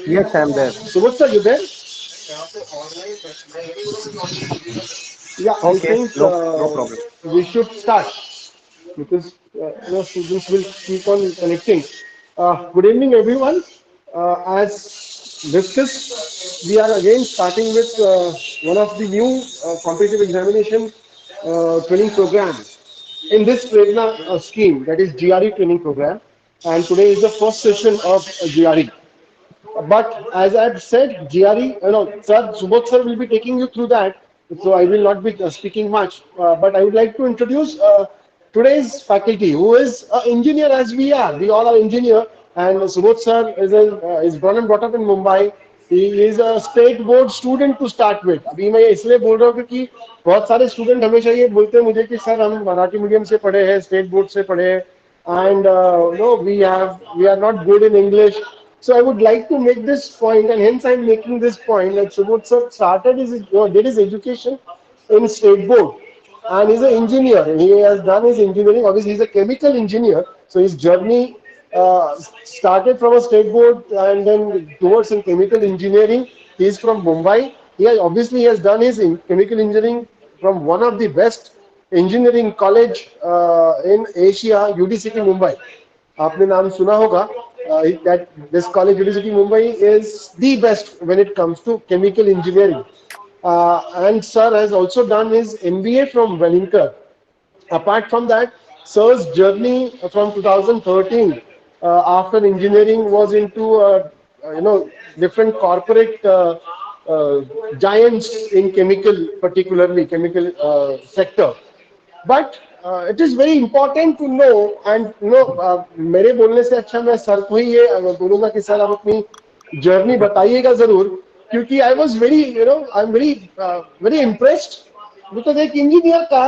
Yes, I'm there. So what's the you there? Yeah, I Okay, think no problem. we should start because students will keep on connecting. Good evening, everyone. As discussed, we are again starting with one of the new competitive examination training program in this Prerna scheme, that is GRE training program. And today is the first session of GRE. But as I've said, GRE, sir, Subodh sir will be taking you through that. So I will not be speaking much. But I would like to introduce today's faculty, who is an engineer as we are. We all are engineer. And Subodh sir is born and brought up in Mumbai. He is a state board student to start with. अभी मैं इसलिए बोल रहा हूँ क्योंकि बहुत सारे student हमेशा ये बोलते हैं मुझे कि सर हम मराठी मीडियम से पढ़े हैं, स्टेट बोर्ड से पढ़े हैं, and no, we are not good in English. So I would like to make this point, and hence I'm making this point that Subodh sir started his, did his education in state board, and he's an engineer. He has done his engineering. Obviously, he's a chemical engineer. So his journey started from a state board and then towards in chemical engineering. He's from Mumbai. Obviously he has done his chemical engineering from one of the best engineering college in Asia, UD City Mumbai. आपने नाम सुना होगा that this college University Mumbai is the best when it comes to chemical engineering. And sir has also done his MBA from Wellington. Apart from that, sir's journey from 2013 after engineering was into different corporate giants in chemical, particularly chemical sector. But it is very important to know, and मेरे बोलने से अच्छा मैं sir को ही ये बोलूंगा कि sir आप अपनी जर्नी बताइएगा जरूर, क्योंकि I was very I am very very impressed because एक इंजीनियर का,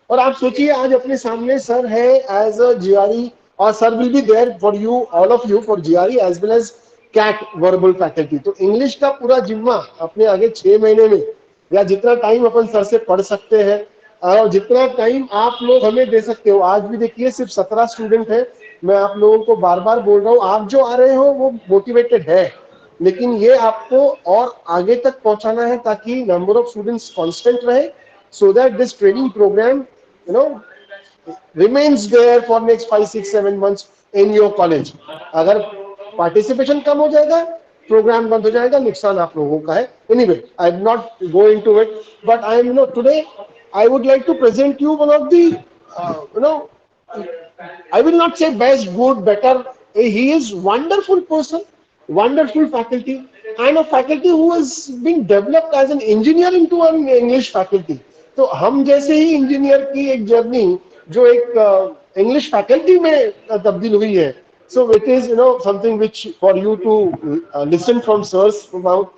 और आप सोचिए आज अपने सामने सर है एज अ जीआरई, और sir will be there for you all of you for GRE as well as CAT verbal faculty. तो इंग्लिश का पूरा जिम्मा अपने आगे 6 महीने में, या जितना टाइम अपन सर से पढ़ सकते हैं और जितना टाइम आप लोग हमें दे सकते हो. आज भी देखिए सिर्फ 17 स्टूडेंट है. मैं आप लोगों को बार बार बोल रहा हूँ, आप जो आ रहे हो वो मोटिवेटेड है, लेकिन ये आपको और आगे तक पहुंचाना है ताकि नंबर ऑफ स्टूडेंट्स कांस्टेंट रहे, so that this training program remains there for next 5 6 7 months in your college. अगर पार्टिसिपेशन कम हो जाएगा, प्रोग्राम बंद हो जाएगा, नुकसान आप लोगों का है. Anyway, I am not going to it, but I am today I would like to present you one of the, I will not say best, good, better. He is wonderful person, wonderful faculty, and a faculty who has been developed as an engineer into an English faculty. तो हम जैसे ही engineer की एक journey जो एक English faculty में तब्दील हुई है. So it is something which for you to listen from sir's mouth,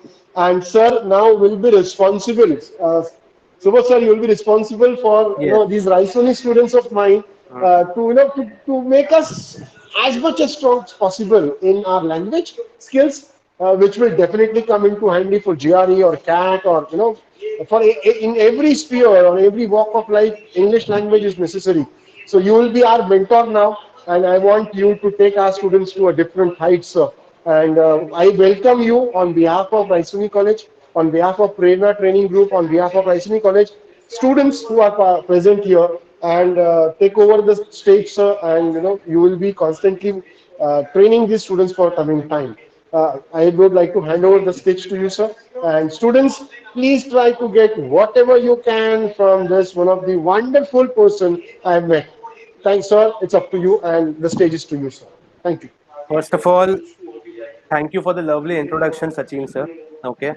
and sir now will be responsible. Subodh sir, you will be responsible for Yes. these Raisoni students of mine Mm. to make us as much as strong as possible in our language skills, which will definitely come into handy for GRE or CAT, or for in every sphere or every walk of life. English language is necessary. So you will be our mentor now, and I want you to take our students to a different height, sir. And I welcome you on behalf of Raisoni College, on behalf of Prerna Training Group, on behalf of Raisoni College, students who are present here, and take over the stage, sir. And you will be constantly training these students for coming time. I would like to hand over the stage to you, sir. And students, please try to get whatever you can from this one of the wonderful person I have met. Thanks, sir. It's up to you, and the stage is to you, sir. Thank you. First of all, thank you for the lovely introduction, Sachin sir. Okay,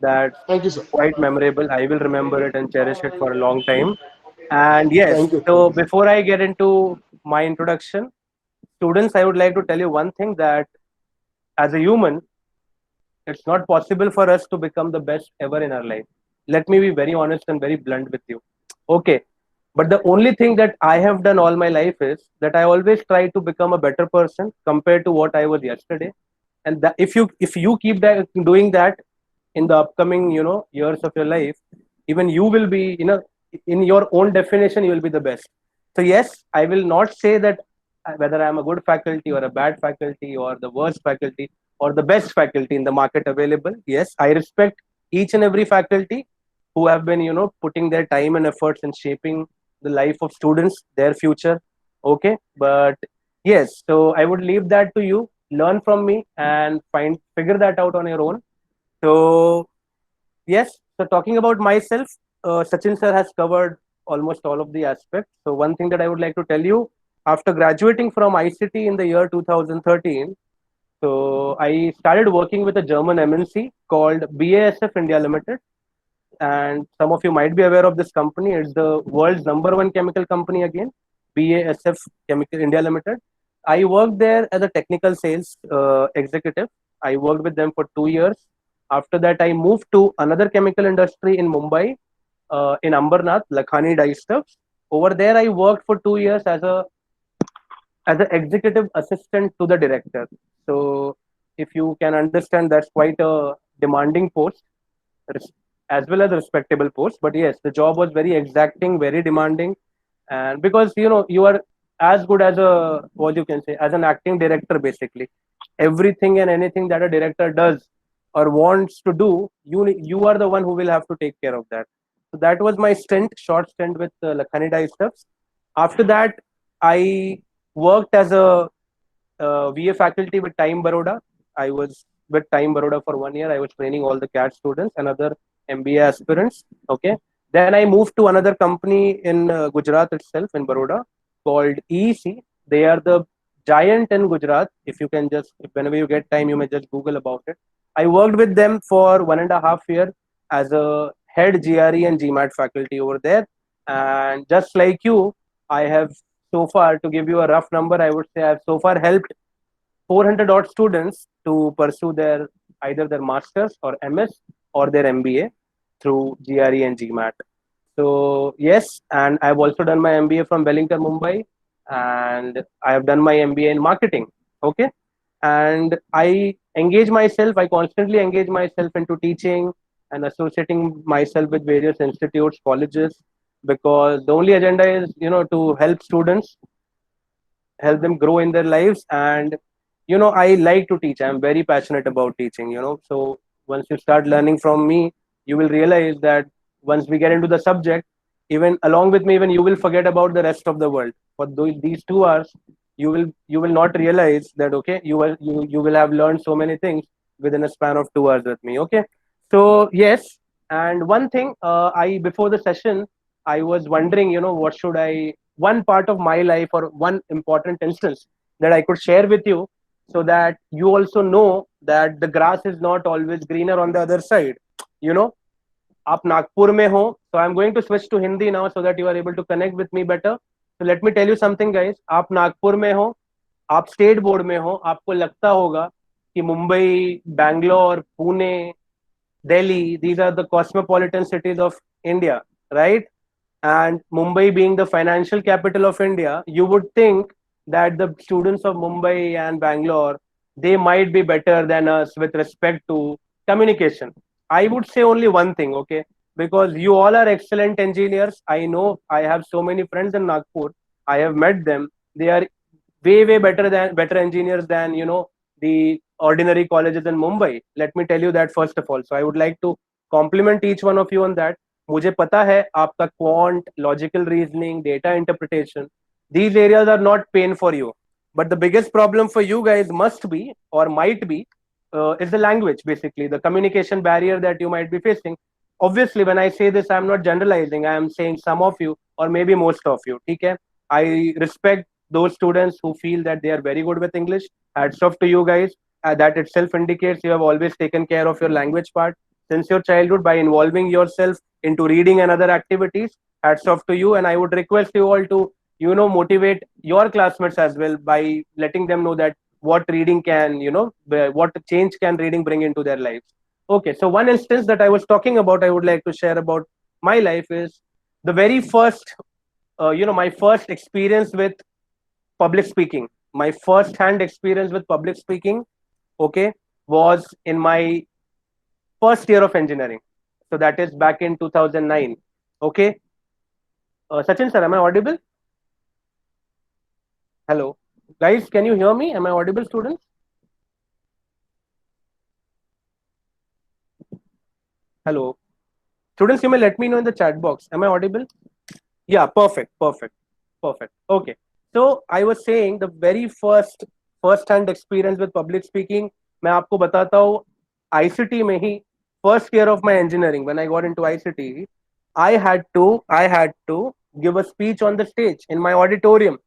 that's Thank you, sir. quite memorable. I will remember it and cherish it for a long time. And yes, Thank you. Thank so you, sir. before I get into my introduction, students, I would like to tell you one thing, that as a human, it's not possible for us to become the best ever in our life. Let me be very honest and very blunt with you. Okay. But the only thing that I have done all my life is that I always try to become a better person compared to what I was yesterday. And that if you keep doing that in the upcoming years of your life, even you will be in your own definition, you will be the best. So yes, I will not say that whether I am a good faculty or a bad faculty or the worst faculty. or the best faculty in the market available. Yes, I respect each and every faculty who have been, putting their time and efforts in shaping the life of students, their future. Okay, but yes, so I would leave that to you. Learn from me and figure that out on your own. So yes, so talking about myself, Sachin sir has covered almost all of the aspects. So one thing that I would like to tell you, after graduating from ICT in the year 2013, so I started working with a German MNC called BASF India Limited, and some of you might be aware of this company. It's the world's number one chemical company again, BASF Chemical India Limited. I worked there as a technical sales executive. I worked with them for 2 years. After that, I moved to another chemical industry in Mumbai, in Ambernath, Lakhani Dyestuffs. Over there, I worked for 2 years as an executive assistant to the director. So, if you can understand, that's quite a demanding post, res- as well as a respectable post. But yes, the job was very exacting, very demanding, and because you are as good as a, what you can say, as an acting director, basically everything and anything that a director does or wants to do, you are the one who will have to take care of that. So that was my short stint with Lakhani Dye Stuffs. After that, I worked as a VA faculty with Time Baroda. I was with Time Baroda for 1 year. I was training all the CAT students and other MBA aspirants. Okay. Then I moved to another company in Gujarat itself, in Baroda, called EEC. They are the giant in Gujarat. If you can just, whenever you get time, you may just Google about it. I worked with them for 1.5 years as a head GRE and GMAT faculty over there. And just like you, I have so far, to give you a rough number, I would say I've so far helped 400 odd students to pursue their either their masters or MS or their MBA through GRE and GMAT. So yes, and I've also done my MBA from Wellington, Mumbai, and I have done my MBA in marketing. Okay, and I constantly engage myself into teaching and associating myself with various institutes, colleges, because the only agenda is to help students, help them grow in their lives. And I like to teach. I'm very passionate about teaching. So once you start learning from me, you will realize that once we get into the subject, even along with me, even you will forget about the rest of the world for these 2 hours. You will not realize that, okay, you will have learned so many things within a span of 2 hours with me. Okay, so yes. And one thing, I before the session, I was wondering, what should I, one part of my life or one important instance that I could share with you, so that you also know that the grass is not always greener on the other side. You know, आप नागपुर में हो, so I'm going to switch to Hindi now so that you are able to connect with me better. So let me tell you something, guys. आप नागपुर में हो, आप state board में हो, आपको लगता होगा कि Mumbai, Bangalore, Pune, Delhi, these are the cosmopolitan cities of India, right? And Mumbai being the financial capital of India, you would think that the students of Mumbai and Bangalore, they might be better than us with respect to communication. I would say only one thing, okay? Because you all are excellent engineers. I know I have so many friends in Nagpur. I have met them. They are way better engineers than the ordinary colleges in Mumbai. Let me tell you that first of all. So I would like to compliment each one of you on that. मुझे पता है आपका quant, logical reasoning, data interpretation, these areas are not pain for you. But the biggest problem for you guys must be or might be is the language, basically, the communication barrier that you might be facing. Obviously, when I say this, I'm not generalizing. I am saying some of you or maybe most of you. Okay? I respect those students who feel that they are very good with English. Hats off to you guys. That itself indicates you have always taken care of your language part since your childhood by involving yourself into reading and other activities. Hats off to you. And I would request you all to, motivate your classmates as well by letting them know that what reading can, what change can reading bring into their lives. Okay, so one instance that I was talking about, I would like to share about my life is the very first, my first experience with public speaking. My first hand experience with public speaking, okay, was in my first year of engineering. So that is back in 2009. Okay. Sachin sir, am I audible? Hello. Guys, can you hear me? Am I audible, students? Hello. Students, you may let me know in the chat box. Am I audible? Yeah, perfect, perfect, perfect. Okay. So I was saying the very first hand experience with public speaking, मैं आपको बताता हूँ ICT में ही first year of my engineering when I got into ICT, I had to give a speech on the stage in my auditorium.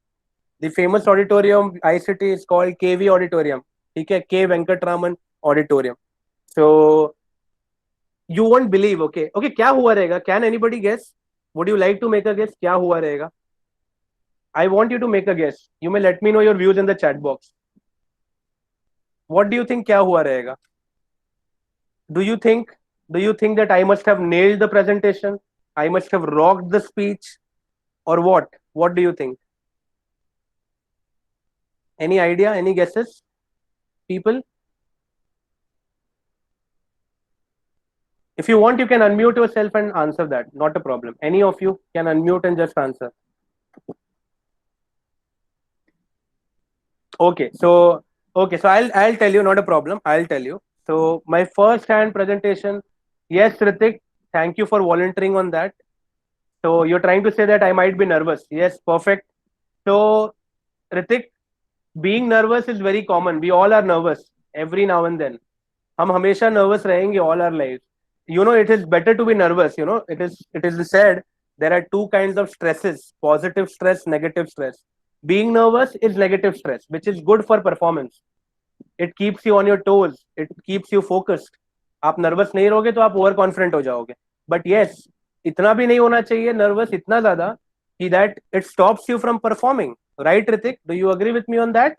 The famous auditorium ICT is called KV Auditorium. ठीक है, K Venkatraman Auditorium. So you won't believe. Okay, okay, क्या हुआ रहेगा? Can anybody guess? Would you like to make a guess? क्या हुआ रहेगा? I want you to make a guess. You may let me know your views in the chat box. What do you think क्या हुआ रहेगा? Do you think do you think that I must have nailed the presentation? I must have rocked the speech or what? What do you think? Any idea? Any guesses? People? If you want, you can unmute yourself and answer that. Not a problem. Any of you can unmute and just answer. Okay, so I'll tell you, not a problem. I'll tell you. So my first hand presentation, yes, Ritik, thank you for volunteering on that. So you're trying to say that I might be nervous. Yes, perfect. So Ritik, being nervous is very common. We all are nervous every now and then. हम हमेशा nervous रहेंगे all our lives. You know, it is better to be nervous. You know, it is said there are two kinds of stresses: positive stress, negative stress. Being nervous is negative stress, which is good for performance. It keeps you on your toes. It keeps you focused. आप nervous नहीं रहोगे तो आप over confident हो जाओगे. But yes, इतना भी नहीं होना चाहिए nervous इतना ज़्यादा कि that it stops you from performing. Right, Ritik? Do you agree with me on that?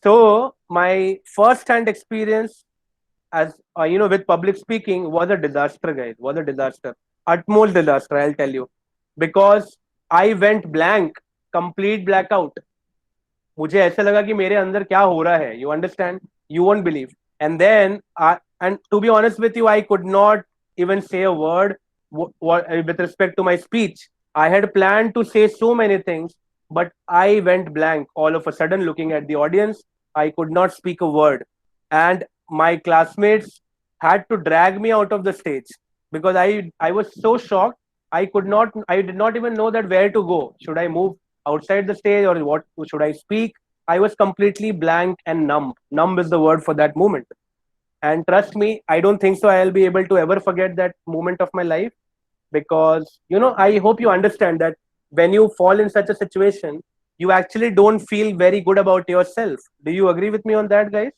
So my first-hand experience as with public speaking was a disaster, guys. Was a disaster, utmost disaster. I'll tell you, because I went blank, complete blackout. मुझे ऐसे लगा कि मेरे अंदर क्या हो रहा है. You understand? You won't believe. And then, and to be honest with you, I could not even say a word with respect to my speech. I had planned to say so many things, but I went blank all of a sudden. Looking at the audience, I could not speak a word, and my classmates had to drag me out of the stage because I was so shocked. I did not even know that where to go. Should I move outside the stage or what should I speak? I was completely blank and numb. Numb is the word for that moment. And trust me, I don't think so I'll be able to ever forget that moment of my life, because I hope you understand that when you fall in such a situation, you actually don't feel very good about yourself. Do you agree with me on that, guys?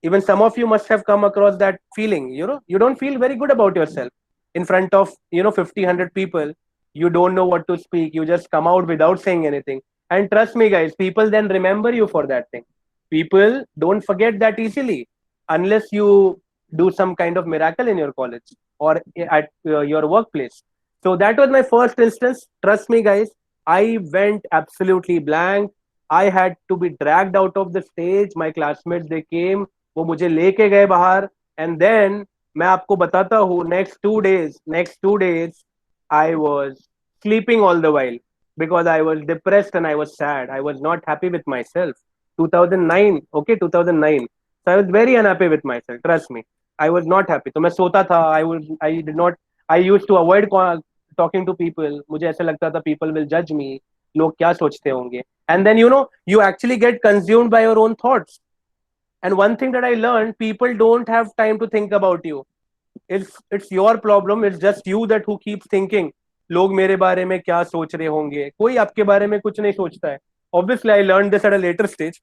Even some of you must have come across that feeling. You don't feel very good about yourself in front of 50, 100 people. You don't know what to speak. You just come out without saying anything. And trust me, guys, people then remember you for that thing. People don't forget that easily unless you do some kind of miracle in your college or at your workplace. So that was my first instance. Trust me, guys, I went absolutely blank. I had to be dragged out of the stage. My classmates, they came, वो मुझे लेके गए बाहर. And then मैं आपको बताता हूँ, next 2 days I was sleeping all the while because I was depressed and I was sad. I was not happy with myself. 2009, okay, 2009. So I was very unhappy with myself. Trust me, I was not happy. तो मैं सोता था. I did not. I used to avoid talking to people. मुझे ऐसा लगता था people will judge me. लोग क्या सोचते होंगे? And then you actually get consumed by your own thoughts. And one thing that I learned, people don't have time to think about you. It's your problem. It's just you that who keeps thinking. लोग मेरे बारे में क्या सोच रहे होंगे? कोई आपके बारे में कुछ नहीं सोचता है. Obviously, I learned this at a later stage.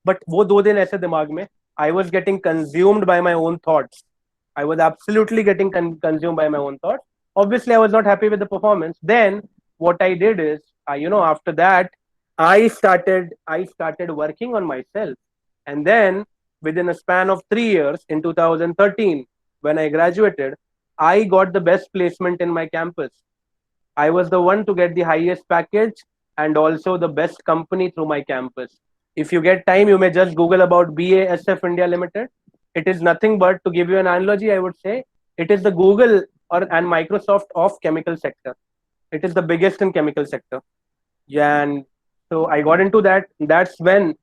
But वो 2 दिन ऐसे दिमाग में, I was getting consumed by my own thoughts. I was absolutely getting consumed by my own thoughts. Obviously, I was not happy with the performance. Then what I did is, after that, I started working on myself. And then within a span of 3 years, in 2013, when I graduated, I got the best placement in my campus. I was the one to get the highest package and also the best company through my campus. If you get time, you may just Google about BASF India Limited. It is nothing but, to give you an analogy, I would say, it is the Google and Microsoft of chemical sector. It is the biggest in chemical sector. Yeah, and so I got into that. That's when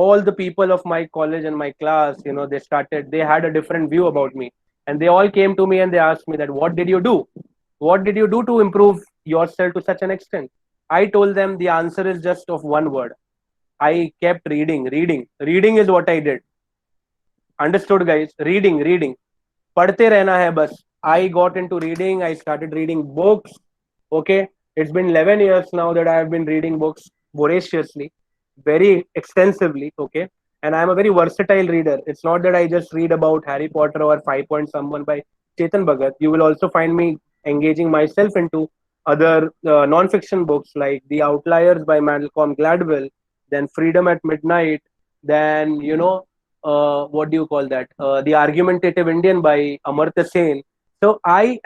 all the people of my college and my class, they had a different view about me, and they all came to me and they asked me that, what did you do? What did you do to improve yourself to such an extent? I told them the answer is just of one word. I kept reading is what I did. Understood, guys? Reading. पढ़ते रहना है बस. I got into reading. I started reading books. Okay, it's been 11 years now that I have been reading books voraciously, very extensively. Okay, and I'm a very versatile reader. It's not that I just read about Harry Potter or Five Point Someone by Chetan Bhagat. You will also find me engaging myself into other non-fiction books like The Outliers by Malcolm Gladwell, then Freedom at Midnight, then what do you call that? The Argumentative Indian by Amartya Sen. So I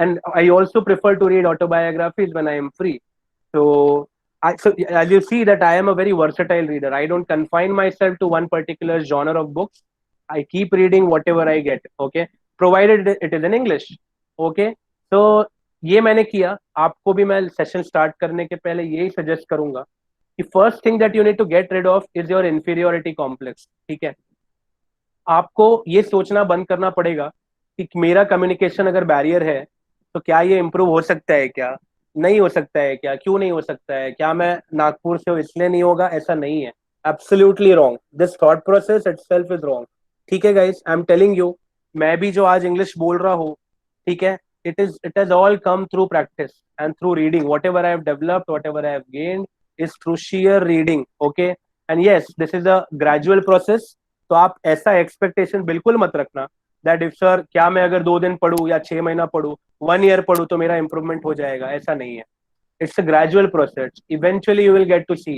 also prefer to read autobiographies when I am free. So as you see that I am a very versatile reader. I don't confine myself to one particular genre of books. I keep reading whatever I get. Okay, provided it is in English. Okay, so ये मैंने किया. आपको भी मैं session start करने के पहले यही सजेस्ट करूंगा कि first thing that you need to get rid of is your inferiority complex. ठीक है, आपको ये सोचना बंद करना पड़ेगा कि मेरा कम्युनिकेशन अगर बैरियर है तो क्या ये इम्प्रूव हो सकता है, क्या नहीं हो सकता है, क्या क्यों नहीं हो सकता है, क्या मैं नागपुर से हूँ इसलिए नहीं होगा, ऐसा नहीं है. Absolutely wrong. This thought process itself is wrong. ठीक है guys, I am telling you, मैं भी जो आज इंग्लिश बोल रहा हूँ, ठीक है, it has all come through practice and through reading. What ever I have developed, what ever I have gained is through sheer reading. Okay, and yes, this is a gradual process. तो आप ऐसा expectation बिल्कुल मत रखना that if sir क्या मैं अगर 2 दिन पढ़ू या 6 महीना पढ़ू, 1 ईयर पढ़ू तो मेरा इंप्रूवमेंट हो जाएगा, ऐसा नहीं है. It's a gradual process. Eventually you will get to see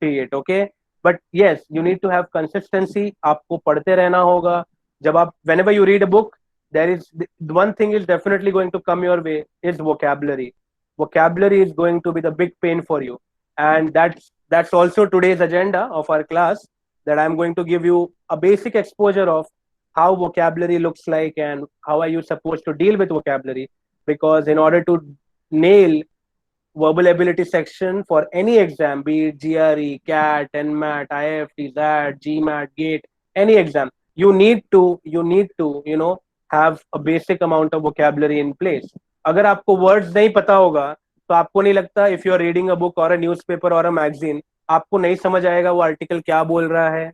it. Okay, but yes, you need to have consistency. आपको पढ़ते रहना होगा. जब आप whenever you read a book, there is one thing is definitely going to come your way is vocabulary. Vocabulary is going to be the big pain for you, and that's also today's agenda of our class, that I'm going to give you a basic exposure of how vocabulary looks like and how are you supposed to deal with vocabulary. Because in order to nail verbal ability section for any exam, be it GRE, CAT, NMAT, IFT, ZAT, GMAT, GATE, any exam, you need to have a basic amount of vocabulary in place. अगर आपको words नहीं पता होगा तो आपको नहीं लगता if you are reading a book or a newspaper or a magazine, आपको नहीं समझ आएगा वो आर्टिकल क्या बोल रहा है.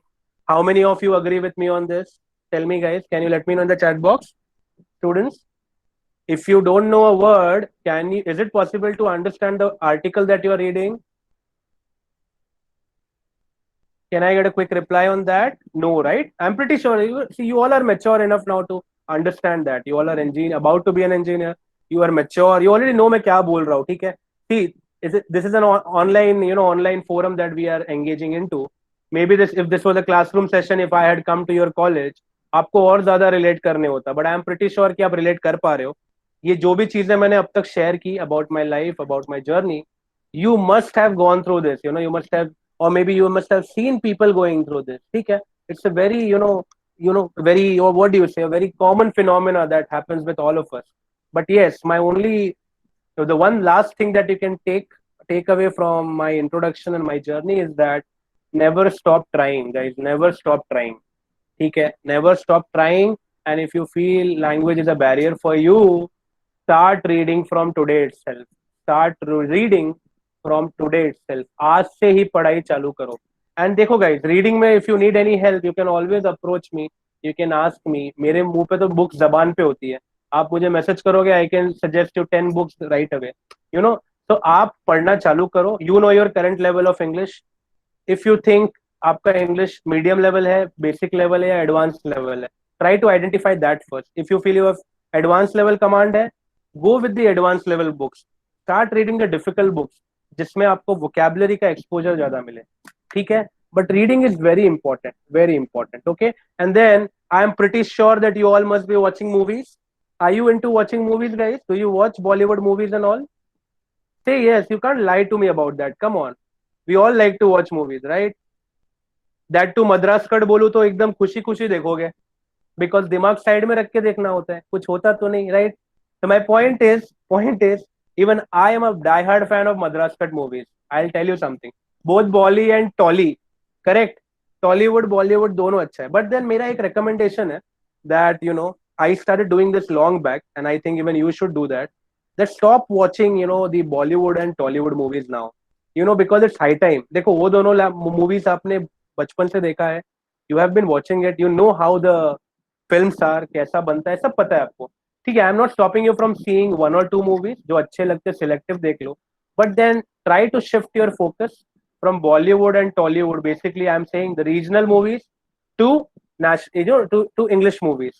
How many of you agree with me on this? Tell me guys, can you let me know in the chat box? Students, if you don't know a word, is it possible to understand the article that you are reading? Can I get a quick reply on that? No, right? I'm pretty sure you all are mature enough now to understand that. You all are about to be an engineer. You are mature. You already know मैं क्या बोल रहा हूँ. ठीक है? See, this is an online forum that we are engaging into. Maybe if this was a classroom session, if I had come to your college, आपको और ज्यादा relate करने होता. But I am pretty sure कि आप relate कर पा रहे हो. ये जो भी चीजें मैंने अब तक share की about my life, about my journey, you must have gone through this. You must have, or maybe you must have seen people going through this. Okay, it's a very very, or what do you say, a very common phenomena that happens with all of us. But yes, my only, the one last thing that you can take away from my introduction and my journey is that never stop trying, guys. Never stop trying. Okay, never stop trying. And if you feel language is a barrier for you, start reading from today itself. Start reading from today itself. आज से ही पढ़ाई चालू करो. And देखो guys, reading में if you need any help, you can always approach me, you can ask me. मेरे मुंह पे तो बुक जबान पे होती है. आप मुझे मैसेज करोगे, I can suggest you 10 books right away. तो आप पढ़ना चालू करो. You know your current level of English. If you think आपका इंग्लिश मीडियम लेवल है, बेसिक लेवल है या एडवांस लेवल है, try to identify that first. If you feel your advance level command है, go with the advance level books. Start reading the difficult books जिसमें आपको vocabulary का exposure ज्यादा मिले. ठीक है, but reading is very important, very important. Okay, and then I am pretty sure that you all must be watching movies. Are you into watching movies guys? Do you watch Bollywood movies and all? Say yes, you can't lie to me about that. Come on, we all like to watch movies, right? That too Madras cut बोलूं तो एकदम खुशी खुशी देखोगे, because दिमाग side में रख के देखना होता है, कुछ होता तो नहीं, right? So my point is, even I am a die-hard fan of Madras Cut movies. I'll tell you something. Both Bolly and Tolly, correct? Tollywood Bollywood दोनों अच्छा है, बट देन मेरा एक रिकमेंडेशन है that you know I started doing this long back and I think even you should do that stop watching you know the Bollywood and Tollywood movies now, you know because it's high time. देखो वो दोनों movies आपने बचपन से देखा है, you have been watching it, you know how the film are, कैसा बनता है सब पता है आपको. ठीक है, I am not stopping you from seeing one और टू मूवीज, जो अच्छे लगते हैं सिलेक्टिव देख लो, but then try to shift your focus from Bollywood and Tollywood. Basically, I'm saying the regional movies to to English movies.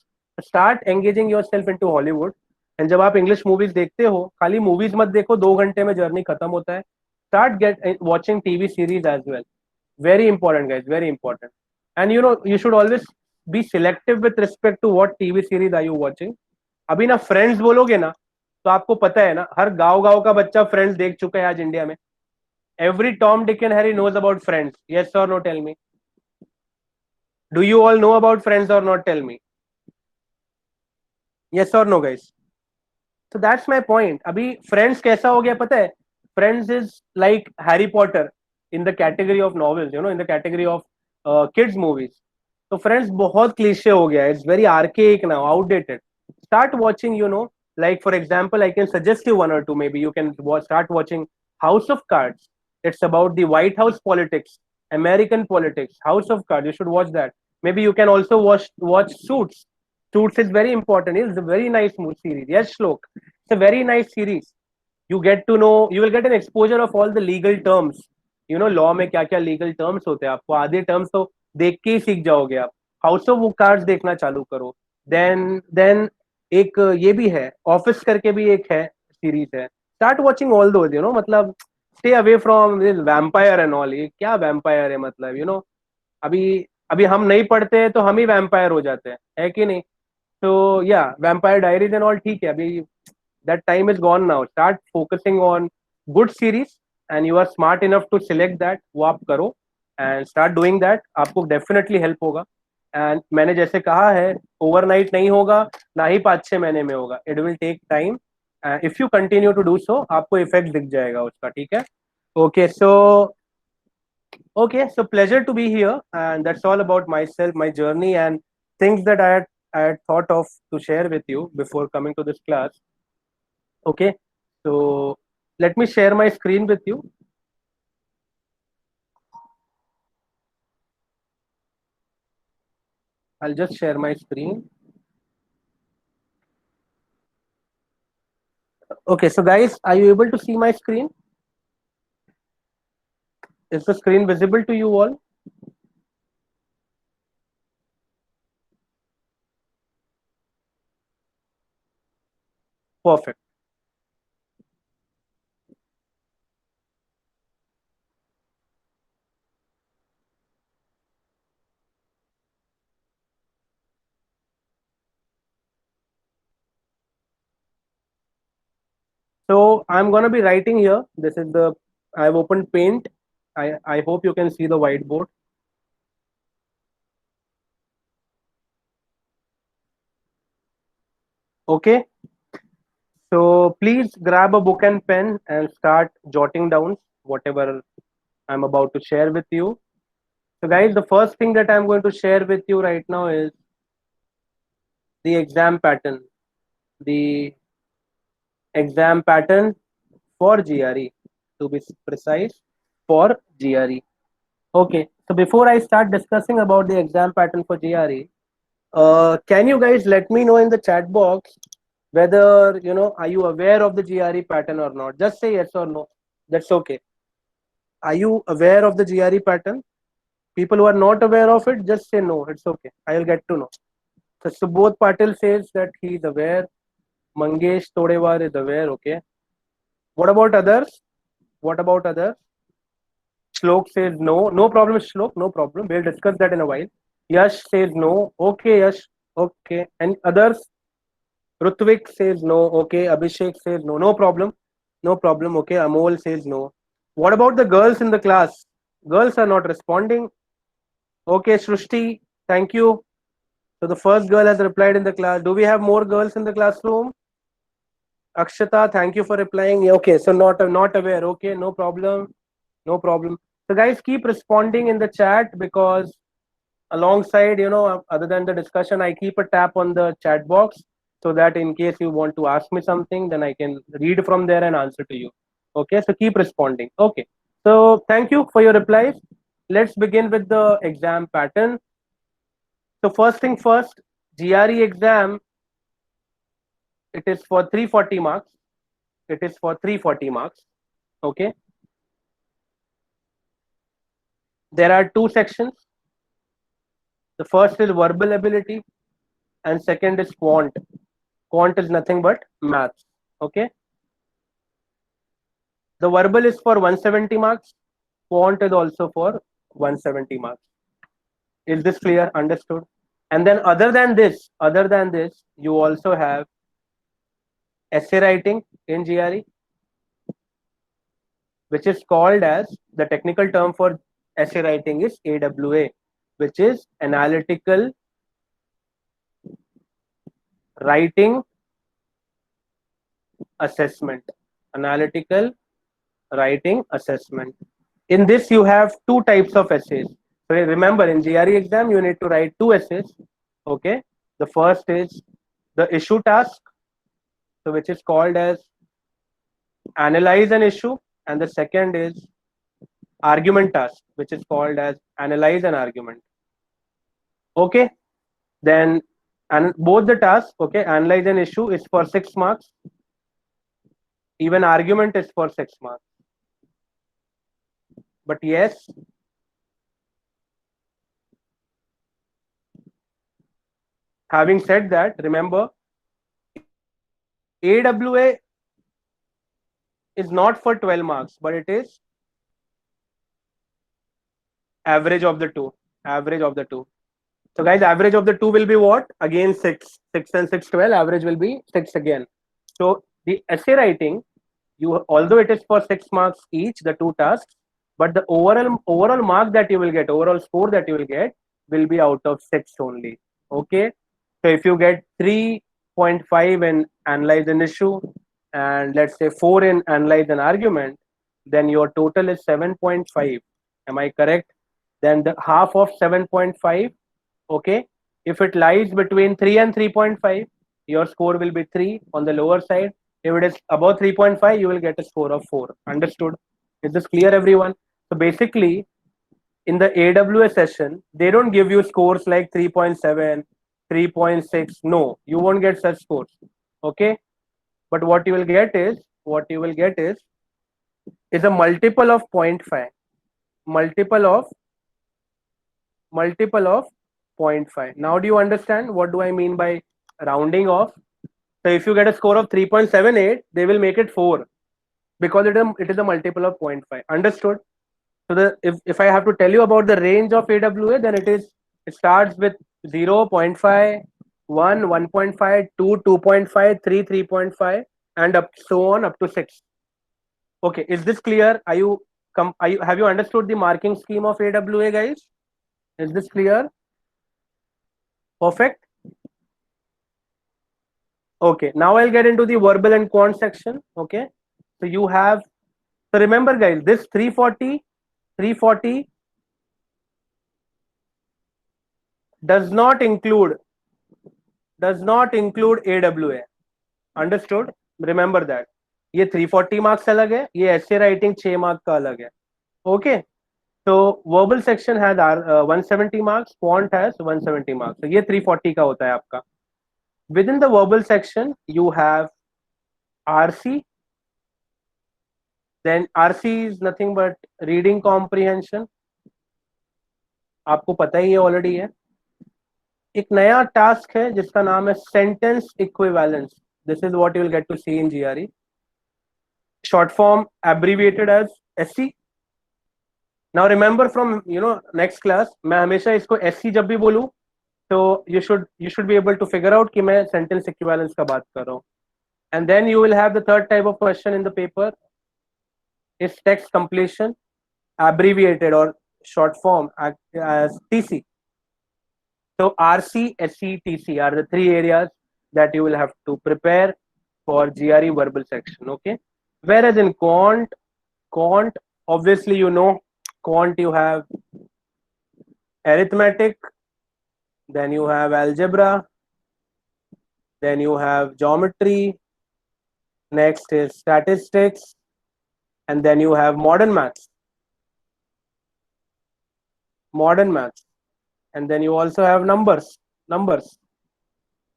Start engaging yourself into Hollywood. And जब आप English movies देखते हो, खाली मूवीज मत देखो, 2 घंटे में जर्नी खत्म होता है. Start get watching TV series as well. Very important, guys. Very important. And you know, you should always be selective with respect to what TV series are you watching. अभी ना friends बोलोगे ना, तो आपको पता है ना, हर गांव गांव का बच्चा फ्रेंड्स देख चुका है आज इंडिया में. Every Tom, Dick, and Harry knows about Friends. Yes or no? Tell me. Do you all know about Friends or not? Tell me. Yes or no, guys? So that's my point. अभी Friends कैसा हो गया पता है? Friends is like Harry Potter in the category of novels, you know, in the category of kids movies. So Friends बहुत cliche हो गया. It's very archaic now, outdated. Start watching, you know, like for example, I can suggest you one or two. Maybe you can start watching House of Cards. It's about the White House politics, American politics. House of Cards. You should watch that. Maybe you can also watch Suits. Suits is very important. It's a very nice movie series. Yes, Shlok. It's a very nice series. You get to know, you will get an exposure of all the legal terms. You know, law में क्या क्या legal terms होते हैं, आपको आधे terms तो देख के ही सीख जाओगे आप. हाउस ऑफ कार्ड्स देखना चालू करो. देन एक ये भी है, ऑफिस करके भी एक है सीरीज है. Start watching all those, you know, मतलब stay away from this vampire and all. ये क्या वैम्पायर है मतलब, यू नो, अभी अभी हम नहीं पढ़ते तो हम ही वैम्पायर हो जाते हैं, है कि नहीं? तो या वैम्पायर डायरीज एंड ऑल ठीक है, अभी that time is gone now. Start focusing on good series and you are smart enough to select that. वो आप करो एंड स्टार्ट डूइंग दैट, आपको डेफिनेटली हेल्प होगा. एंड मैंने जैसे कहा है, ओवरनाइट नहीं होगा, ना ही 5-6 महीने में होगा. It will take time. If you continue to do so, आपको इफेक्ट दिख जाएगा उसका. ठीक है? Okay, so pleasure to be here, and that's all about myself, my journey, and things that I had thought of to share with you before coming to this class. Okay, so let me share my screen with you. I'll just share my screen. Okay, so guys, are you able to see my screen? Is the screen visible to you all? Perfect. So I'm gonna be writing here. This is the, I've opened Paint. I hope you can see the whiteboard. Okay. So please grab a book and pen and start jotting down whatever I'm about to share with you. So guys, the first thing that I'm going to share with you right now is the exam pattern. The exam pattern for GRE, to be precise, for GRE. Okay, so before I start discussing about the exam pattern for GRE, can you guys let me know in the chat box whether, you know, are you aware of the GRE pattern or not? Just say yes or no. That's okay. Are you aware of the GRE pattern? People who are not aware of it, just say no. It's okay. I'll get to know. So Subodh Patil says that he is aware. Mangesh Todewar is aware. Okay. What about others? What about others? Shlok says no. No problem, Shlok. No problem. We'll discuss that in a while. Yash says no. Okay, Yash. Okay. And others? Rutvik says no. Okay. Abhishek says no. No problem. No problem. Okay. Amol says no. What about the girls in the class? Girls are not responding. Okay, Shrushti, thank you. So the first girl has replied in the class. Do we have more girls in the classroom? Akshata, thank you for replying. Yeah, okay, so not aware. Okay, no problem. No problem. So guys, keep responding in the chat because alongside, other than the discussion, I keep a tap on the chat box so that in case you want to ask me something, then I can read from there and answer to you. Okay, so keep responding. Okay, so thank you for your replies. Let's begin with the exam pattern. So first thing first, GRE exam, it is for 340 marks. It is for 340 marks. Okay, there are two sections. The first is verbal ability and second is quant. Quant is nothing but maths. Okay, the verbal is for 170 marks. Quant is also for 170 marks. Is this clear? Understood? And then other than this, you also have essay writing in GRE, which is called as, the technical term for essay writing is AWA, which is analytical writing assessment. Analytical writing assessment. In this, you have two types of essays. So remember, in GRE exam, you need to write two essays. Okay. The first is the issue task, so which is called as analyze an issue, and the second is argument task, which is called as analyze an argument. Okay. Then, and both the tasks, okay, analyze an issue is for 6 marks. Even argument is for 6 marks. But yes, having said that, remember, AWA is not for 12 marks, but it is average of the two. Average of the two. So guys, average of the two will be what? Again 6. 6 and 6, 12. Average will be 6 again. So the essay writing, although it is for 6 marks each, the two tasks, but the overall mark that you will get, overall score that you will be out of 6 only. Okay. So if you get 3.5 in analyze an issue and let's say 4 in analyze an argument, then your total is 7.5. Am I correct? Then the half of 7.5, okay, if it lies between 3 and 3.5, your score will be 3 on the lower side. If it is above 3.5, you will get a score of 4. Understood? Is this clear, everyone? So basically, in the AWS session, they don't give you scores like 3.7, 3.6. No, you won't get such scores. Okay? But what you will get is a multiple of 0.5. Multiple of 0.5. Now do you understand what do I mean by rounding off? So if you get a score of 3.78, they will make it 4 because it is a multiple of 0.5. Understood? So if I have to tell you about the range of AWA, then it starts with 0, 0.5, 1, 1.5, 2, 2.5, 3, 3.5, and so on up to 6. Okay, is this clear? Have you understood the marking scheme of AWA, guys? Is this clear? Perfect. Okay, now I'll get into the verbal and quant section. Okay, so remember guys, this 340 does not include AWA. Understood? Remember that. ये 340 marks अलग है, ये essay writing 6 mark का अलग है. Okay. So verbal section has 170 marks, quant has 170 marks. So ये 340 का होता है आपका. Within the verbal section, you have RC. Then RC is nothing but reading comprehension. आपको पता ही है ऑलरेडी है. एक नया टास्क है जिसका नाम है sentence equivalence. This is what you will get to see in GRE. Short form abbreviated as SC. Now remember from next class, मैं हमेशा इसको SC जब भी बोलूं तो you should be able to figure out कि मैं sentence equivalence का बात कर रहा हूँ. And then you will have the third type of question in the paper is text completion, abbreviated or short form as TC. So RC, SC, TC are the 3 areas that you will have to prepare for GRE verbal section. Okay. Whereas in quant, obviously quant you have arithmetic, then you have algebra, then you have geometry, next is statistics, and then you have modern maths, and then you also have numbers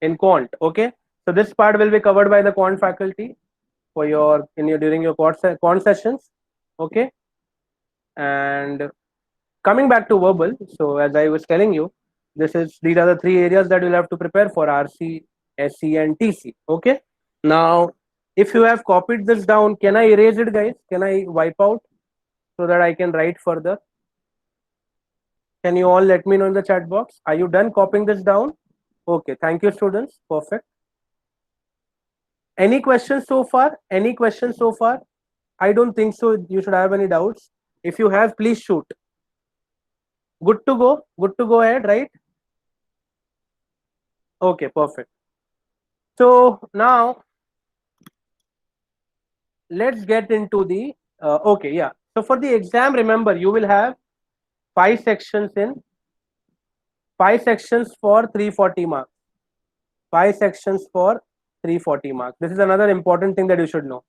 in quant. Okay, so this part will be covered by the quant faculty for your during your quant sessions. Okay, and coming back to verbal, so as I was telling you, these are the three areas that you'll have to prepare for: RC, SC, and TC. Okay, now if you have copied this down, can I erase it, guys? Can I wipe out so that I can write further? Can you all let me know in the chat box? Are you done copying this down? Okay, thank you, students. Perfect. Any questions so far? Any questions so far? I don't think so. You should have any doubts. If you have, please shoot. Good to go. Good to go ahead, right? Okay, perfect. So now let's get into the okay, yeah. So for the exam, remember you will have five sections for 340 marks. Five sections for 340 marks. This is another important thing that you should know.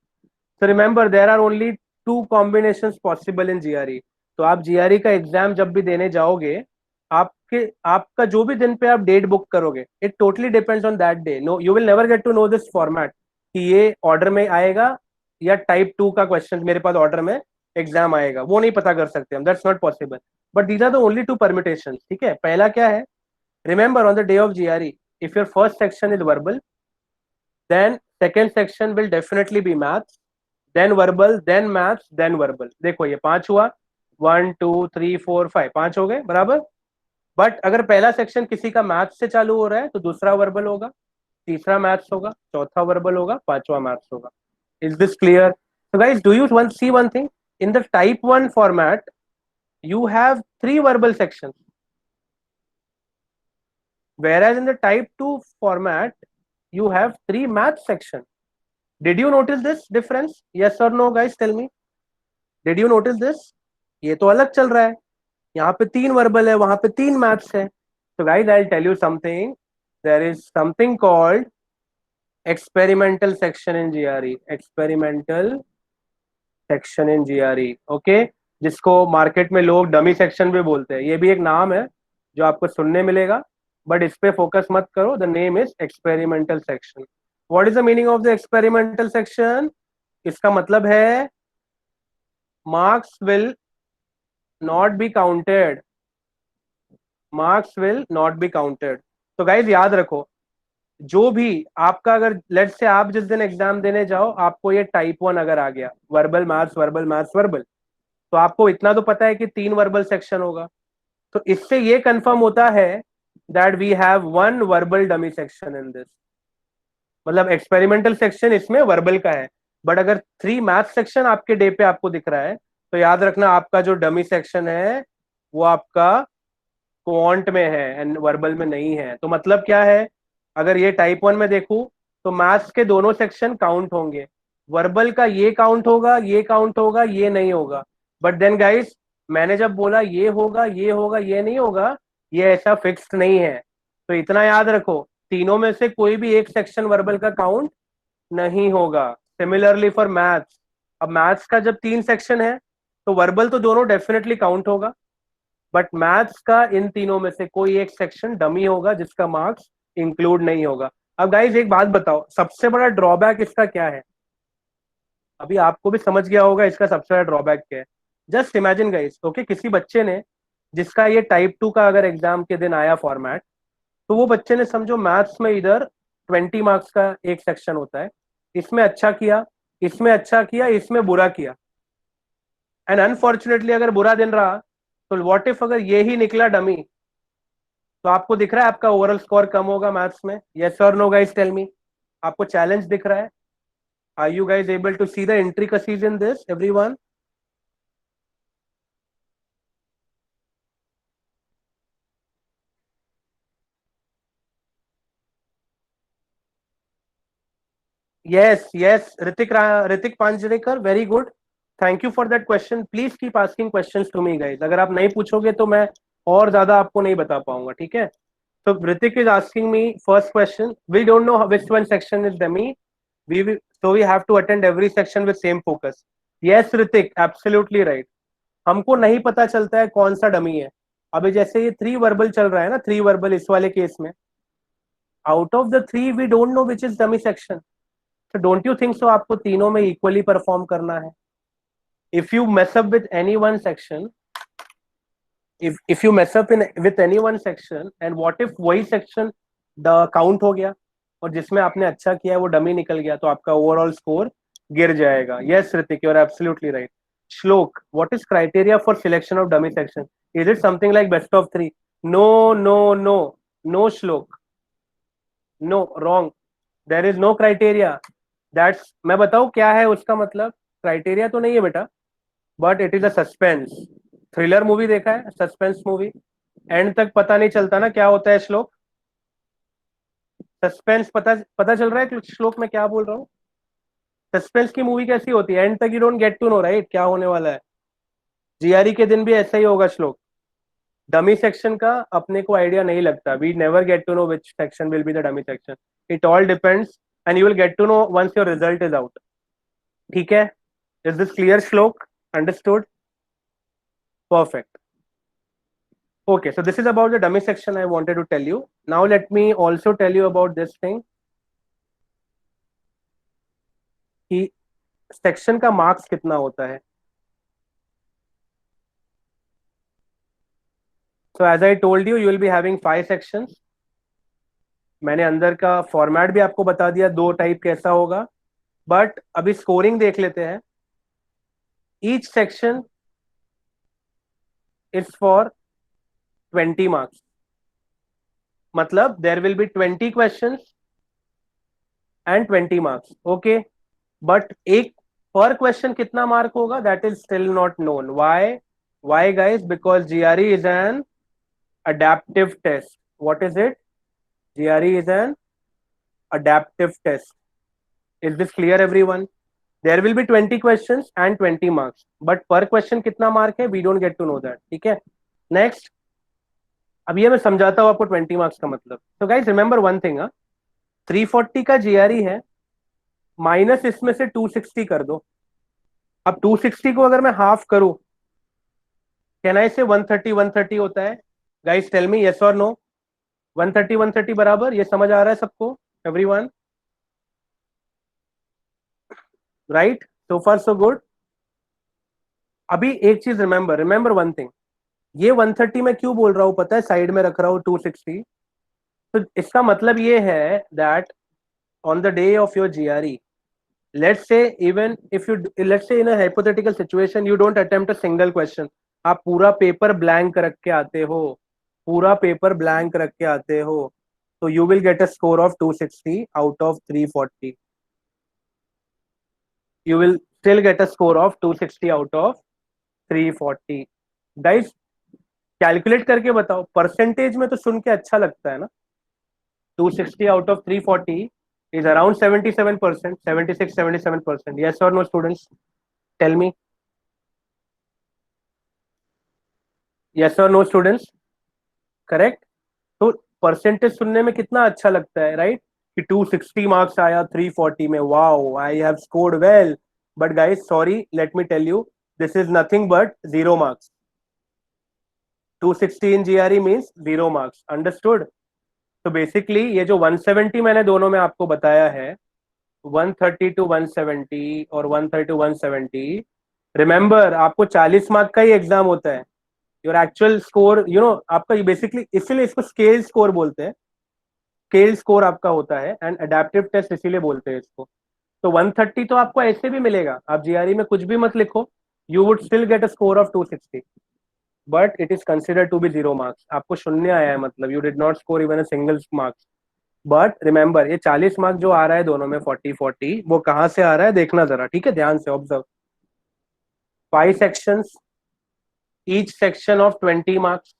So remember there are only two combinations possible in GRE. तो आप GRE का exam जब भी देने जाओगे, आपका जो भी दिन पे आप डेट बुक करोगे, it totally depends on that day. No, you will never get to know this format कि ये ऑर्डर में आएगा या टाइप 2 का क्वेश्चन मेरे पास ऑर्डर में एग्जाम आएगा, वो नहीं पता कर सकते हम. That's not possible. But these are the only two permutation. ठीक है, पहला क्या है? Remember on the day of GRE, if your first section is verbal, then second section will definitely be maths, then verbal, then maths, then verbal. देखो ये 5 हुआ, 1 2 3 4 5, 5 हो गए बराबर. बट अगर पहला सेक्शन किसी का मैथ्स से चालू हो रहा है तो दूसरा वर्बल होगा, तीसरा मैथ्स होगा, चौथा वर्बल होगा, पांचवा मैथ्स होगा. Is this clear? So guys, do you want see one thing? In the type 1 format, you have 3 verbal sections, whereas in the type 2 format, you have 3 math section. Did you notice this difference? Yes or no, guys? Tell me. Did you notice this? ये तो अलग चल रहा है. यहाँ पे 3 verbal है, वहां पे 3 मैथ्स है. So guys, I'll tell you something. There is something called experimental section in GRE. Experimental section in GRE. Okay, जिसको मार्केट में लोग डमी सेक्शन भी बोलते हैं. ये भी एक नाम है जो आपको सुनने मिलेगा, बट इस पे फोकस मत करो. The name is experimental section. What is the meaning of the experimental section? इसका मतलब है marks will not be counted. Marks will not be counted. तो गाइज याद रखो, जो भी आपका, अगर लेट से आप जिस दिन एग्जाम देने जाओ आपको ये टाइप 1 अगर आ गया, verbal maths verbal maths verbal, तो आपको इतना तो पता है कि 3 वर्बल सेक्शन होगा. तो इससे ये कंफर्म होता है that we have 1 verbal dummy section in this. मतलब एक्सपेरिमेंटल सेक्शन इसमें वर्बल का है. बट अगर 3 मैथ सेक्शन आपके डे पे आपको दिख रहा है, तो याद रखना आपका जो डमी सेक्शन है वो आपका क्वांट में है एंड वर्बल में नहीं है. तो मतलब क्या है? अगर ये टाइप 1 में देखूं तो मैथ्स के दोनों सेक्शन काउंट होंगे, वर्बल का ये काउंट होगा, ये काउंट होगा, ये नहीं होगा. बट देन गाइस, मैंने जब बोला ये होगा, ये होगा, ये नहीं होगा, ये ऐसा फिक्स्ड नहीं है. तो इतना याद रखो, तीनों में से कोई भी एक सेक्शन वर्बल का काउंट नहीं होगा. सिमिलरली फॉर मैथ्स, अब मैथ्स का जब 3 सेक्शन है तो वर्बल तो दोनों डेफिनेटली काउंट होगा, बट मैथ्स का इन तीनों में से कोई एक सेक्शन डमी होगा जिसका मार्क्स इंक्लूड नहीं होगा. अब गाइज एक बात बताओ, सबसे बड़ा ड्रॉबैक इसका क्या है? अभी आपको भी समझ गया होगा इसका सबसे बड़ा ड्रॉबैक क्या है. जस्ट इमेजिन गाइज, ओके, किसी बच्चे ने, जिसका ये टाइप 2 का अगर एग्जाम के दिन आया फॉर्मेट, तो वो बच्चे ने समझो मैथ्स में इधर 20 मार्क्स का एक सेक्शन होता है, इसमें अच्छा किया, इसमें अच्छा किया, इसमें बुरा किया, एंड अनफॉर्चुनेटली अगर बुरा दिन रहा तो व्हाट इफ अगर ये ही निकला डमी, तो आपको दिख रहा है आपका ओवरऑल स्कोर कम होगा मैथ्स में. यस और नो गाइस, टेल मी. आपको चैलेंज दिख रहा है? Are you guys able to see the intricacies in this, everyone? yes yes, Hrithik Panjrekar, very good. Thank you for that question. Please keep asking questions to me guys. अगर आप नहीं पूछोगे तो मैं और ज्यादा आपको नहीं बता पाऊंगा. ठीक है, So Ritik is asking me first question. We don't know which one section is dummy. So we have to attend every section with same focus. Yes, Ritik, absolutely right. हमको नहीं पता चलता है कौन सा डमी है. अभी जैसे ये 3 वर्बल चल रहा है ना, 3 वर्बल इस वाले केस में, out of the 3 we don't know which is dummy section. So don't you think so? आपको तीनों में इक्वली परफॉर्म करना है. If you mess up with any one section, if you mess up in with any one section, and what if वही section the count हो गया और जिसमें आपने अच्छा किया है वो डमी निकल गया, तो आपका ओवरऑल स्कोर गिर जाएगा. Yes Hrithik, you are absolutely right. Shlok, what is criteria for selection of dummy section? Is it something like best of 3? No no no no Shlok, no, wrong. There is no criteria. That's, मैं बताऊं क्या है उसका मतलब. Criteria तो नहीं है बेटा, but it is a suspense. Thriller movie देखा है? सस्पेंस मूवी, एंड तक पता नहीं चलता ना क्या होता है. श्लोक, सस्पेंस पता पता चल रहा है श्लोक में क्या बोल रहा हूँ? सस्पेंस की मूवी कैसी होती है? एंड तक you don't get to know right क्या होने वाला है. जीआरई के दिन भी ऐसा ही होगा श्लोक. डमी सेक्शन का अपने को आइडिया नहीं लगता. We never get to know which section will be the dummy section. It all depends and you will get to know once your result is out. ठीक है? Is this clear Shlok? Understood? Perfect. Okay, so this is about the dummy section I wanted to tell you. Now let me also tell you about this thing कि section का marks कितना होता है. So as I told you, you will be having 5 sections. मैंने अंदर का format भी आपको बता दिया, 2 टाइप कैसा होगा. बट अभी स्कोरिंग देख लेते हैं. Each section is for 20 marks. मतलब there will be 20 questions and 20 marks. Okay, but एक पर क्वेश्चन कितना मार्क होगा that is still not known. Why guys? Because GRE is an adaptive test. What is it? GRE is an adaptive test. Is this clear everyone? There will be 20 questions and 20 marks, but per question कितना mark है we don't get to know that. ठीक है? Next, अब ये मैं समझाता हूँ आपको 20 मार्क्स का मतलब. तो गाइस रिमेंबर वन थिंग, 340 का जीआरई है, माइनस इसमें से 260 कर दो. अब 260 को अगर मैं हाफ करूं, कैन आई से 130 130 होता है? गाइस टेल मी यस और नो. 130 130 बराबर. ये समझ आ रहा है सबको? Everyone right? So far so good. अभी एक चीज रिमेंबर वन थिंग. ये 130 में क्यों बोल रहा हूं पता है? साइड में रख रहा हूं 260. तो इसका मतलब ये है that on the day of your GRE, let's say even if you, let's say in a hypothetical situation you don't attempt a single question, आप पूरा पेपर ब्लैंक रख के आते हो, पूरा पेपर ब्लैंक रख के आते हो, तो you will gate a score of 260 out of 340. You will still get a score of 260 out of 340. Guys calculate करके बताओ. परसेंटेज में तो सुन के अच्छा लगता है ना. 260 out of 340 is around 77%, 76 77%. Yes or no students? Tell me. Yes or no students? Correct? तो परसेंटेज सुनने में कितना अच्छा लगता है राइट, कि 260 मार्क्स आया 340 में, wow I have scored well. But guys sorry, let me tell you, this is nothing but 0 marks. 260 in GRE means 0 marks. Understood? तो बेसिकली ये जो 170 मैंने दोनों में आपको बताया है, 130 to 170 और 130 to 170, रिमेंबर आपको 40 मार्क का ही एग्जाम होता है. Your actual score you know आपका बेसिकली, इसीलिए इसको स्केल स्कोर बोलते हैं. स्केल स्कोर आपका होता है एंड अडेप्टिव टेस्ट इसीलिए बोलते हैं इसको. तो 130 तो आपको ऐसे भी मिलेगा, आप जीआरई में कुछ भी मत लिखो, you would still get a score of 260, but it is considered to be 0 marks. आपको शून्य आया है, मतलब you did not score even a single marks. But remember ये 40 मार्क्स जो आ रहा है दोनों में 40-40, वो कहां से आ रहा है देखना जरा. ठीक है, ध्यान से observe. 5 sections, each section of 20 marks.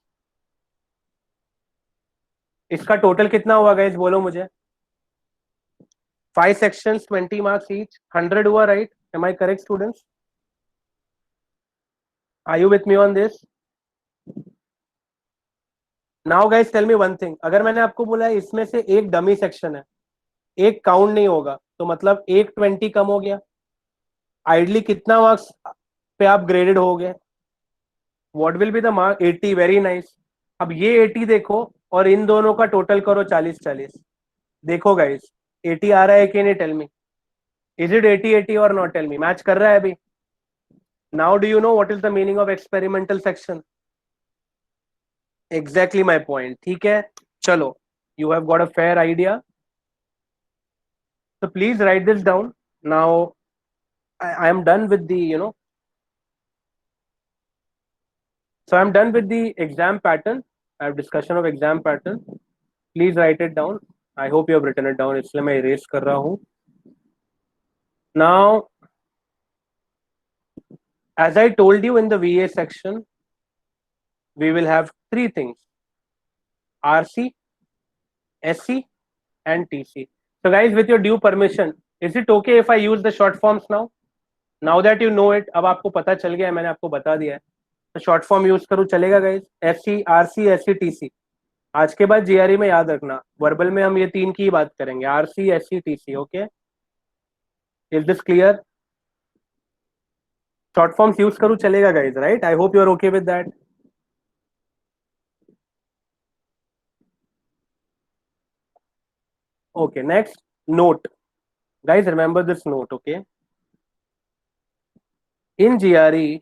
इसका टोटल कितना हुआ गाइस बोलो मुझे? 5 sections 20 marks each, 100 हुआ right? Am I correct students? Are you with me on this? Now guys tell me one thing, अगर मैंने आपको बोला है इसमें से एक डमी सेक्शन है, एक काउंट नहीं होगा, तो मतलब एक 20 कम हो गया, आइडली कितना मार्क्स पे आप ग्रेडेड हो गए? What will be the mark? 80, very nice. अब ये 80 देखो और इन दोनों का टोटल करो 40-40। देखो गाइस 80 आ रहा है कि नहीं, टेल मी, इज इट 80-80 और नॉट? टेल मी, मैच कर रहा है अभी? Now do you know what is the meaning of experimental section? Exactly my point, ठीक है। चलो, you have got a fair idea, so please write this down now. I am done with the, so I'm done with the exam pattern. I have discussion of exam pattern. Please write it down. I hope you have written it down, इसलिए मैं erase कर रहा हूँ now. As I told you in the VA section, we will have three things: RC, SC and TC. So guys, with your due permission, is it okay if I use the short forms now? Now that you know it, अब आपको पता चल गया है, मैंने आपको बता दिया है, तो शॉर्ट फॉर्म यूज करूँ चलेगा guys? SC, RC, SC, TC। आज के बाद जीआरई में याद रखना, वर्बल में हम ये तीन की बात करेंगे, RC, SC, TC। Okay, is this clear? Short forms use करूँ चलेगा guys, right? I hope you are okay with that. Okay, next, note. Guys, remember this note, okay? In GRE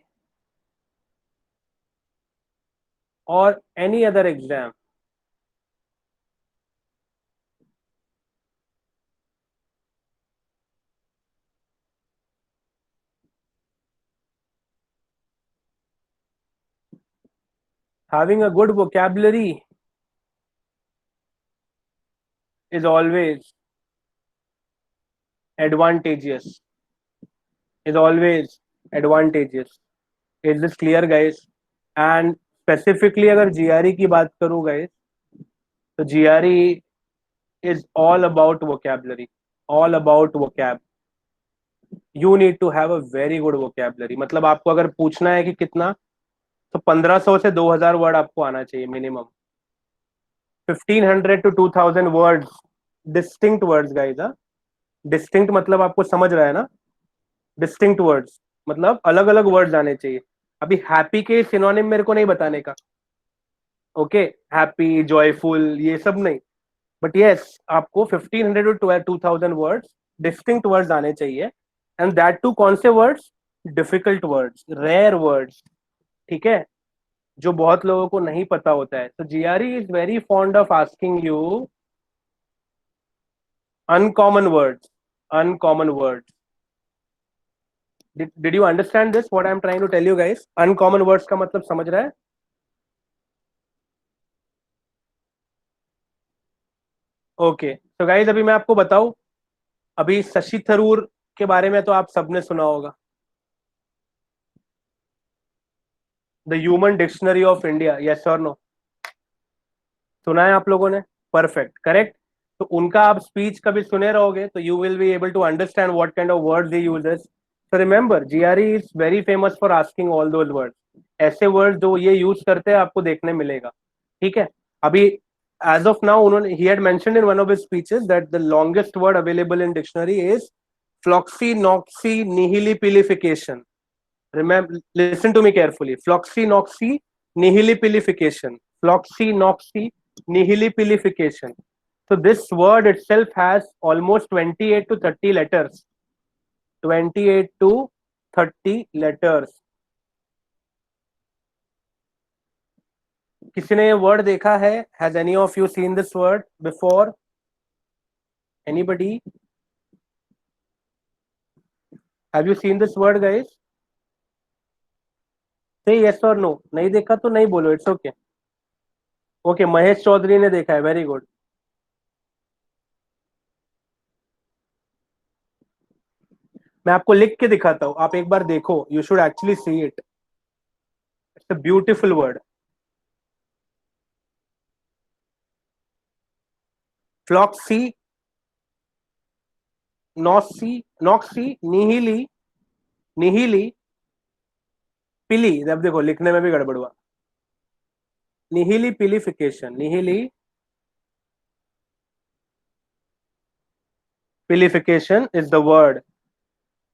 or any other exam, having a good vocabulary is always advantageous. Is always advantageous. Is this clear, guys? And specifically अगर GRE की बात करूँ guys, तो GRE is all about vocabulary, all about vocab. You need to have a very good vocabulary. मतलब आपको अगर पूछना है कि कितना, तो 1500 से 2000 वर्ड आपको आना चाहिए minimum. 1500 to 2000 words, distinct words guys. हाँ, डिस्टिंक्ट मतलब आपको समझ रहा है ना? डिस्टिंक्ट वर्ड्स मतलब अलग अलग वर्ड्स आने चाहिए। अभी हैप्पी के सिनोनिम मेरे को नहीं बताने का, ओके? हैप्पी, जॉयफुल, ये सब नहीं, बट यस आपको 1500 टू 2000 वर्ड्स, डिस्टिंक्ट वर्ड्स आने चाहिए। एंड दैट टू कौन से words? Difficult words, rare words, ठीक है, जो बहुत लोगों को नहीं पता होता है। तो GRE is very fond of asking you uncommon words, uncommon words. Did you understand this what I am trying to tell you guys? Uncommon words का मतलब समझ रहा है? ओके, तो गाइस अभी मैं आपको बताऊं, अभी शशि थरूर के बारे में तो आप सबने सुना होगा, the human dictionary of India, yes और नो? सुना है आप लोगों ने? Perfect, correct. तो उनका आप स्पीच कभी सुने रहोगे तो you will be able to understand what kind of words he uses. So remember, GRE is very famous for asking all those words. ऐसे वर्ड जो ये यूज करते हैं आपको देखने मिलेगा, ठीक है? अभी एज ऑफ नाउ उन्होंने, he had mentioned in one of his speeches that the longest word available in dictionary is floccinaucinihilipilification. Remember, listen to me carefully. Floxy-noxy-nihilipilification. Floxy-noxy-nihilipilification. So this word itself has almost 28 to 30 letters. 28 to 30 letters. किसी ने ये word देखा है? Has any of you seen this word before? Anybody? Have you seen this word, guys? Say yes or no. नहीं देखा तो नहीं बोलो, it's okay. Okay, Mahesh Chaudhary ने देखा है, वेरी गुड। मैं आपको लिख के दिखाता हूं, आप एक बार देखो, you should actually see it. It's a beautiful word, flocci nauci, nauci nihili, nihili pili. अब देखो लिखने में भी गड़बड़ हुआ, Nihilipilification. Nihilipilification is the word.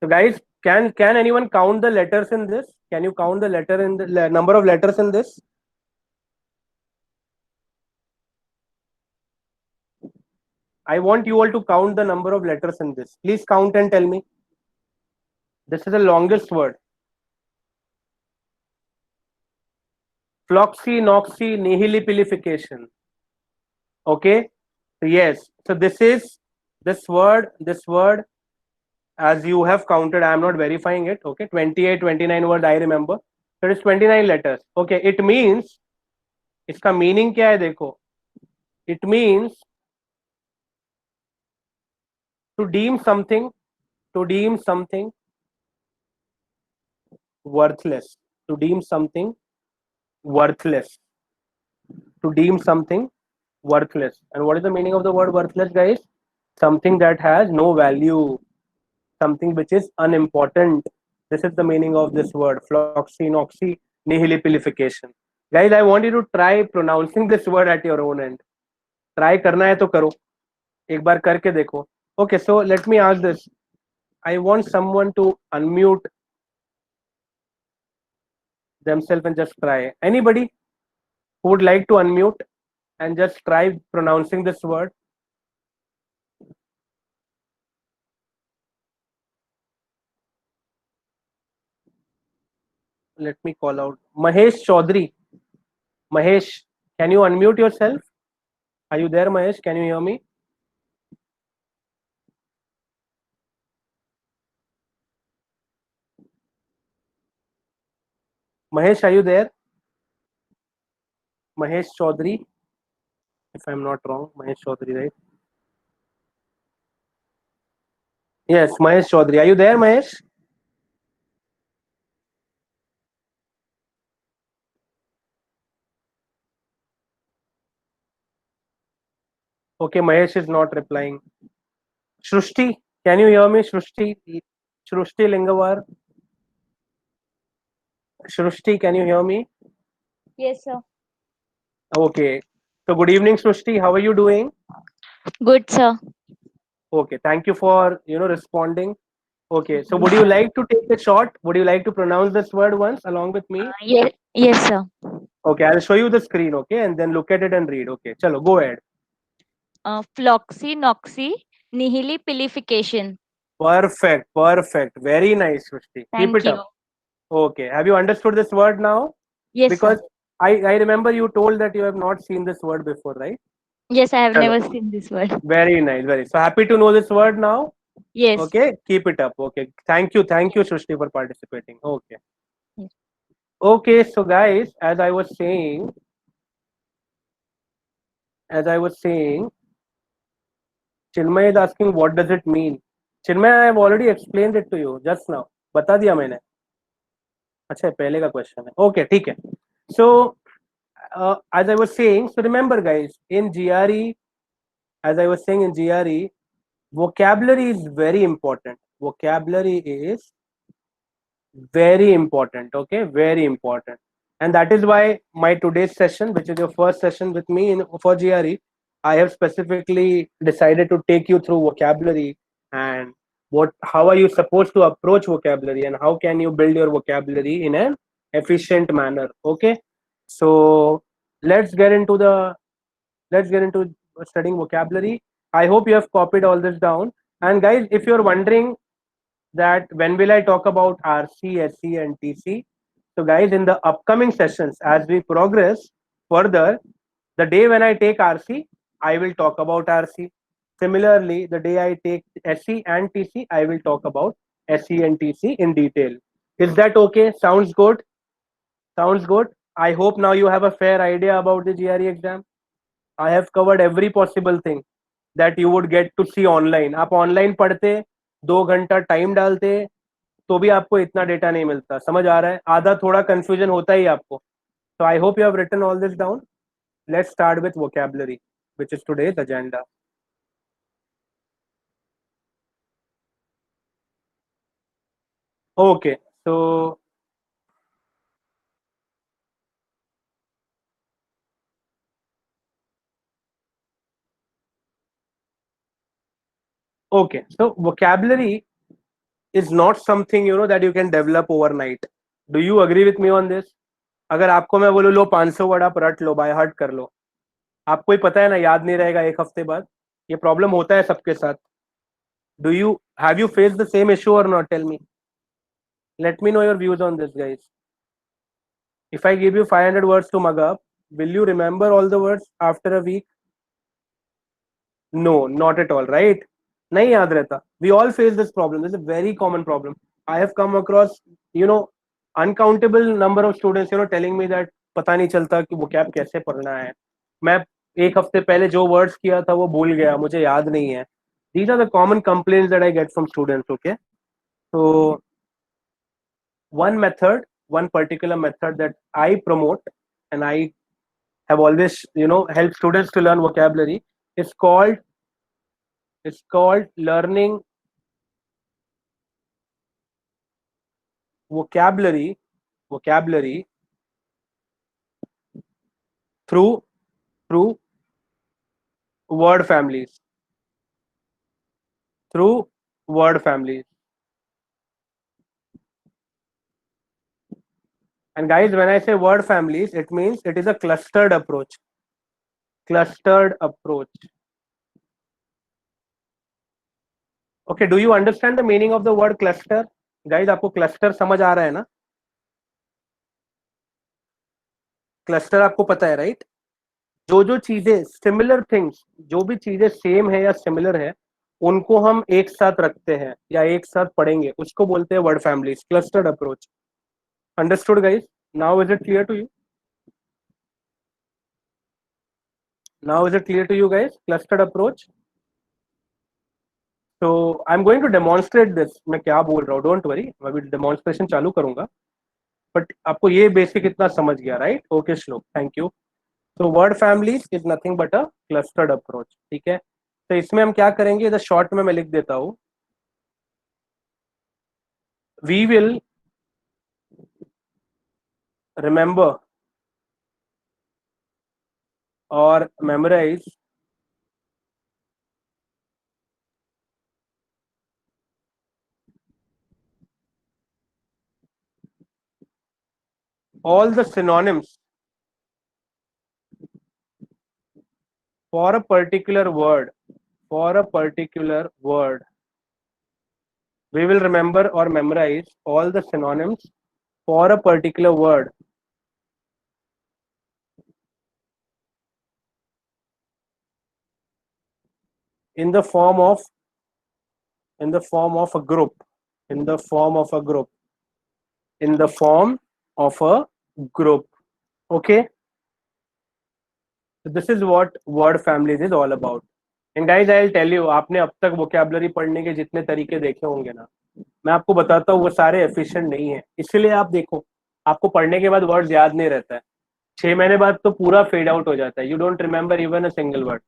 So guys, can anyone count the letters in this? Can you count the letter in the number of letters in this? I want you all to count the number of letters in this. Please count and tell me. This is the longest word. Floxy-noxy-nihilipilification. Okay. Yes. So this word, as you have counted, I am not verifying it. Okay. 28, 29 word I remember. So it is 29 letters. Okay. It means, इसका meaning क्या है देखो. It means to deem something worthless. To deem something worthless. To deem something worthless. And what is the meaning of the word worthless, guys? Something that has no value, something which is unimportant. This is the meaning of this word, floxy, noxy, nihilipilification. Guys, I want you to try pronouncing this word at your own end. Try करना है तो करो, एक बार करके देखो. Okay, so let me ask this. I want someone to unmute themselves and just try. Anybody who would like to unmute and just try pronouncing this word? Let me call out Mahesh Chaudhary. Mahesh, can you unmute yourself? Are you there, Mahesh? Can you hear me? Mahesh, are you there? Mahesh Chaudhary, if I'm not wrong, Mahesh Chaudhary, right? Yes, Mahesh Chaudhary. Are you there, Mahesh? Okay, Mahesh is not replying. Shrushti, can you hear me? Shrushti Lingavar. Shrushti, can you hear me? Yes, sir. Okay. So good evening, Shrushti. How are you doing? Good, sir. Okay, thank you for responding. Okay, so would Yes, you sir. like to take a shot? Would you like to pronounce this word once along with me? Yes, sir. Okay, I'll show you the screen, okay, and then look at it and read. Okay, chalo, go ahead. Floxy-noxy nihilipilification. Perfect, perfect. Very nice, Shrushti. Keep Thank it you. up. Okay, have you understood this word now? Yes, sir. Because I remember you told that you have not seen this word before, right? Yes, I have Chalo. never seen this word. Very nice, very. So happy to know this word now. Yes. Okay, keep it up. Okay, thank you, Shrushti, for participating. Okay, Yes. okay. So guys, as I was saying, Chinmay is asking, what does it mean? Chinmay, I have already explained it to you just now. बता दिया मैंने. अच्छा पहले का question है. Okay, ठीक है. So as I was saying, so remember guys, in GRE, as I was saying in GRE, vocabulary is very important. Vocabulary is very important. Okay, very important. And that is why my today's session, which is your first session with me for GRE, I have specifically decided to take you through vocabulary and how are you supposed to approach vocabulary and how can you build your vocabulary in an efficient manner. Okay, so let's get into the let's get into studying vocabulary. I hope you have copied all this down. And guys, if you're wondering that when will I talk about RC, SC, and TC? So, guys, in the upcoming sessions, as we progress further, the day when I take RC, I will talk about RC. Similarly, the day I take SC and TC, I will talk about SC and TC in detail. Is that okay? Sounds good? Sounds good. I hope now you have a fair idea about the GRE exam. I have covered every possible thing that you would get to see online. आप online पढ़ते 2 घंटा time डालते तो भी आपको इतना data नहीं मिलता. समझ आ रहा है? आधा थोड़ा कंफ्यूजन होता ही आपको. So I hope you have written all this down. Let's start with vocabulary, which is today's agenda. Okay, so Okay, so vocabulary is not something that you can develop overnight. Do you agree with me on this? अगर आपको मैं बोलूँ लो 500 word आप रट लो, by heart कर लो, आपको ही पता है ना, याद नहीं रहेगा एक हफ्ते बाद. ये प्रॉब्लम होता है सबके साथ. Do you have you faced the same issue or not? Tell me. Let me know your views on this, guys. If I give you 500 words to mug up, will you remember all the words after a week? No, not at all, right? नहीं याद रहता. We all face this problem. This is a very common problem. I have come across, uncountable number of students, telling me that पता नहीं चलता कि वो क्या कैसे पढ़ना है. मैं एक हफ्ते पहले जो वर्ड्स किया था वो भूल गया, मुझे याद नहीं है. These are the common complaints that I get from students. Okay, so one particular method that I promote and I have always, helped students to learn vocabulary is called learning vocabulary through word families. Through word families. And guys, when I say word families, it means it is a clustered approach. Okay, do you understand the meaning of the word cluster? Guys, आपको cluster समझ आ रहा है ना? Cluster आपको पता है, right? जो चीजें सिमिलर थिंग्स, जो भी चीजें सेम है या सिमिलर है, उनको हम एक साथ रखते हैं या एक साथ पढ़ेंगे, उसको बोलते हैं word families. Clustered approach. Understood guys? Now is it clear to you? guys? Clustered approach. So I'm going to demonstrate this. मैं क्या बोल रहा हूँ, डोंट वरी, मैं अभी डेमोन्स्ट्रेशन चालू करूंगा, बट आपको ये बेसिक इतना समझ गया, राइट? ओके श्लोक, थैंक यू. तो word families is nothing but a clustered approach. ठीक है, तो इसमें हम क्या करेंगे, इधर शॉर्ट में मैं लिख देता हूं. वी विल रिमेंबर और memorise all the synonyms for a particular word. We will remember or memorize all the synonyms for a particular word in the form of a group. Okay, so this is what word families is all about. And guys, I'll tell you, आपने अब तक vocabulary पढ़ने के जितने तरीके देखे होंगे ना, मैं आपको बताता हूँ वो सारे एफिशिएंट नहीं है. इसलिए आप देखो, आपको पढ़ने के बाद वर्ड्स याद नहीं रहता है, 6 महीने बाद तो पूरा फेड आउट हो जाता है. You don't remember even a single word.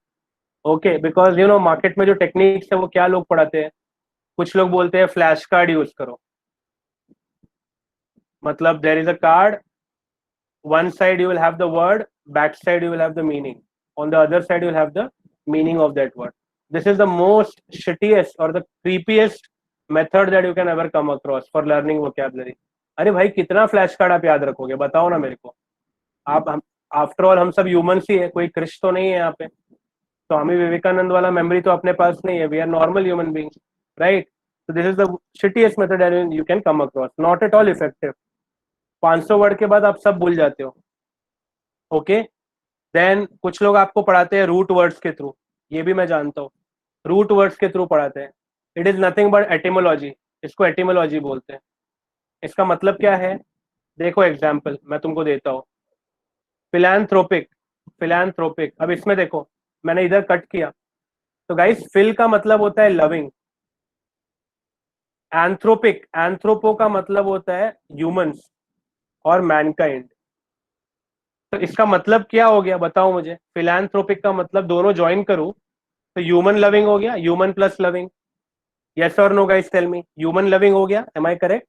Okay, because market में जो टेक्निक्स है वो क्या लोग पढ़ाते हैं, कुछ लोग बोलते हैं फ्लैश कार्ड यूज करो. मतलब there is a card, one side you will have the word, back side you will have the meaning, on the other side you will have the meaning of that word. This is the most shittiest or the creepiest method that you can ever come across for learning vocabulary. अरे भाई, कितना flash card आप याद रखोगे, बताओ ना मेरे को. आप आफ्टर ऑल हम सब ह्यूमंस ही है, कोई क्रिश तो नहीं है यहाँ पे. स्वामी विवेकानंद वाला मेमोरी तो अपने पास नहीं है. We are normal human beings, right? So this is the shittiest method that you can come across. Not at all effective. 500 word के बाद आप सब भूल जाते हो. ओके, देन कुछ लोग आपको पढ़ाते हैं रूट वर्ड्स के थ्रू. ये भी मैं जानता हूँ, रूट वर्ड्स के थ्रू पढ़ाते हैं. It is nothing but etymology. इसको एटिमोलॉजी बोलते हैं. इसका मतलब क्या है, देखो एग्जाम्पल मैं तुमको देता हूँ. फिलैंथ्रोपिक. अब इसमें देखो, मैंने इधर कट किया, तो गाइस फिल का मतलब होता है लविंग. एंथ्रोपो का मतलब होता है ह्यूमंस और मैनकाइंड. तो इसका मतलब क्या हो गया, बताओ मुझे. फिलैंथ्रोपिक का मतलब दोनों ज्वाइन करूं तो ह्यूमन लविंग हो गया, ह्यूमन प्लस लविंग. यस और no guys, tell me. Human loving हो गया, एम आई करेक्ट?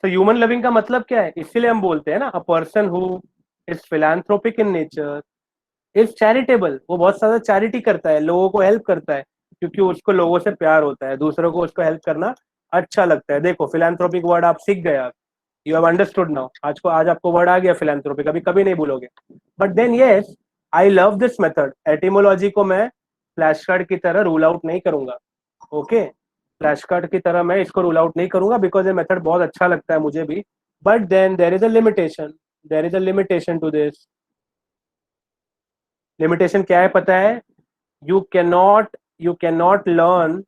तो ह्यूमन लविंग का मतलब क्या है, इसीलिए हम बोलते हैं ना, a person who is philanthropic in nature is charitable. वो बहुत ज्यादा चैरिटी करता है, लोगों को हेल्प करता है. क्योंकि उसको लोगों से प्यार होता है, दूसरों को उसको हेल्प करना अच्छा लगता है। देखो फिलैंथ्रोपिक वर्ड आप सीख गए, आप यू हैव अंडरस्टूड नाउ, आज आपको वर्ड आ गया फिलैंथ्रोपिक, अभी कभी नहीं भूलोगे। But then yes, I love this method. Etymology को मैं फ्लैश कार्ड की तरह रूल आउट नहीं करूंगा, ओके, फ्लैश कार्ड की तरह मैं इसको रूल आउट नहीं करूंगा, बिकॉज ये मेथड बहुत अच्छा लगता है मुझे भी। But then there is a limitation, there is a limitation to this. Limitation क्या है पता है? You can not learn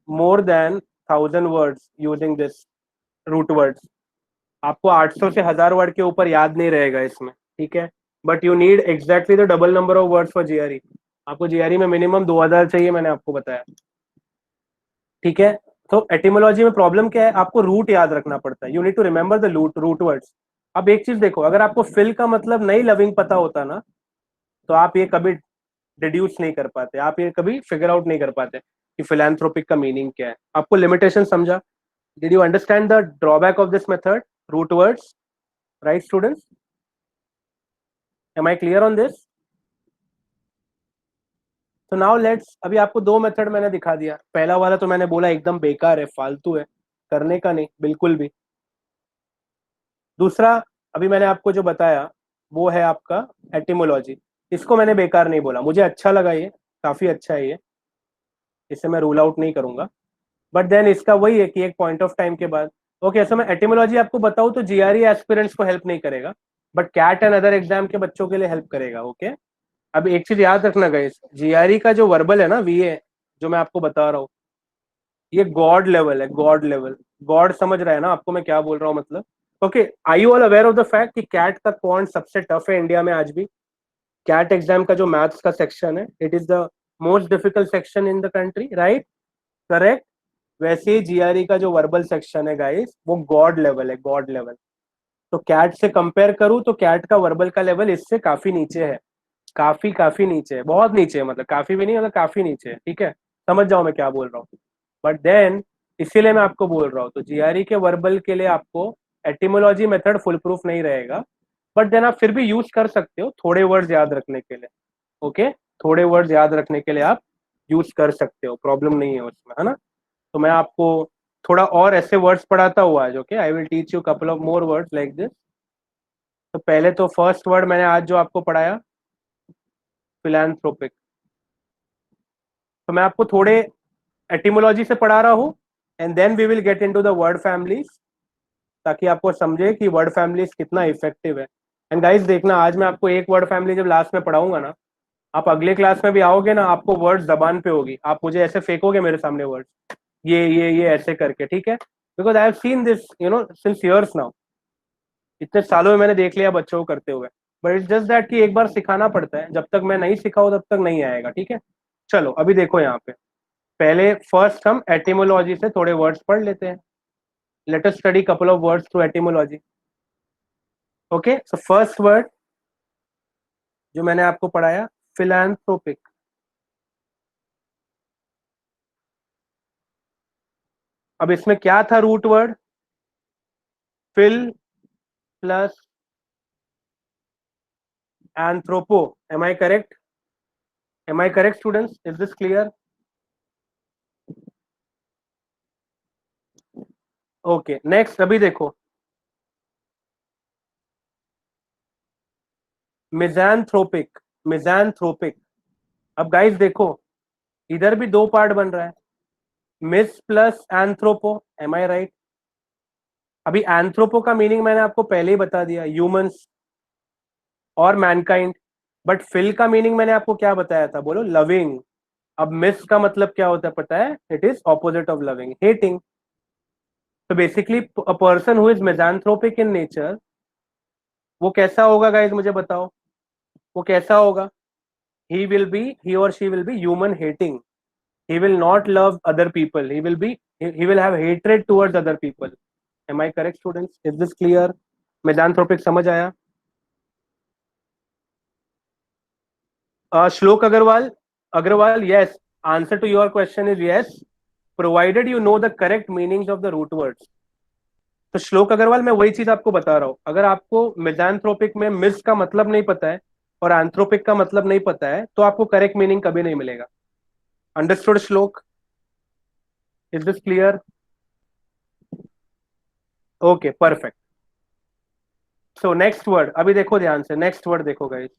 more than 1000 words using this root words. आपको 800 से 1000 वर्ड के ऊपर याद नहीं रहेगा इसमें, ठीक है। But you need exactly the double number of words for GRE. आपको जीआरई में मिनिमम 2000 चाहिए, मैंने आपको बताया, ठीक है। तो एटिमोलॉजी में प्रॉब्लम क्या है? आपको रूट याद रखना पड़ता है, you need to remember the root words. अब एक चीज देखो, अगर आपको फिल का मतलब नहीं लविंग पता होता ना, तो आप ये कभी डिड्यूस नहीं कर पाते, आप ये कभी फिगर आउट नहीं कर पाते कि फिलैंथ्रोपिक का मीनिंग क्या है। आपको लिमिटेशन समझा? Did you understand the drawback of this method, root words, right students? Am I clear on this? तो नाउ लेट्स, अभी आपको दो मेथड मैंने दिखा दिया। पहला वाला तो मैंने बोला एकदम बेकार है, फालतू है, करने का नहीं बिल्कुल भी। दूसरा अभी मैंने आपको जो बताया वो है आपका एटिमोलॉजी। इसको मैंने बेकार नहीं बोला, मुझे अच्छा लगा, ये काफी अच्छा है ये, इसे मैं रूल आउट नहीं करूंगा। बट देन इसका वही है कि एक पॉइंट ऑफ टाइम के बाद, ओके, ऐसा मैं एटिमोलॉजी आपको बताऊं तो जीआरई एस्पिरेंट्स को हेल्प नहीं करेगा, but CAT and other exam के बच्चों के लिए हेल्प करेगा, ओके। अब एक चीज याद रखना गाइस, जीआरई का जो वर्बल है ना, वीए, जो मैं आपको बता रहा हूँ, ये गॉड लेवल है, गॉड लेवल। गॉड समझ रहा है ना आपको मैं क्या बोल रहा हूँ मतलब? Okay, I you all aware of the fact कि कैट का क्वांट सबसे टफ है इंडिया में आज भी? कैट एग्जाम का जो मैथ्स का सेक्शन है, it is the most difficult section in the country, right? Correct. वैसे ही जीआरई का जो वर्बल सेक्शन है गाइस, वो गॉड लेवल है, गॉड लेवल। तो कैट से कंपेयर करूं तो कैट का वर्बल का लेवल इससे काफी नीचे है, काफी काफी नीचे है, बहुत नीचे है, मतलब काफी भी नहीं, मतलब काफी नीचे है, ठीक है। समझ जाओ मैं क्या बोल रहा हूँ। बट देन इसीलिए मैं आपको बोल रहा हूँ, तो जीआरई के वर्बल के लिए आपको एटिमोलॉजी मेथड फुल प्रूफ नहीं रहेगा, बट देन आप फिर भी यूज कर सकते हो थोड़े वर्ड्स याद रखने के लिए, ओके। थोड़े वर्ड्स याद रखने के लिए आप यूज कर सकते हो, प्रॉब्लम नहीं है उसमें, है ना। तो मैं आपको थोड़ा और ऐसे वर्ड्स पढ़ाता हुआ आज, okay, I will teach you couple of more words like this. तो पहले तो फर्स्ट वर्ड मैंने आज जो आपको पढ़ाया, फिलैंथ्रोपिक। तो मैं आपको थोड़े एटिमोलॉजी से पढ़ा रहा हूँ, and then we will get into the word families, ताकि आपको समझे कि वर्ड फैमिलीज कितना इफेक्टिव है। एंड गाइस देखना, आज मैं आपको एक वर्ड फैमिली जब लास्ट में पढ़ाऊंगा ना, आप अगले क्लास में भी आओगे ना, आपको वर्ड जबान पे होगी, आप मुझे ऐसे फेंकोगे मेरे सामने वर्ड, ये ऐसे करके, ठीक है। Because I have seen this since years now, इतने सालों में मैंने देख लिया बच्चों को करते हुए। बट इट्स जस्ट दैट कि एक बार सिखाना पड़ता है, जब तक मैं नहीं सिखाऊं तब तक नहीं आएगा, ठीक है। चलो अभी देखो यहाँ पे, पहले फर्स्ट हम एटिमोलॉजी से थोड़े वर्ड्स पढ़ लेते हैं। Let us study couple of words through etymology, okay. So first word जो मैंने आपको पढ़ाया, फिलैंथ्रोपिक। अब इसमें क्या था root word? Phil plus anthropo. Am I correct? Am I correct students? Is this clear? Okay, next अभी देखो, मिज़ैंथ्रोपिक। मिज़ैंथ्रोपिक। अब गाइस देखो, इधर भी दो पार्ट बन रहा है, miss plus anthropo, am I right? अभी एंथ्रोपो का मीनिंग मैंने आपको पहले ही बता दिया, ह्यूमंस और मैनकाइंड। बट फिल का मीनिंग मैंने आपको क्या बताया था, बोलो? लविंग। अब मिस का मतलब क्या होता है पता है? It is opposite of loving, hating. तो basically a person who is misanthropic in nature, वो कैसा होगा गाइस, मुझे बताओ, वो कैसा होगा? he or she will be human hating. He will not love other people. He will have hatred towards other people. Am I correct students? Is this clear? मिज़ैंथ्रोपिक समझ आया? श्लोक Agarwal, Agarwal, yes, answer to your question is yes, provided you know the correct meanings of the root words. तो श्लोक अग्रवाल, मैं वही चीज आपको बता रहा हूँ, अगर आपको मिज़ैंथ्रोपिक में मिस का मतलब नहीं पता है और एंथ्रोपिक का मतलब नहीं पता है, तो आपको करेक्ट मीनिंग कभी नहीं मिलेगा। अंडरस्टूड श्लोक? Is this clear? Okay perfect. So next word, अभी देखो ध्यान से, नेक्स्ट वर्ड देखो गाइस.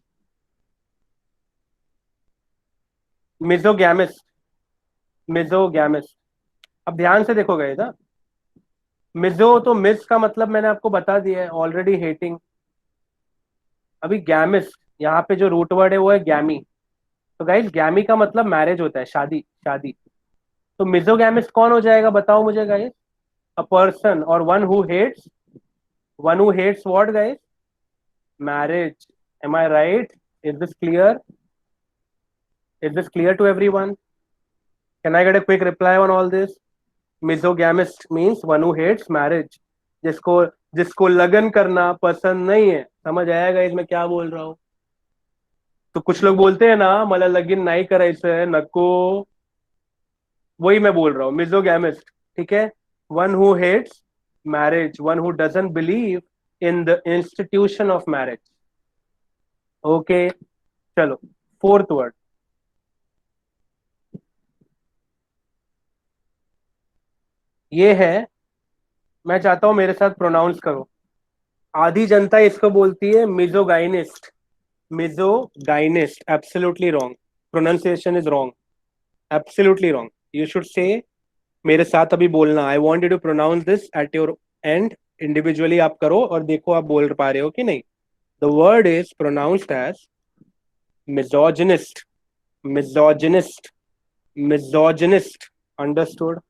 मिजोगैमिस्ट. मिजोगैमिस्ट. अब ध्यान से देखो गाइस. हाँ, मिजो तो मिस का मतलब मैंने आपको बता दिया है ऑलरेडी, हेटिंग. अभी गैमिस्ट, यहाँ पे जो रूट वर्ड है वो है गैमी. तो गाइस गैमी का मतलब मैरिज होता है, शादी, शादी. तो मिजोगैमिस्ट कौन हो जाएगा बताओ मुझे गाइस? अ पर्सन और one who hates, one who hates what guys? Marriage. Am I right? Is this clear? Is this clear to everyone? Can I get a quick reply on all this? Misogamist means one who hates marriage. जिसको जिसको लगन करना पसंद नहीं है. समझ आएगा इसमें क्या बोल रहा हूँ? तो कुछ लोग बोलते हैं ना, मला लगीन नहीं करायचंय, नको. वही मैं बोल रहा हूँ, मिजोगैमिस्ट. ठीक है. One who hates marriage, one who doesn't believe in the institution of marriage. Okay चलो, फोर्थ वर्ड. ये है, मैं चाहता हूं मेरे साथ प्रोनाउंस करो. आधी जनता इसको बोलती है misogynist. Misogynist absolutely wrong. Pronunciation is wrong. Absolutely wrong. You should say, मेरे साथ अभी बोलना. I want you to pronounce this at your end. Individually आप करो और देखो आप बोल पा रहे हो कि नहीं. The word is pronounced as misogynist. Misogynist. Misogynist. Understood?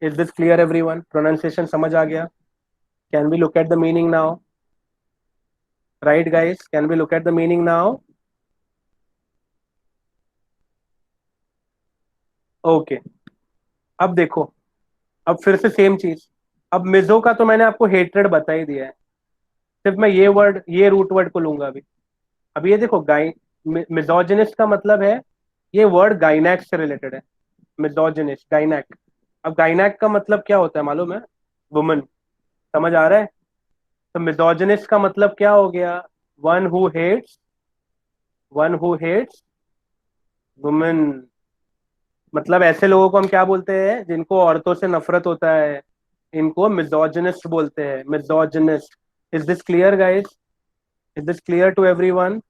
Is this clear everyone? Pronunciation समझ आ गया? Can we look at the meaning now? Right guys, can we look at the meaning now? Okay. अब देखो, अब फिर से same चीज. अब मिजो का तो मैंने आपको हेट्रेड बता ही दिया है. सिर्फ मैं ये वर्ड, ये रूट वर्ड को लूंगा अभी. अब ये देखो, गाय, मिजोजिनिस्ट का मतलब है, ये वर्ड गाइनैक से रिलेटेड है. मिजोजिनिस्ट, गाइनैक. अब गाइनैक का मतलब क्या होता है मालूम है? वुमन. समझ आ रहा है? तो मिजोजिनिस्ट का मतलब क्या हो गया? One who hates, one who hates women. मतलब ऐसे लोगों को हम क्या बोलते हैं? जिनको औरतों से नफरत होता है, इनको मिजोजिनिस्ट बोलते हैं. Misogynist. Is this clear guys? Is this clear to everyone?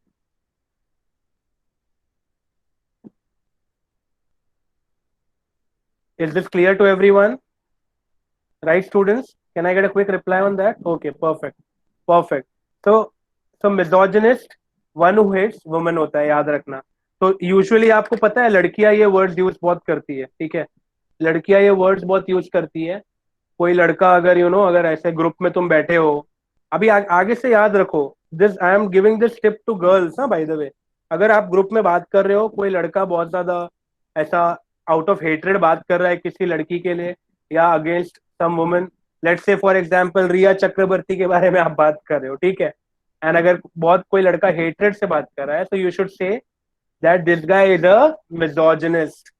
Is this clear to everyone? Right, students? Can I get a quick reply on that? Okay, perfect. Perfect. So misogynist, one who hates women होता है, याद रखना. तो usually आपको पता है लड़कियां ये वर्ड्स यूज बहुत करती है. ठीक है, लड़कियां ये वर्ड्स बहुत यूज करती है. कोई लड़का अगर अगर ऐसे ग्रुप में तुम बैठे हो, अभी आगे से याद रखो, this I am giving this tip to girls. हाँ बाय द वे, अगर आप ग्रुप में बात कर रहे हो, कोई लड़का बहुत ज्यादा ऐसा आउट ऑफ हेट्रेड बात कर रहा है किसी लड़की के लिए या against some woman, let's say for example Rhea Chakraborty के बारे में आप बात कर रहे हो, ठीक है, एंड अगर बहुत कोई लड़का हेट्रेड से बात कर रहा है, तो you should say that this guy is a misogynist.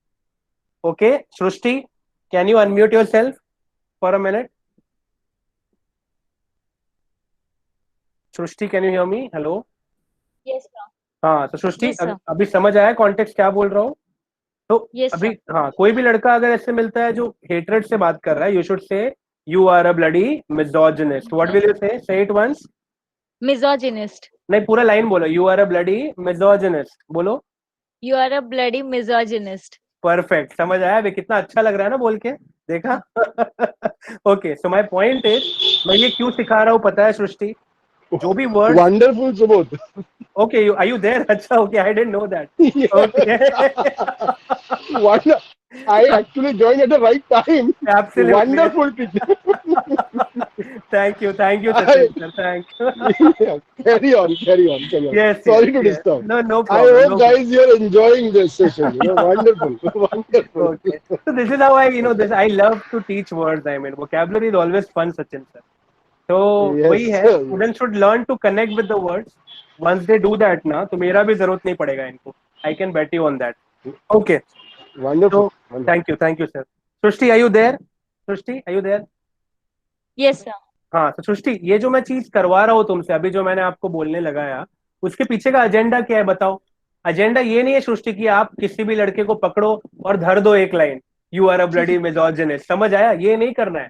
Okay Srishti, can you unmute yourself for a minute? Srishti, can you hear me? Hello. Yes, sir. हाँ तो सृष्टि, Yes, sir. अभी समझ आया कॉन्टेक्स्ट क्या बोल रहा हूँ? तो Yes, अभी sir. हाँ, कोई भी लड़का अगर ऐसे मिलता है जो हेट्रेड से बात कर रहा है, you should say you are a bloody misogynist. What will you say it once? Misogynist. नहीं, पूरा लाइन बोलो. यू आर अ ब्लडी मिजोजिनिस्ट. बोलो. You are a bloody misogynist. Perfect. समझ आया? अभी कितना अच्छा लग रहा है ना बोल के, देखा? Okay, so my point is, मैं ये क्यों सिखा रहा हूँ पता है सृष्टि? जो भी word. Wonderful, Subodh. Okay, you are you there? अच्छा, okay, I didn't know that. Yeah. Okay. Wonder. I actually joined at the right time. Absolutely. Wonderful teacher. Thank you, I, Sachin sir. Thank you. yeah, carry on, carry on, carry on. Yes, Sorry yes, to yes. disturb. No I problem. hope, No guys, you're enjoying this session. Wonderful, wonderful. Okay. So this is how this. I love to teach words. I mean, vocabulary is always fun, Sachin sir. So Yes, वही है. sir. Students should learn to connect with the words. Once they do that ना, तो मेरा भी जरूरत नहीं पड़ेगा इनको. I can bet you on that. Okay. Wonderful. So Wonderful. thank you, sir. Srushti, are you there? Srushti, are you there? Yes, sir. हाँ तो सृष्टि, ये जो मैं चीज करवा रहा हूँ तुमसे अभी, जो मैंने आपको बोलने लगाया, उसके पीछे का एजेंडा क्या है बताओ? एजेंडा ये नहीं है सृष्टि की आप किसी भी लड़के को पकड़ो और धर दो एक line, you are a bloody misogynist, समझ आया? ये नहीं करना है.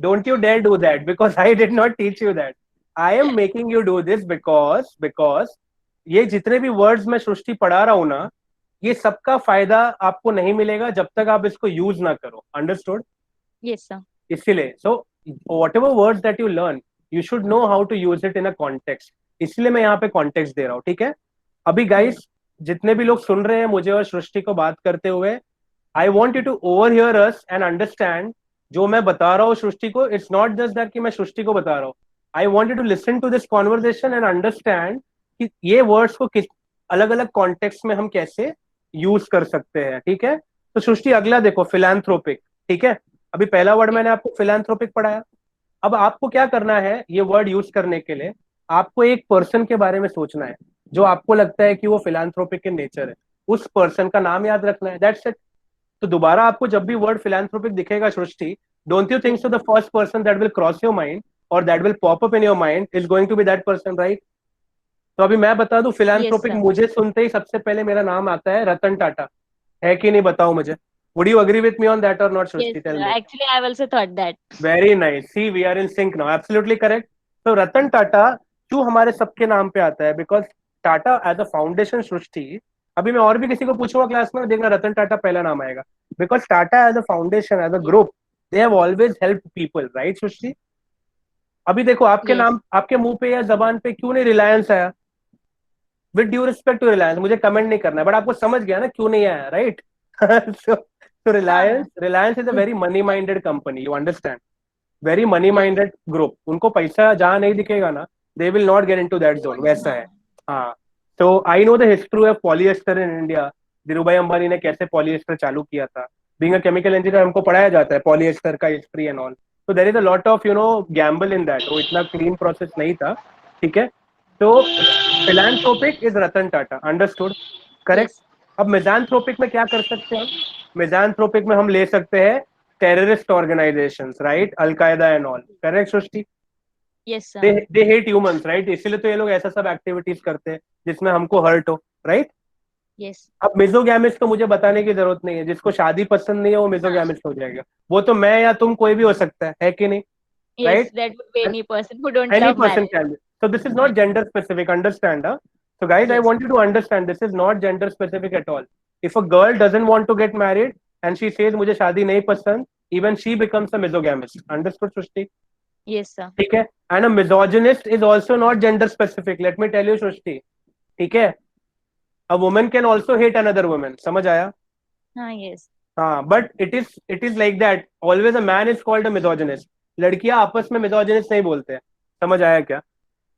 Don't you dare do that, because I did not teach you that. I am making you do this because ये जितने भी वर्ड्स मैं सृष्टि पढ़ा रहा हूं ना, ये सबका फायदा आपको नहीं मिलेगा जब तक आप इसको यूज ना करो. अंडरस्टूड? Yes, sir. इसीलिए so whatever words that you learn, you should know how to use it in a context. इसलिए मैं यहाँ पे कॉन्टेक्स्ट दे रहा हूँ. ठीक है? अभी गाइस जितने भी लोग सुन रहे हैं मुझे और सृष्टि को बात करते हुए, I want you to overhear us and understand. जो मैं बता रहा हूँ सृष्टि को, इट्स नॉट जस्ट दैट कि मैं सृष्टि को बता रहा हूँ. I want you to listen to this conversation and understand कि ये वर्ड्स को किस अलग अलग कॉन्टेक्स्ट में हम कैसे यूज कर सकते हैं. ठीक है? तो सृष्टि अगला देखो, फिलैंथ्रोपिक. ठीक है? अभी पहला वर्ड मैंने आपको फिलैंथ्रोपिक पढ़ाया. अब आपको क्या करना है ये वर्ड यूज करने के लिए? आपको एक पर्सन के बारे में सोचना है जो आपको लगता है कि वो फिलैंथ्रोपिक के नेचर है. उस पर्सन का नाम याद रखना है, दैट्स इट. तो दोबारा आपको जब भी वर्ड फिलैंथ्रोपिक दिखेगा Srishti, don't you think so the first person that will cross your mind और that will pop up in your mind is going to be that person, right? तो अभी मैं बता दूं, Yes, फिलैंथ्रोपिक sir. मुझे सुनते ही सबसे पहले मेरा नाम आता है रतन टाटा. है कि नहीं बताओ मुझे? Would you agree with me on that और not Yes, Srishti? Tell sir. Me. Actually, I've also thought that. Very nice. See we are in sync now. Absolutely correct. तो रतन टाटा क्यों हमारे सबके नाम पे आता है? Because Tata as a foundation Srishti, अभी मैं और भी किसी को पूछूंगा क्लास में, देखना रतन टाटा पहला नाम आएगा. Because Tata as a foundation, as a Yes. Group, they have always help people, right Srishti? अभी देखो आपके Yes. नाम, आपके मुंह पे या जबान पे क्यों नहीं रिलायंस आया? With due respect to Reliance, मुझे कमेंट नहीं करना है, बट आपको समझ गया ना क्यों नहीं आया, राइट? so हाँ. Reliance is a very money minded company, you understand? Very money Yes. Minded group. उनको पैसा जहां नहीं दिखेगा ना, दे will not get into that zone. वैसा है. हाँ. हाँ. तो I know the history of polyester in India. Dhirubhai Ambani ने कैसे पॉलिएस्टर चालू किया था. बीइंग अ केमिकल इंजीनियर हमको पढ़ाया जाता है पॉलिएस्टर का हिस्ट्री एंड ऑल. तो there is a lot of gamble in that. वो इतना क्लीन प्रोसेस नहीं था. ठीक है? तो philanthropic is Ratan Tata. Understood? Correct. Yes. अब मिजांथ्रोपिक में क्या कर सकते हैं हम? मिजांथ्रोपिक में हम ले सकते हैं terrorist organisations, right? Al Qaeda and all. Correct Srishti? Yes, sir. They hate humans, right? इसीलिए तो ये लोग ऐसा सब एक्टिविटीज करते हैं जिसमें हमको हर्ट हो, राइट? Yes. अब मिजोगैमिस्ट तो मुझे बताने की जरूरत नहीं है. जिसको शादी पसंद नहीं है वो हाँ. मिजोगैमिस्ट हो जाएगा. वो तो मैं या तुम कोई भी हो सकता है कि नहीं? Yes, right? that would be any person who don't Any love person marriage. can be. So this is not gender specific. Understand? Huh? So guys, I Yes. want you to understand this is not gender specific at all. If a girl doesn't want to get married and she says मुझे शादी नहीं पसंद, even she becomes a misogamist. Understood, Srushti? Yes, sir. ठीक है? And a misogynist is also not gender specific. Let me tell you, Srushti. ठीक है? A woman can also hate another woman. समझ आया? हाँ. Yes. हाँ, but it is like that. Always a man is called a misogynist. लड़कियां आपस में misogynist नहीं बोलते हैं. समझ आया क्या?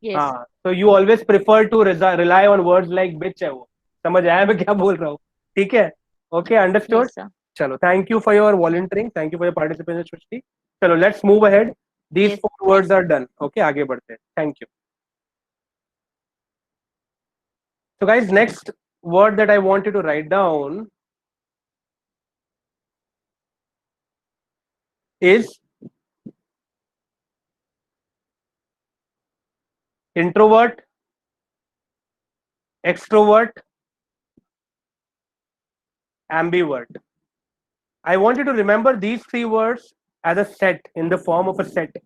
Yes. हाँ. तो you always prefer to rely on words like bitch है वो. समझ आया मैं क्या बोल रहा हूँ? ठीक है? Okay, understood. Yes, sir. चलो, thank you for your volunteering, thank you for your participation Srishti. चलो, let's move ahead. These Yes. 4 words are done. Okay, आगे बढ़ते हैं. Thank you. So guys, next word that I want you to write down is introvert, extrovert, ambivert. I want you to remember these 3 words as a set, in the form of a set.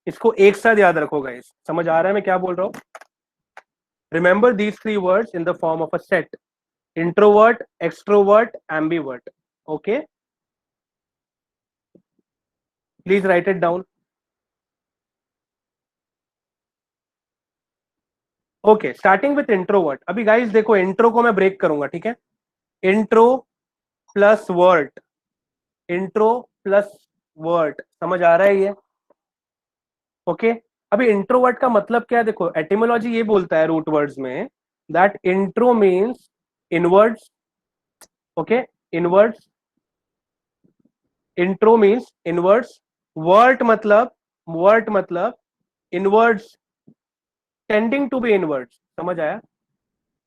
इसको एक साथ याद रखो guys. समझ आ रहा है मैं क्या बोल रहा हूँ? Remember these 3 words in the form of a set: introvert, extrovert, ambivert. Okay? Please write it down. Okay, starting with introvert. अभी गाइस देखो, इंट्रो को मैं ब्रेक करूंगा. ठीक है? Intro plus word, intro plus word. समझ आ रहा है ये? ओके. अभी इंट्रोवर्ट का मतलब क्या है? देखो, एटिमोलॉजी ये बोलता है रूट वर्ड्स में that intro means inwards. Okay, inwards. Intro means inwards. Vert मतलब inwards, tending to be inwards. समझ आया?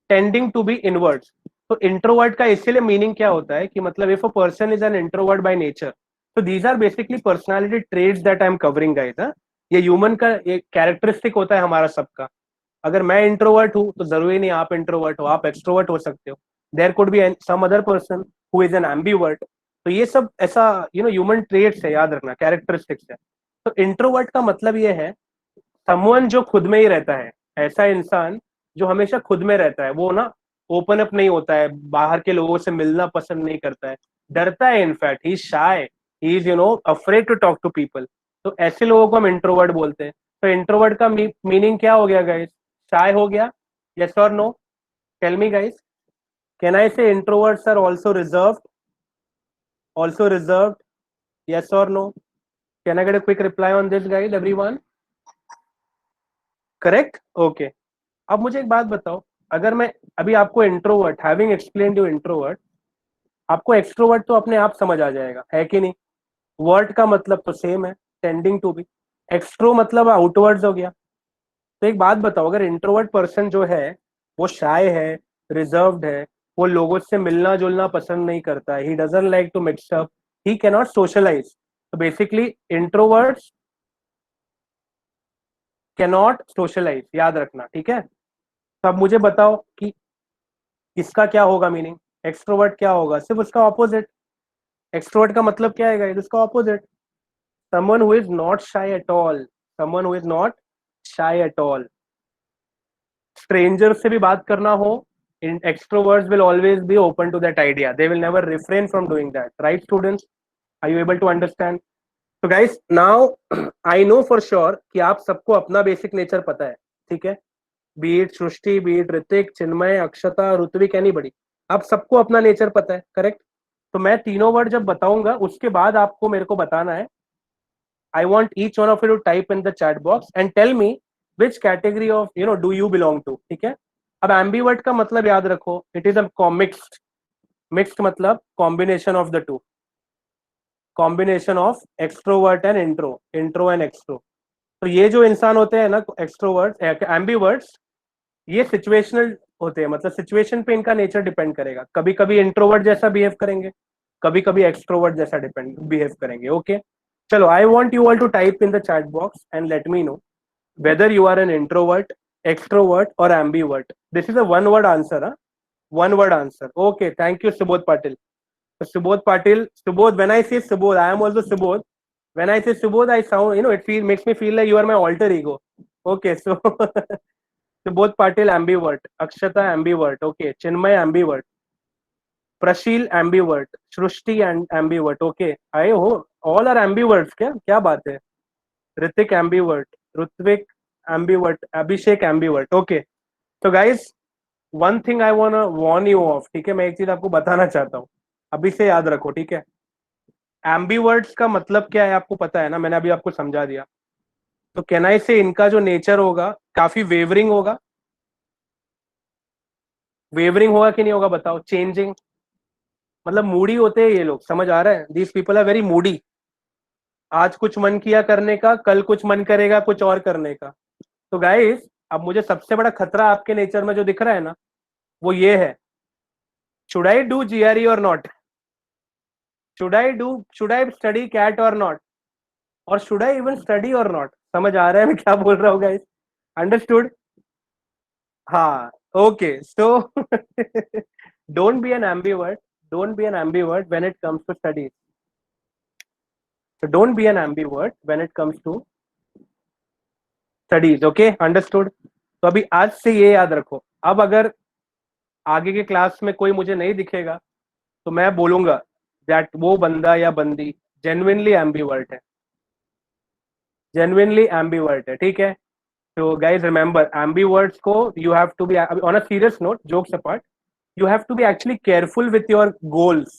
Tending to be inwards. तो इंट्रोवर्ट का इसीलिए मीनिंग क्या होता है कि मतलब if a person is an introvert by nature, तो these are basically personality traits that I am covering guys. ये ह्यूमन का एक कैरेक्टरिस्टिक होता है हमारा सबका. अगर मैं इंट्रोवर्ट हूँ तो जरूरी नहीं आप इंट्रोवर्ट हो, आप एक्सट्रोवर्ट हो सकते हो. There could be some other person who is an ambivert. तो ये सब ऐसा ह्यूमन ट्रेट्स है, याद रखना, कैरेक्टरिस्टिक्स है. तो इंट्रोवर्ट का मतलब ये है समवन जो खुद में ही रहता है, ऐसा इंसान जो हमेशा खुद में रहता है, वो ना ओपन अप नहीं होता है, बाहर के लोगों से मिलना पसंद नहीं करता है, डरता है, in fact he is shy, he is afraid to talk to people. तो ऐसे लोगों को हम इंट्रोवर्ट बोलते हैं. तो इंट्रोवर्ट का मीनिंग क्या हो गया गाइस? शाय हो गया? यस और no? Tell me guys. Can I say introverts are also reserved? Also reserved? Yes और no? Can I get a quick reply on this guys everyone? Correct. Okay. अब मुझे एक बात बताओ, अगर मैं अभी आपको introvert, having explained you introvert, आपको एक्सट्रोवर्ट तो अपने आप समझ आ जाएगा, है कि नहीं? वर्ड का मतलब तो सेम है, टेंडिंग टू बी. एक्सट्रो मतलब आउटवर्ड्स हो गया. तो एक बात बताओ, अगर इंट्रोवर्ट पर्सन जो है वो शाय है, रिजर्व्ड है, वो लोगों से मिलना जुलना पसंद नहीं करता है, he doesn't like to mix up, he can not socialize. तो basically introverts can not socialize, याद रखना, ठीक है? तो अब मुझे बताओ कि इसका क्या होगा मीनिंग? एक्सट्रोवर्ट क्या होगा? सिर्फ उसका ऑपोजिट. एक्सट्रोवर्ट का मतलब क्या है? उसका opposite. someone who is not shy at all. someone who is not shy at all. Strangers से भी बात करना हो, extroverts will always be open to that idea. They will never refrain from doing that. Right, students? Are you able to understand? So guys, now I know for sure कि आप सबको अपना basic nature पता है, ठीक है? Beat सृष्टि, beat Hrithik, चिन्मय, अक्षता, Ritwik, anybody, आप सबको अपना नेचर पता है, करेक्ट? तो मैं तीनों वर्ड जब बताऊंगा उसके बाद आपको मेरे को बताना है. I want each one of you to type in the chat box and tell me which category of do you belong to. ठीक है? अब ambivert का मतलब याद रखो, it is a mixed. Mixed मतलब combination of the two. Combination of extrovert and intro and extro. तो ये जो इंसान होते हैं ना एक्सट्रोवर्ट, एम्बीवर्ट्स, ये सिचुएशनल होते हैं, मतलब सिचुएशन पे इनका नेचर डिपेंड करेगा. कभी कभी इंट्रोवर्ट जैसा बिहेव करेंगे, कभी कभी एक्सट्रोवर्ट जैसा बिहेव करेंगे. ओके, चलो, I want you all to type in the chat box and let me know whether you are an introvert, extrovert और ambivert. This is a one word answer. One word answer. Okay, thank you Subodh Patil. Subodh Patil, Subodh, when I say Subodh, I am also Subodh. When I say Subodh, I sound, makes me feel like you are my alter ego. Okay, so Subodh Patil, ambivert. Akshata, ambivert. Okay, Chinmay, ambivert. Prashil, ambivert. Shrushti, and ambivert. Okay, I हो all are ambiverts. क्या बात है? Ritik, ambivert. Rutvik, ambivert. Abhishek, ambivert. Okay, so guys, one thing I wanna warn you of. ठीक है, मैं एक चीज आपको बताना चाहता हूँ, अभी से याद रखो, ठीक है? एम्बीवर्ड्स का मतलब क्या है आपको पता है ना, मैंने अभी आपको समझा दिया. तो कैन आई से इनका जो नेचर होगा काफी वेवरिंग होगा. वेवरिंग होगा कि नहीं होगा बताओ? चेंजिंग, मतलब मूडी होते हैं ये लोग, समझ आ रहा है? These people are very moody. आज कुछ मन किया करने का, कल कुछ मन करेगा कुछ और करने का. तो गाइस, अब मुझे सबसे बड़ा खतरा आपके नेचर में जो दिख रहा है ना, वो ये है, should I do GRE or not? Should I study CAT or not? और should I even study or not? समझ आ रहा है मैं क्या बोल रहा हूँ गाइस? अंडरस्टूड? हाँ. Okay, so don't be an ambivert. Don't be an ambivert when it comes to studies. So don't be an ambivert when it comes to studies. Okay, understood? तो अभी आज से ये याद रखो, अब अगर आगे के क्लास में कोई मुझे नहीं दिखेगा तो मैं बोलूंगा दैट वो बंदा या बंदी जेन्युइनली एम्बीवर्ट है. जेन्युइनली एम्बीवर्ट है, ठीक है? तो गाइज रिमेंबर, एम्बीवर्ट्स को you have to be on a serious note, jokes apart, you have to be actually careful with your goals.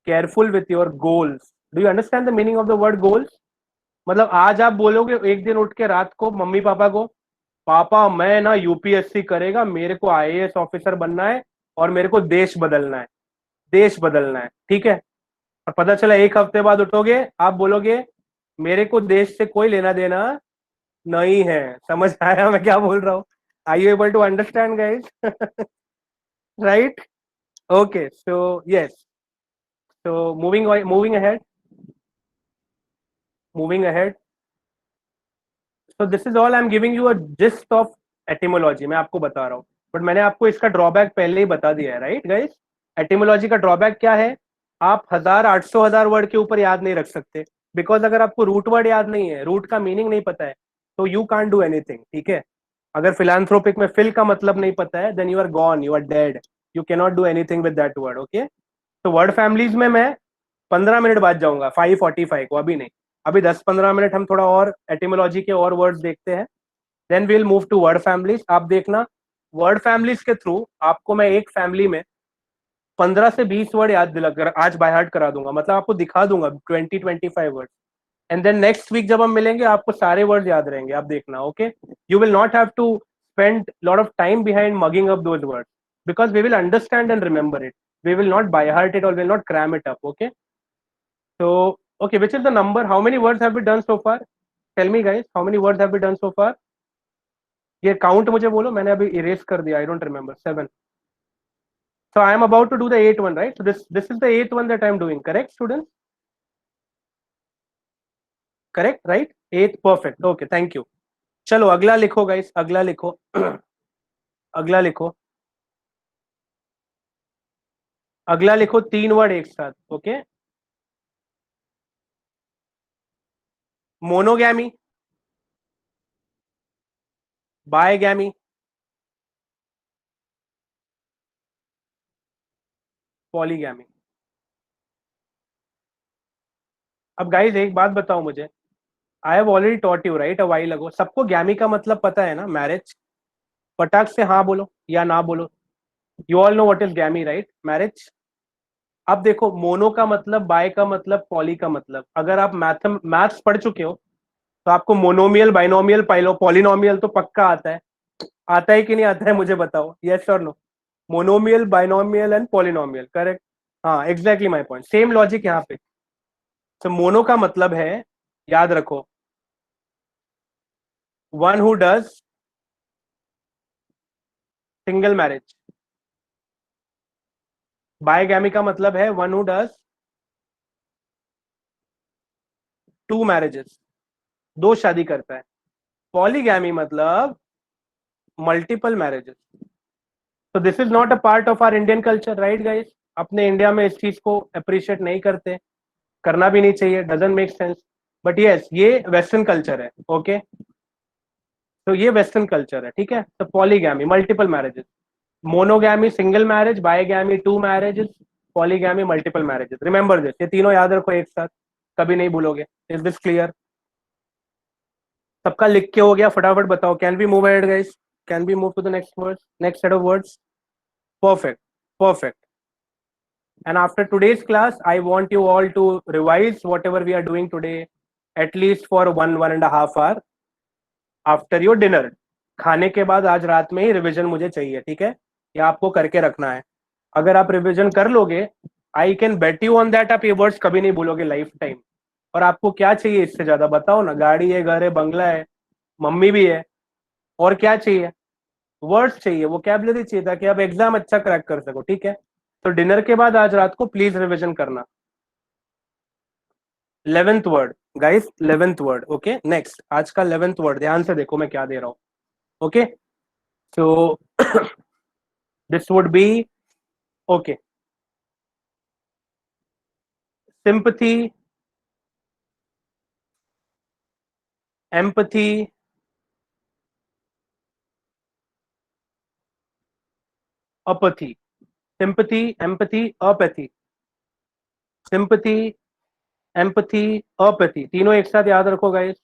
Careful with your goals. Do you understand the meaning of the word goals? मतलब आज आप बोलोगे एक दिन उठ के रात को मम्मी पापा को, पापा मैं ना यूपीएससी करेगा, मेरे को आईएएस ऑफिसर बनना है और मेरे को देश बदलना है, देश बदलना है, ठीक है? और पता चला एक हफ्ते बाद उठोगे, आप बोलोगे मेरे को देश से कोई लेना देना नहीं है. समझ आया मैं क्या बोल रहा हूँ? Are you able to understand, guys? Right? Okay, so yes. So moving ahead. Moving ahead. So this is all. I'm giving you a gist of etymology मैं आपको बता रहा हूँ, बट मैंने आपको इसका ड्रॉबैक पहले ही बता दिया है, राइट गाइस। एटिमोलॉजी का ड्रॉबैक क्या है, आप 1000 800 1000 वर्ड के ऊपर याद नहीं रख सकते, बिकॉज अगर आपको रूट वर्ड याद नहीं है, रूट का मीनिंग नहीं पता है, तो यू कांट डू एनीथिंग, ठीक है। अगर फिलान्थ्रोपिक में फिल का मतलब नहीं पता है, then you are gone, you are dead, you can not do anything with that word, okay. तो वर्ड फैमिलीज में मैं 15 मिनट बाद जाऊंगा, 5:45 को, अभी नहीं, अभी 10 15 मिनट हम थोड़ा और एटिमोलॉजी के और वर्ड्स देखते हैं, then we'll move to word families. आप देखना, वर्ड फैमिलीज के थ्रू आपको मैं एक फैमिली में 15 से 20 वर्ड याद दिला कर आज बाय हार्ट करा दूंगा, मतलब आपको दिखा दूंगा 20 25 word, and then next week जब हम मिलेंगे आपको सारे वर्ड याद रहेंगे, आप देखना, okay. You will not have to spend lot of time behind mugging up those word, because we will understand and remember it, we will not by heart it or will not cram it up, okay. So okay, which is the number, how many words have we done so far? Tell me guys, how many words have we done so far? ये count मुझे बोलो, मैंने अभी erase कर दिया, I don't remember, 7. So I am about to do the 8th one, right? So this is the 8th one that I am doing, correct students? Correct, right? 8th, perfect, okay, thank you. चलो अगला लिखो guys, अगला लिखो अगला लिखो, अगला लिखो 3 word एक साथ, ओके। Monogamy, bigamy, polygamy. अब गाइस एक बात बताओ मुझे, I have already taught you right a while ago, सबको गैमी का मतलब पता है ना, मैरिज। पटाख से हाँ बोलो या ना बोलो, you all know what is गैमी, right, marriage. अब देखो, मोनो का मतलब, बाय का मतलब, पॉली का मतलब, अगर आप मैथ्स पढ़ चुके हो तो आपको मोनोमियल, बाइनोमियल, पॉलिनोमियल तो पक्का आता है। आता है कि नहीं आता है मुझे बताओ, यस और no. Monomial, binomial and polynomial, correct. हाँ exactly my point, same logic यहाँ पे। तो मोनो का मतलब है, याद रखो, one who does single marriage. Bigamy का मतलब है वन हु डज 2 मैरिजेस, 2 शादी करता है। पॉलीगैमी मतलब मल्टीपल मैरिजेस। तो this is not a part of our Indian culture, right guys. अपने इंडिया में इस चीज को अप्रिशिएट नहीं करते, करना भी नहीं चाहिए, doesn't make sense, but yes ये वेस्टर्न कल्चर है, ओके। तो ये वेस्टर्न कल्चर है, ठीक है। तो polygamy multiple marriages, monogamy single marriage, bigamy 2 marriages, polygamy multiple marriages. Remember this, ये तीनों याद रखो एक साथ, कभी नहीं भूलोगे। Is this clear? सबका लिख के हो गया? फटाफट बताओ, can we move ahead guys, can we move to the next words, next set of words? Perfect, perfect. And after today's class, I want you all to revise whatever we are doing today, at least for 1 1.5 hour after your dinner. खाने के बाद आज रात में ही revision मुझे चाहिए, ठीक है, या आपको करके रखना है। अगर आप रिवीजन कर लोगे, आई can bet you on that, आप ये वर्ड्स कभी नहीं भूलोगे लाइफ टाइम। और आपको क्या चाहिए इससे ज्यादा, बताओ ना, गाड़ी है, घर है, बंगला है, मम्मी भी है, और क्या चाहिए? वर्ड्स चाहिए, वोकैबुलरी चाहिए, ताकि आप एग्जाम अच्छा क्रैक कर सको, ठीक है। तो डिनर के बाद आज रात को प्लीज रिवीजन करना। 11th word guys, 11th word, okay. Next, आज का 11th वर्ड, ध्यान से देखो मैं क्या दे रहा हूं, okay. So this would be, okay, sympathy, empathy, apathy. Sympathy, empathy, apathy. Sympathy, empathy, apathy, तीनों एक साथ याद रखो गाइस।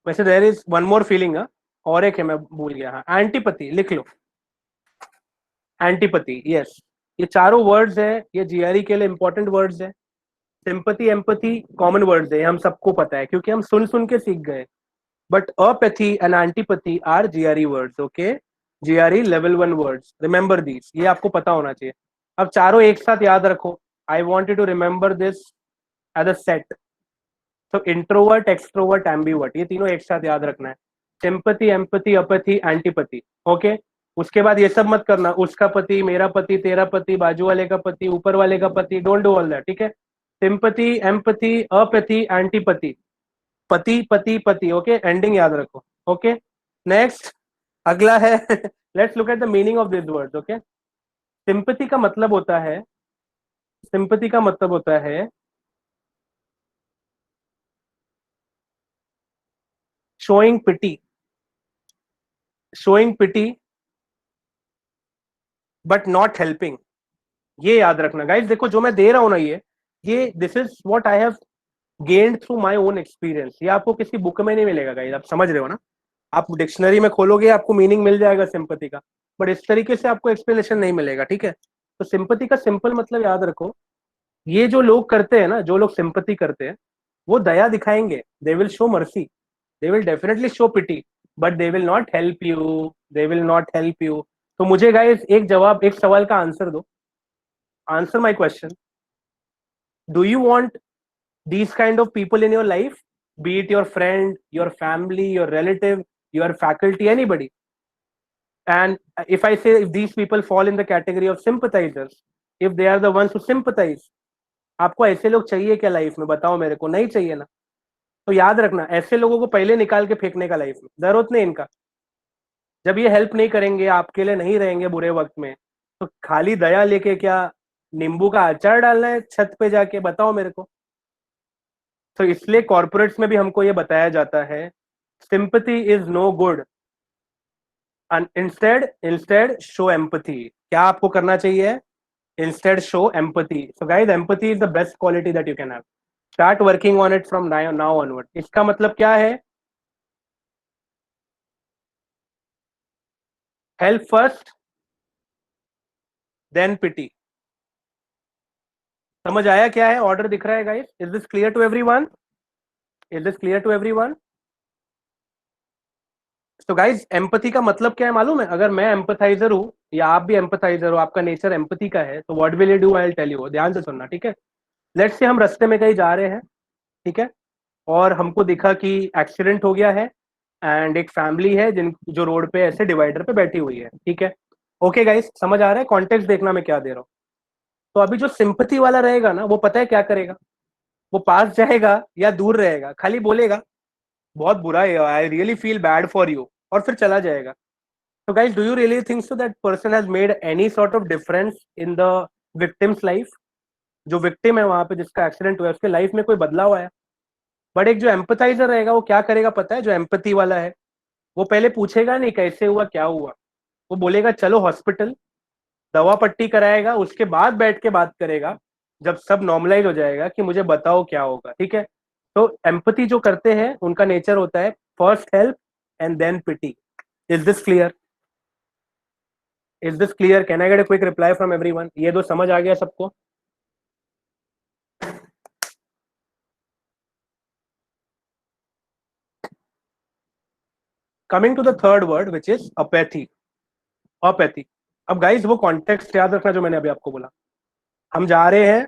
वैसे there is one more feeling, और एक है, मैं भूल गया, हाँ, एंटीपैथी, लिख लो। Antipathy, yes. ये चारों वर्ड्स है, ये जीआरई के लिए इंपॉर्टेंट वर्ड्स है। सिंपैथी, एम्पैथी कॉमन वर्ड्स है, हम सबको पता है क्योंकि हम सुन सुन के सीख गए। But apathy and antipathy are GRE words, okay. GRE level 1 words, remember these, ये आपको पता होना चाहिए। अब चारों एक साथ याद रखो, I want you to remember this as a set. तो इंट्रोवर्ट, एक्सट्रोवर्ट, एम्बीवर्ट, ये तीनों एक साथ याद रखना है। Sympathy, empathy, apathy, antipathy, okay. उसके बाद ये सब मत करना, उसका पति, मेरा पति, तेरा पति, बाजू वाले का पति, ऊपर वाले का पति, डोंट डू ऑल दैट, ठीक है। सिंपैथी, एम्पैथी, अपैथी, एंटीपैथी, पति पति पति, ओके, एंडिंग याद रखो, ओके। नेक्स्ट, अगला है let's look at the meaning of this words, okay. Sympathy का मतलब होता है, सिंपैथी का मतलब होता है showing pity, showing pity but not helping. ये याद रखना गाइस, देखो जो मैं दे रहा हूं ना, ये this is what I have gained through my own experience. ये आपको किसी बुक में नहीं मिलेगा गाइस, आप समझ रहे हो ना। आप डिक्शनरी में खोलोगे आपको मीनिंग मिल जाएगा सिंपैथी का, बट इस तरीके से आपको एक्सप्लेनेशन नहीं मिलेगा, ठीक है। तो सिंपैथी का सिंपल मतलब याद रखो, ये जो लोग करते हैं ना, जो लोग सिंपैथी करते हैं, वो दया दिखाएंगे, they will show mercy, they will definitely show pity, but they will not help you, they will not help you. तो मुझे गाइस एक जवाब, एक सवाल का आंसर दो, answer my question. Do you want these kind of people in your life, be it your friend, your family, your relative, your faculty, anybody? And if I say, if these people fall in the category of sympathizers, if they are the ones who sympathize, आपको ऐसे लोग चाहिए क्या life में, बताओ मेरे को, नहीं चाहिए ना। तो याद रखना, ऐसे लोगों को पहले निकाल के फेंकने का लाइफ में, जरूरत नहीं इनका। जब ये हेल्प नहीं करेंगे, आपके लिए नहीं रहेंगे बुरे वक्त में, तो खाली दया लेके क्या नींबू का अचार डालना है छत पे जाके, बताओ मेरे को। तो इसलिए कॉर्पोरेट्स में भी हमको ये बताया जाता है, sympathy is no good, instead instead show empathy. क्या आपको करना चाहिए? Instead show empathy. So guys, empathy is the best quality that you can have. Start working on it from now onward. इसका मतलब क्या है? Help first then pity. समझ आया क्या है? ऑर्डर दिख रहा है guys? Is this clear to everyone? Is this clear to everyone? तो गाइज, एम्पथी का मतलब क्या है मालूम है? अगर मैं एम्पथाइजर हूं या आप भी एम्पथाइजर हो, आपका नेचर एम्पथी का है, तो what will you do? I will tell you, ध्यान से सुनना, ठीक है। लेट्स से हम रास्ते में कहीं जा रहे हैं, ठीक है, और हमको दिखा कि एक्सीडेंट हो गया है, एंड एक फैमिली है जिन जो रोड पे ऐसे डिवाइडर पे बैठी हुई है, ठीक है। ओके गाइस, समझ आ रहा है? कॉन्टेक्स्ट देखना मैं क्या दे रहा हूँ। तो अभी जो सिंपथी वाला रहेगा ना, वो पता है क्या करेगा? वो पास जाएगा या दूर रहेगा, खाली बोलेगा बहुत बुरा है, I really feel bad for you, और फिर चला जाएगा। So guys, do you really think so that person has made any sort of difference in the victim's life? जो विक्टिम है वहां पे, जिसका एक्सीडेंट हुआ है, उसके लाइफ में कोई बदलाव आया? बट एक जो एम्पथाइजर रहेगा, वो क्या करेगा पता है? जो एम्पथी वाला है, वो पहले पूछेगा नहीं कैसे हुआ क्या हुआ, वो बोलेगा चलो हॉस्पिटल, दवा पट्टी कराएगा, उसके बाद बैठ के बात करेगा जब सब नॉर्मलाइज हो जाएगा कि मुझे बताओ क्या होगा, ठीक है। तो एम्पथी जो करते हैं उनका नेचर होता है first help and then pity. Is this clear? Is this clear? Can I get a quick reply from everyone? ये दो समझ आ गया सबको? Coming to the third word which is apathy. Apathy. अब गाइस, वो कॉन्टेक्स्ट याद रखना जो मैंने अभी आपको बोला। हम जा रहे हैं,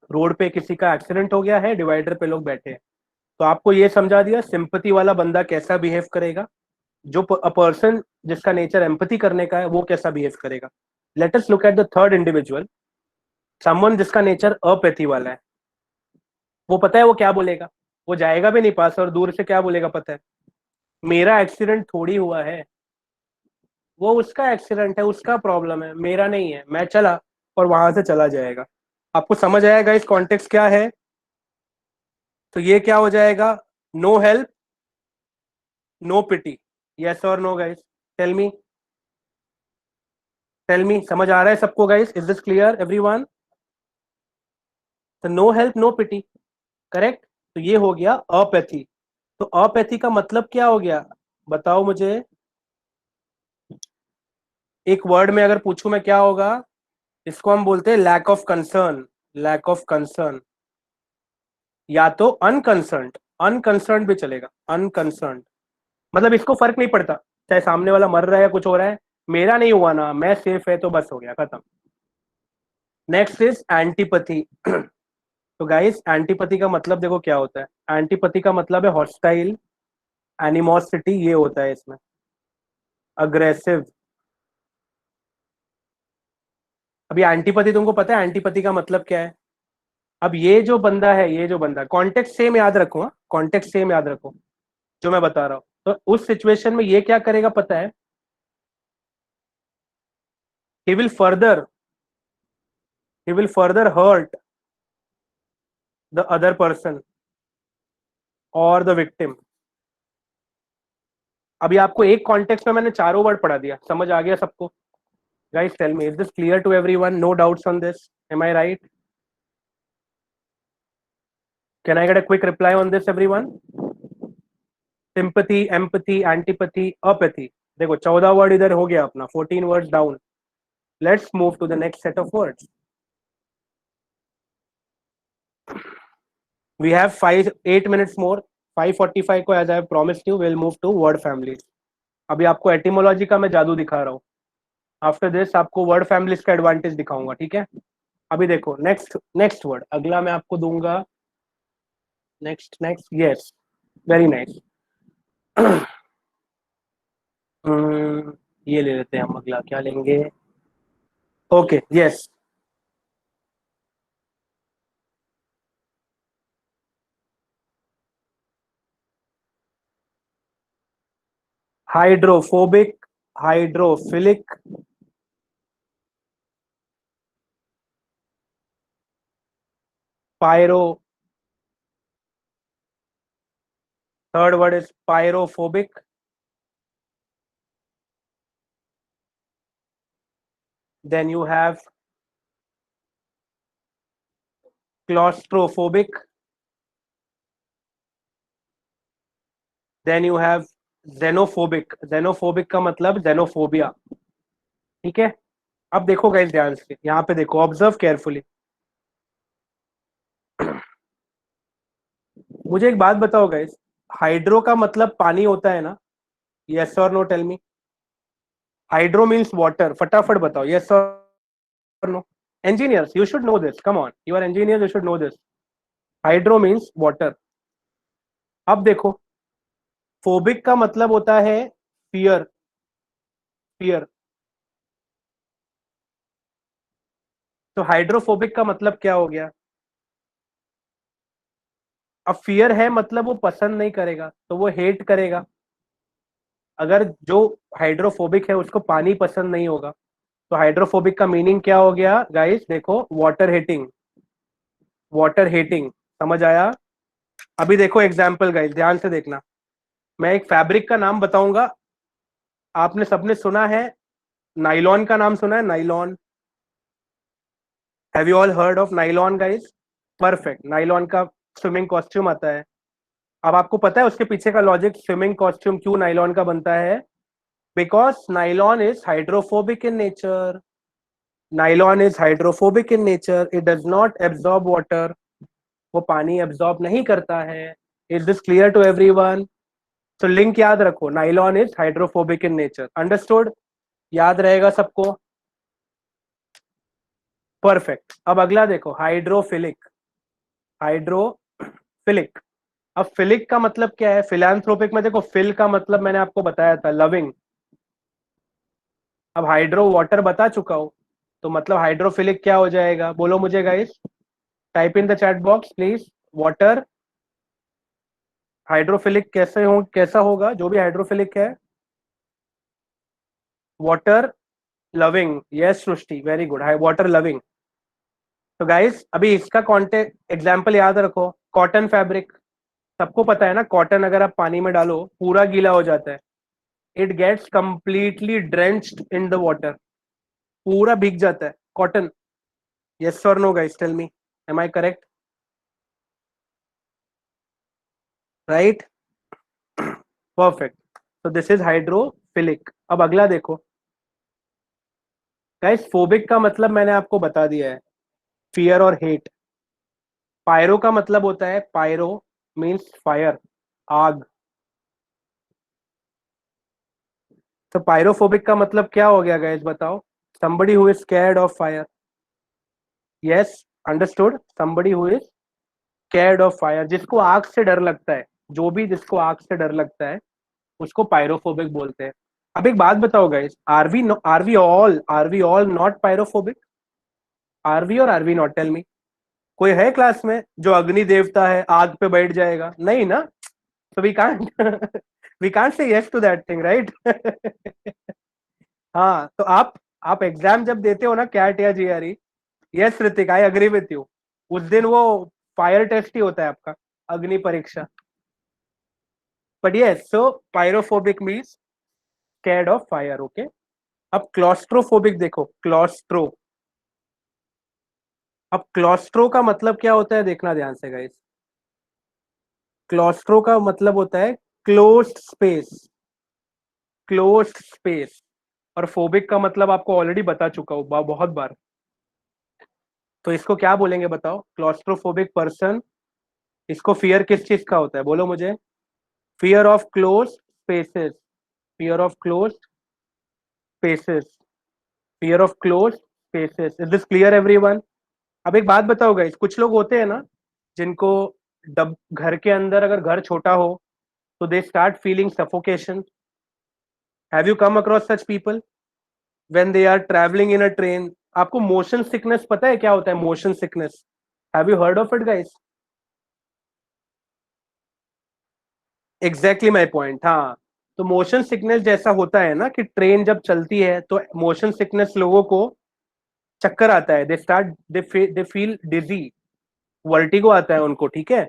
रोड पे किसी का एक्सीडेंट हो गया है, डिवाइडर पे लोग बैठे हैं, तो आपको ये समझा दिया सिंपैथी वाला बंदा कैसा बिहेव करेगा, जो पर्सन जिसका नेचर एम्पैथी करने का है वो कैसा बिहेव करेगा। Let us look at the third individual, someone जिसका नेचर अपैथी वाला है। वो पता है वो क्या बोलेगा? वो जाएगा भी नहीं पास, और दूर से क्या बोलेगा पता है? मेरा एक्सीडेंट थोड़ी हुआ है, वो उसका एक्सीडेंट है, उसका प्रॉब्लम है, मेरा नहीं है, मैं चला, और वहां से चला जाएगा। आपको समझ आएगा इस कॉन्टेक्स्ट क्या है? तो ये क्या हो जाएगा? No help no pity. Yes और no guys? Tell me, tell me, समझ आ रहा है सबको guys? Is this clear everyone? तो no help no pity, correct. तो ये हो गया अपैथी। तो अपैथी का मतलब क्या हो गया, बताओ मुझे। एक वर्ड में अगर पूछूं मैं, क्या होगा? इसको हम बोलते हैं lack of concern. Lack of concern, या तो अनकंसर्न। अनकंसर्न भी चलेगा, अनकंसर्न। मतलब इसको फर्क नहीं पड़ता चाहे सामने वाला मर रहा है या कुछ हो रहा है, मेरा नहीं हुआ ना, मैं सेफ है, तो बस हो गया, खत्म। Next is antipathy. तो गाइस, एंटीपैथी का मतलब देखो क्या होता है। एंटीपैथी का मतलब है हॉस्टाइल, एनिमोसिटी, ये होता है इसमें, अग्रेसिव। अभी एंटीपैथी तुमको पता है एंटीपैथी का मतलब क्या है? अब ये जो बंदा है, ये जो बंदा, कॉन्टेक्स्ट सेम याद रखो, हाँ कॉन्टेक्स्ट सेम याद रखो जो मैं बता रहा हूँ। तो उस सिचुएशन में ये क्या करेगा पता है, he will further he will further hurt the other person or the victim। अभी आपको एक कॉन्टेक्स्ट में मैंने चारों वर्ड पढ़ा दिया, समझ आ गया सबको? Guys tell me, is this clear to everyone? No doubts on this? Am I right? Can I get a quick reply on this everyone? Sympathy, empathy, antipathy, apathy. देखो 14 वर्ड इधर हो गया अपना, 14 words down. Let's move to the next set of words. We have 8 minutes more, 5:45 को, as I have promised you, we'll move to word families। अभी आपको etymology का मैं जादू दिखा रहा हूँ, आफ्टर दिस आपको वर्ड फैमिलीज का एडवांटेज दिखाऊंगा, ठीक है? अभी देखो नेक्स्ट नेक्स्ट वर्ड अगला मैं आपको दूंगा, next next, yes, very nice. ये ले लेते हैं हम, अगला क्या लेंगे? Okay, yes, hydrophobic, hydrophilic, pyro, third word is pyrophobic, then you have claustrophobic, then you have xenophobic। xenophobic का मतलब xenophobia, ठीक है? अब देखो गाइस ध्यान से, यहाँ पे देखो, ऑब्जर्व केयरफुली। मुझे एक बात बताओ गाइस, हाइड्रो का मतलब पानी होता है ना? यस और no, tell me. Hydro means water, फटाफट बताओ, यस और no? engineers you should know this, come on, you are engineers, you should know this। hydro means water। अब देखो, फोबिक का मतलब होता है फियर, फियर। तो हाइड्रोफोबिक का मतलब क्या हो गया? अब फियर है मतलब वो पसंद नहीं करेगा, तो वो हेट करेगा। अगर जो हाइड्रोफोबिक है उसको पानी पसंद नहीं होगा, तो हाइड्रोफोबिक का मीनिंग क्या हो गया गाइस? देखो, वाटर हेटिंग, वाटर हेटिंग, समझ आया? अभी देखो एग्जाम्पल गाइस, ध्यान से देखना। मैं एक फैब्रिक का नाम बताऊंगा, आपने सबने सुना है, नाइलॉन का नाम सुना है? Nylon, have you all heard of nylon guys? Perfect, nylon का स्विमिंग कॉस्ट्यूम आता है। अब आपको पता है उसके पीछे का लॉजिक, स्विमिंग कॉस्ट्यूम क्यों नाइलॉन का बनता है? Because nylon is hydrophobic in nature. Nylon is hydrophobic in nature, it does not absorb water, वो पानी एब्जॉर्ब नहीं करता है। Is this clear to everyone? तो लिंक याद रखो, nylon is hydrophobic in nature, understood? याद रहेगा सबको? परफेक्ट। अब अगला देखो, हाइड्रोफिलिक, हाइड्रोफिलिक। अब फिलिक का मतलब क्या है? फिलैंथ्रोपिक में देखो, फिल का मतलब मैंने आपको बताया था, लविंग। अब हाइड्रो वाटर बता चुका हूं, तो मतलब हाइड्रोफिलिक क्या हो जाएगा? बोलो मुझे guys, type in the chat box please. Water, hydrophilic कैसा होगा जो भी हाइड्रोफिलिक है? वाटर लविंग, यस सृष्टि, वेरी गुड, वाटर लविंग। तो गाइस अभी इसका कॉन्टेक्ट एग्जाम्पल याद रखो, कॉटन फैब्रिक, सबको पता है ना, कॉटन अगर आप पानी में डालो पूरा गीला हो जाता है, it gets completely drenched in the water, पूरा भीग जाता है कॉटन। यस और no guys, tell me, am I correct? Right, perfect. तो दिस इज हाइड्रोफिलिक। अब अगला देखो गाइस, फोबिक का मतलब मैंने आपको बता दिया है, फियर और हेट। पायरो का मतलब होता है, पायरो मीन्स फायर, आग। तो पायरोफोबिक का मतलब क्या हो गया गाइस, बताओ? somebody who is scared of fire। yes, understood, somebody who is scared of fire, जिसको आग से डर लगता है, जो भी जिसको आग से डर लगता है उसको पायरोफोबिक बोलते हैं। अब एक बात बताओ guys, are we all not pyrophobic? Are we और are we not, tell me? कोई है क्लास में जो अग्नि देवता है, आग पे बैठ जाएगा? नहीं ना। तो we can't we can't say yes to that thing, right? हाँ, तो आप एग्जाम जब देते हो ना, कैट या GRE, yes Hrithik, I agree with you, उस दिन वो फायर टेस्ट ही होता है आपका, अग्नि परीक्षा। But yes, so pyrophobic means scared of fire, okay. अब क्लॉस्ट्रोफोबिक देखो, क्लॉस्ट्रो। अब क्लॉस्ट्रो का मतलब क्या होता है, देखना ध्यान से गाइस। क्लॉस्ट्रो का मतलब होता है क्लोज्ड स्पेस, क्लोज्ड स्पेस। और फोबिक का मतलब आपको ऑलरेडी बता चुका हूं बहुत बार। तो इसको क्या बोलेंगे बताओ, क्लॉस्ट्रोफोबिक पर्सन। इसको फियर किस चीज का होता है, बोलो मुझे। Fear of close spaces, fear of close spaces, fear of close spaces. Is this clear everyone? अब एक बात बताओ गाइस, कुछ लोग होते हैं ना जिनको डब घर के अंदर, अगर घर छोटा हो तो they start feeling suffocation. Have you come across such people when they are travelling in a train? आपको मोशन सिकनेस पता है क्या होता है, motion sickness? Have you heard of it guys? Exactly my point, हाँ। तो मोशन सिकनेस जैसा होता है ना, कि ट्रेन जब चलती है तो मोशन सिकनेस लोगों को चक्कर आता है, दे फील डिजी, वर्टिगो आता है उनको, ठीक है।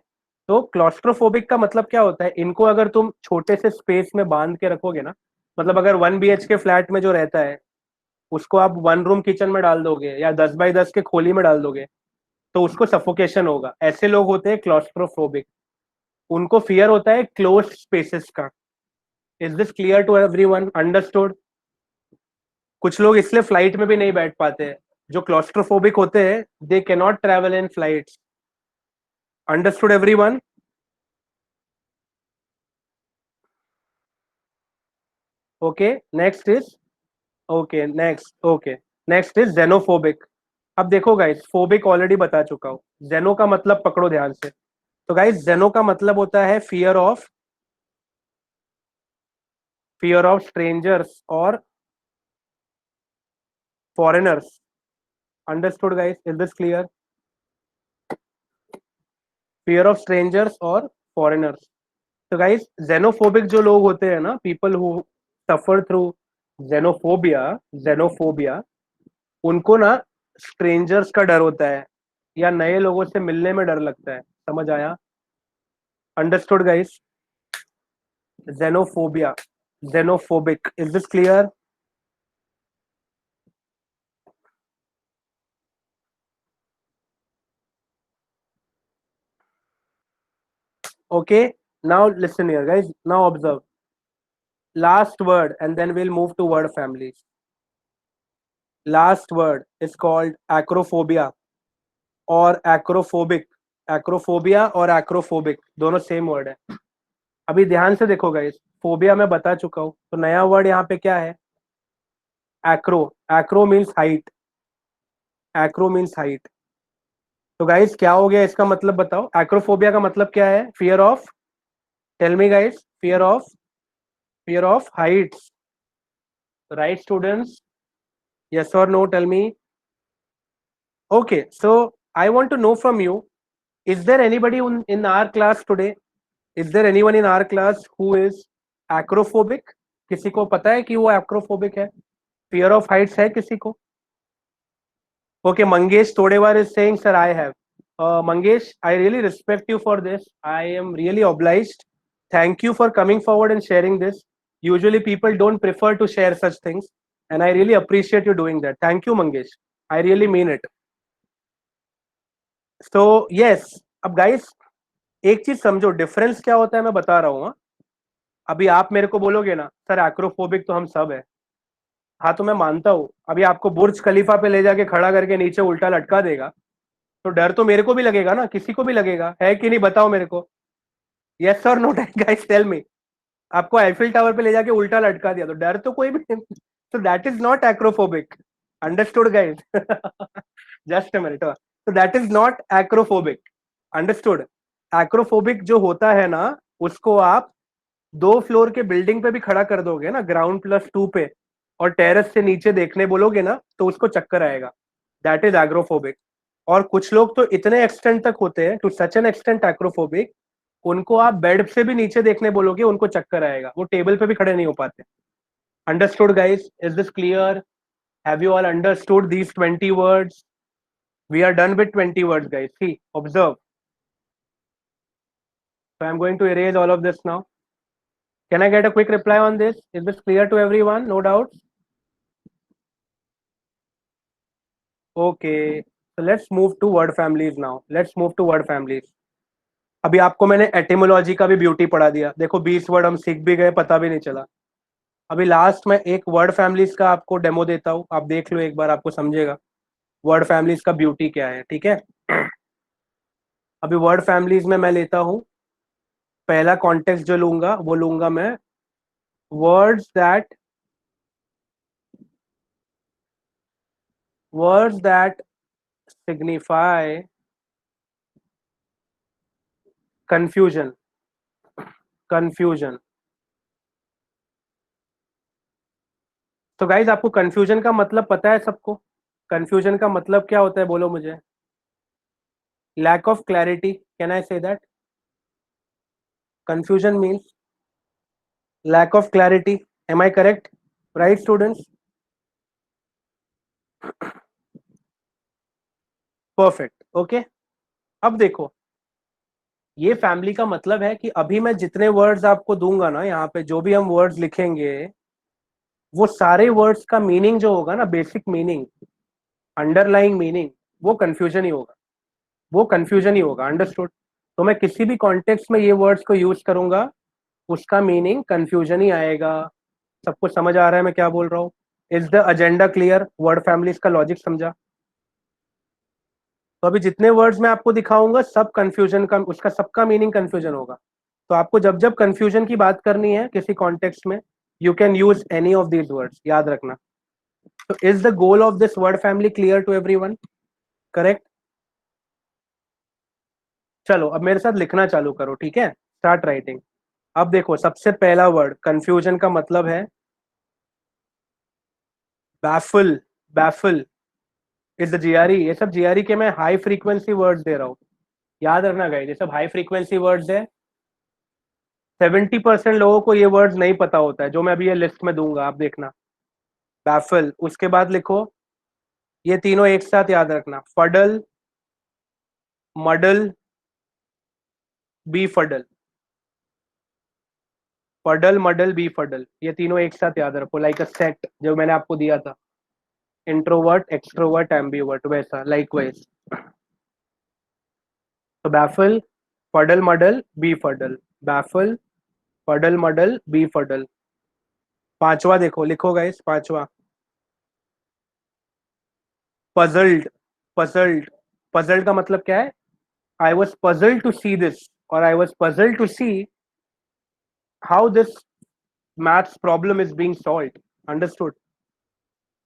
तो क्लॉस्ट्रोफोबिक का मतलब क्या होता है, इनको अगर तुम छोटे से स्पेस में बांध के रखोगे ना, मतलब अगर 1 BHK के फ्लैट में जो रहता है उसको आप 1 रूम किचन में डाल दोगे या 10 बाई 10 के खोली में डाल दोगे, तो उसको सफोकेशन होगा। ऐसे लोग होते हैं क्लॉस्ट्रोफोबिक, उनको फियर होता है क्लोज्ड स्पेसेस का। Is this clear to everyone, understood? कुछ लोग इसलिए फ्लाइट में भी नहीं बैठ पाते हैं, जो क्लॉस्ट्रोफोबिक होते हैं, they can not travel in flights. Understood everyone? Okay, next is, okay next, okay next is xenophobic. अब देखो गाइस, फोबिक ऑलरेडी बता चुका हूं, जेनो का मतलब पकड़ो ध्यान से। तो गाइस, जेनो का मतलब होता है फियर ऑफ स्ट्रेंजर्स और foreigners. Understood guys, is this clear? Fear of strangers और फॉरेनर्स। तो गाइस, जेनोफोबिक जो लोग होते हैं ना, people who suffer through xenophobia, xenophobia, उनको ना स्ट्रेंजर्स का डर होता है, या नए लोगों से मिलने में डर लगता है। समझ आया? Understood guys? Xenophobia, xenophobic, is this clear? Okay, now listen here, guys. Now observe. Last word, and then we'll move to word families. Last word is called acrophobia और acrophobic. Acrophobia और acrophobic दोनों same word है। अभी ध्यान से देखो guys, phobia मैं बता चुका हूं, तो नया वर्ड यहाँ पे क्या है? Acro. Acro means height, Acro means height. तो गाइस, क्या हो गया इसका मतलब बताओ? एक्रोफोबिया का मतलब क्या है? Fear of, tell me guys, fear of heights, right students? Yes or no? Tell me. Okay, so I want to know from you, is there anybody in our class today? Is there anyone in our class who is acrophobic? किसी को पता है कि वो acrophobic है? Fear of heights है किसी को? Okay, Mangesh Todewar is saying, sir, I have. Mangesh, I really respect you for this. I am really obliged. Thank you for coming forward and sharing this. Usually people don't prefer to share such things, and I really appreciate you doing that. Thank you, Mangesh. I really mean it. So yes, अब guys एक चीज समझो, difference क्या होता है मैं बता रहा हूँ, हाँ? अभी आप मेरे को बोलोगे ना, सर एक्रोफोबिक तो हम सब है। हाँ, तो मैं मानता हूँ, अभी आपको बुर्ज खलीफा पे ले जाके खड़ा करके नीचे उल्टा लटका देगा, तो डर तो मेरे को भी लगेगा ना, किसी को भी लगेगा, है कि नहीं? बताओ मेरे को, यस और नो गाइस, टेल मी। आपको आईफिल टावर पे ले जाके उल्टा लटका दिया तो डर तो कोई भी नहीं, तो that is not acrophobic. Understood guys? Just a minute. तो that is not acrophobic, understood? Acrophobic जो होता है ना, उसको आप 2 फ्लोर के बिल्डिंग पे भी खड़ा कर दोगे ना, ग्राउंड+2 पे, और टेरेस से नीचे देखने बोलोगे ना, तो उसको चक्कर आएगा। That is acrophobic. और कुछ लोग तो इतने एक्सटेंट तक होते हैं, to such an extent acrophobic, उनको आप बेड से भी नीचे देखने बोलोगे उनको चक्कर आएगा, वो टेबल पे भी खड़े नहीं हो पाते. Understood guys? Is this clear? Have you all understood these 20 words? We are done with 20 words, guys. See, observe. So I'm going to erase all of this now. Can I get a quick reply on this? Is this clear to everyone? No doubts? Okay. So let's move to word families now. Let's move to word families. अभी आपको मैंने etymology का भी beauty पढ़ा दिया. देखो 20 word हम सीख भी गए, पता भी नहीं चला. अभी लास्ट में एक वर्ड फैमिलीज का आपको डेमो देता हूँ, आप देख लो एक बार, आपको समझेगा वर्ड फैमिलीज का ब्यूटी क्या है. ठीक है, अभी वर्ड फैमिलीज में मैं लेता हूँ, पहला कॉन्टेक्स्ट जो लूंगा वो लूंगा मैं words that signify confusion. तो गाइज आपको कंफ्यूजन का मतलब पता है सबको? कंफ्यूजन का मतलब क्या होता है, बोलो मुझे. Lack of clarity, can I say that? Confusion means lack of clarity. Am I correct? Right students? Perfect. Okay, अब देखो, ये फैमिली का मतलब है कि अभी मैं जितने वर्ड्स आपको दूंगा ना, यहाँ पे जो भी हम वर्ड्स लिखेंगे, वो सारे वर्ड्स का मीनिंग जो होगा ना, बेसिक मीनिंग, अंडरलाइंग मीनिंग, वो कंफ्यूजन ही होगा. वो कंफ्यूजन ही होगा. अंडरस्टूड? तो मैं किसी भी कॉन्टेक्स्ट में ये वर्ड्स को यूज करूंगा, उसका मीनिंग कंफ्यूजन ही आएगा. सबको समझ आ रहा है मैं क्या बोल रहा हूँ? Is the agenda clear? Word families का लॉजिक समझा? तो अभी जितने वर्ड्स मैं आपको दिखाऊंगा सब कंफ्यूजन का, उसका सबका मीनिंग कंफ्यूजन होगा. तो आपको जब जब कंफ्यूजन की बात करनी है किसी कॉन्टेक्स्ट में, you can use any of these words, याद रखना. तो is the goal of this word family clear to everyone? Correct? चलो अब मेरे साथ लिखना चालू करो. ठीक है, स्टार्ट राइटिंग. अब देखो, सबसे पहला वर्ड कंफ्यूजन का मतलब है baffle. Baffle is the GRE. ये सब जीआरई के मैं हाई फ्रीक्वेंसी वर्ड्स दे रहा हूँ, याद रखना गाइस, ये सब हाई फ्रीक्वेंसी वर्ड्स है. 70% लोगों को ये वर्ड्स नहीं पता होता है जो मैं अभी ये लिस्ट में दूंगा, आप देखना. बैफल, उसके बाद लिखो ये तीनों एक साथ याद रखना, fuddle, muddle, befuddle. Fuddle, muddle, befuddle, ये तीनों एक साथ याद रखो, लाइक अ सेट जो मैंने आपको दिया था, इंट्रोवर्ट, एक्सट्रोवर्ट, एम्बीवर्ट, वैसा लाइकवाइज. तो baffle, fuddle, muddle, befuddle. Baffle, fuddle, muddle, befuddle. पांचवा देखो, लिखो गाइस, पांचवा पजल्ड. पजल्ड, पजल्ड का मतलब क्या है? I was puzzled to see this, और I was puzzled to see how this maths problem is being solved. Understood?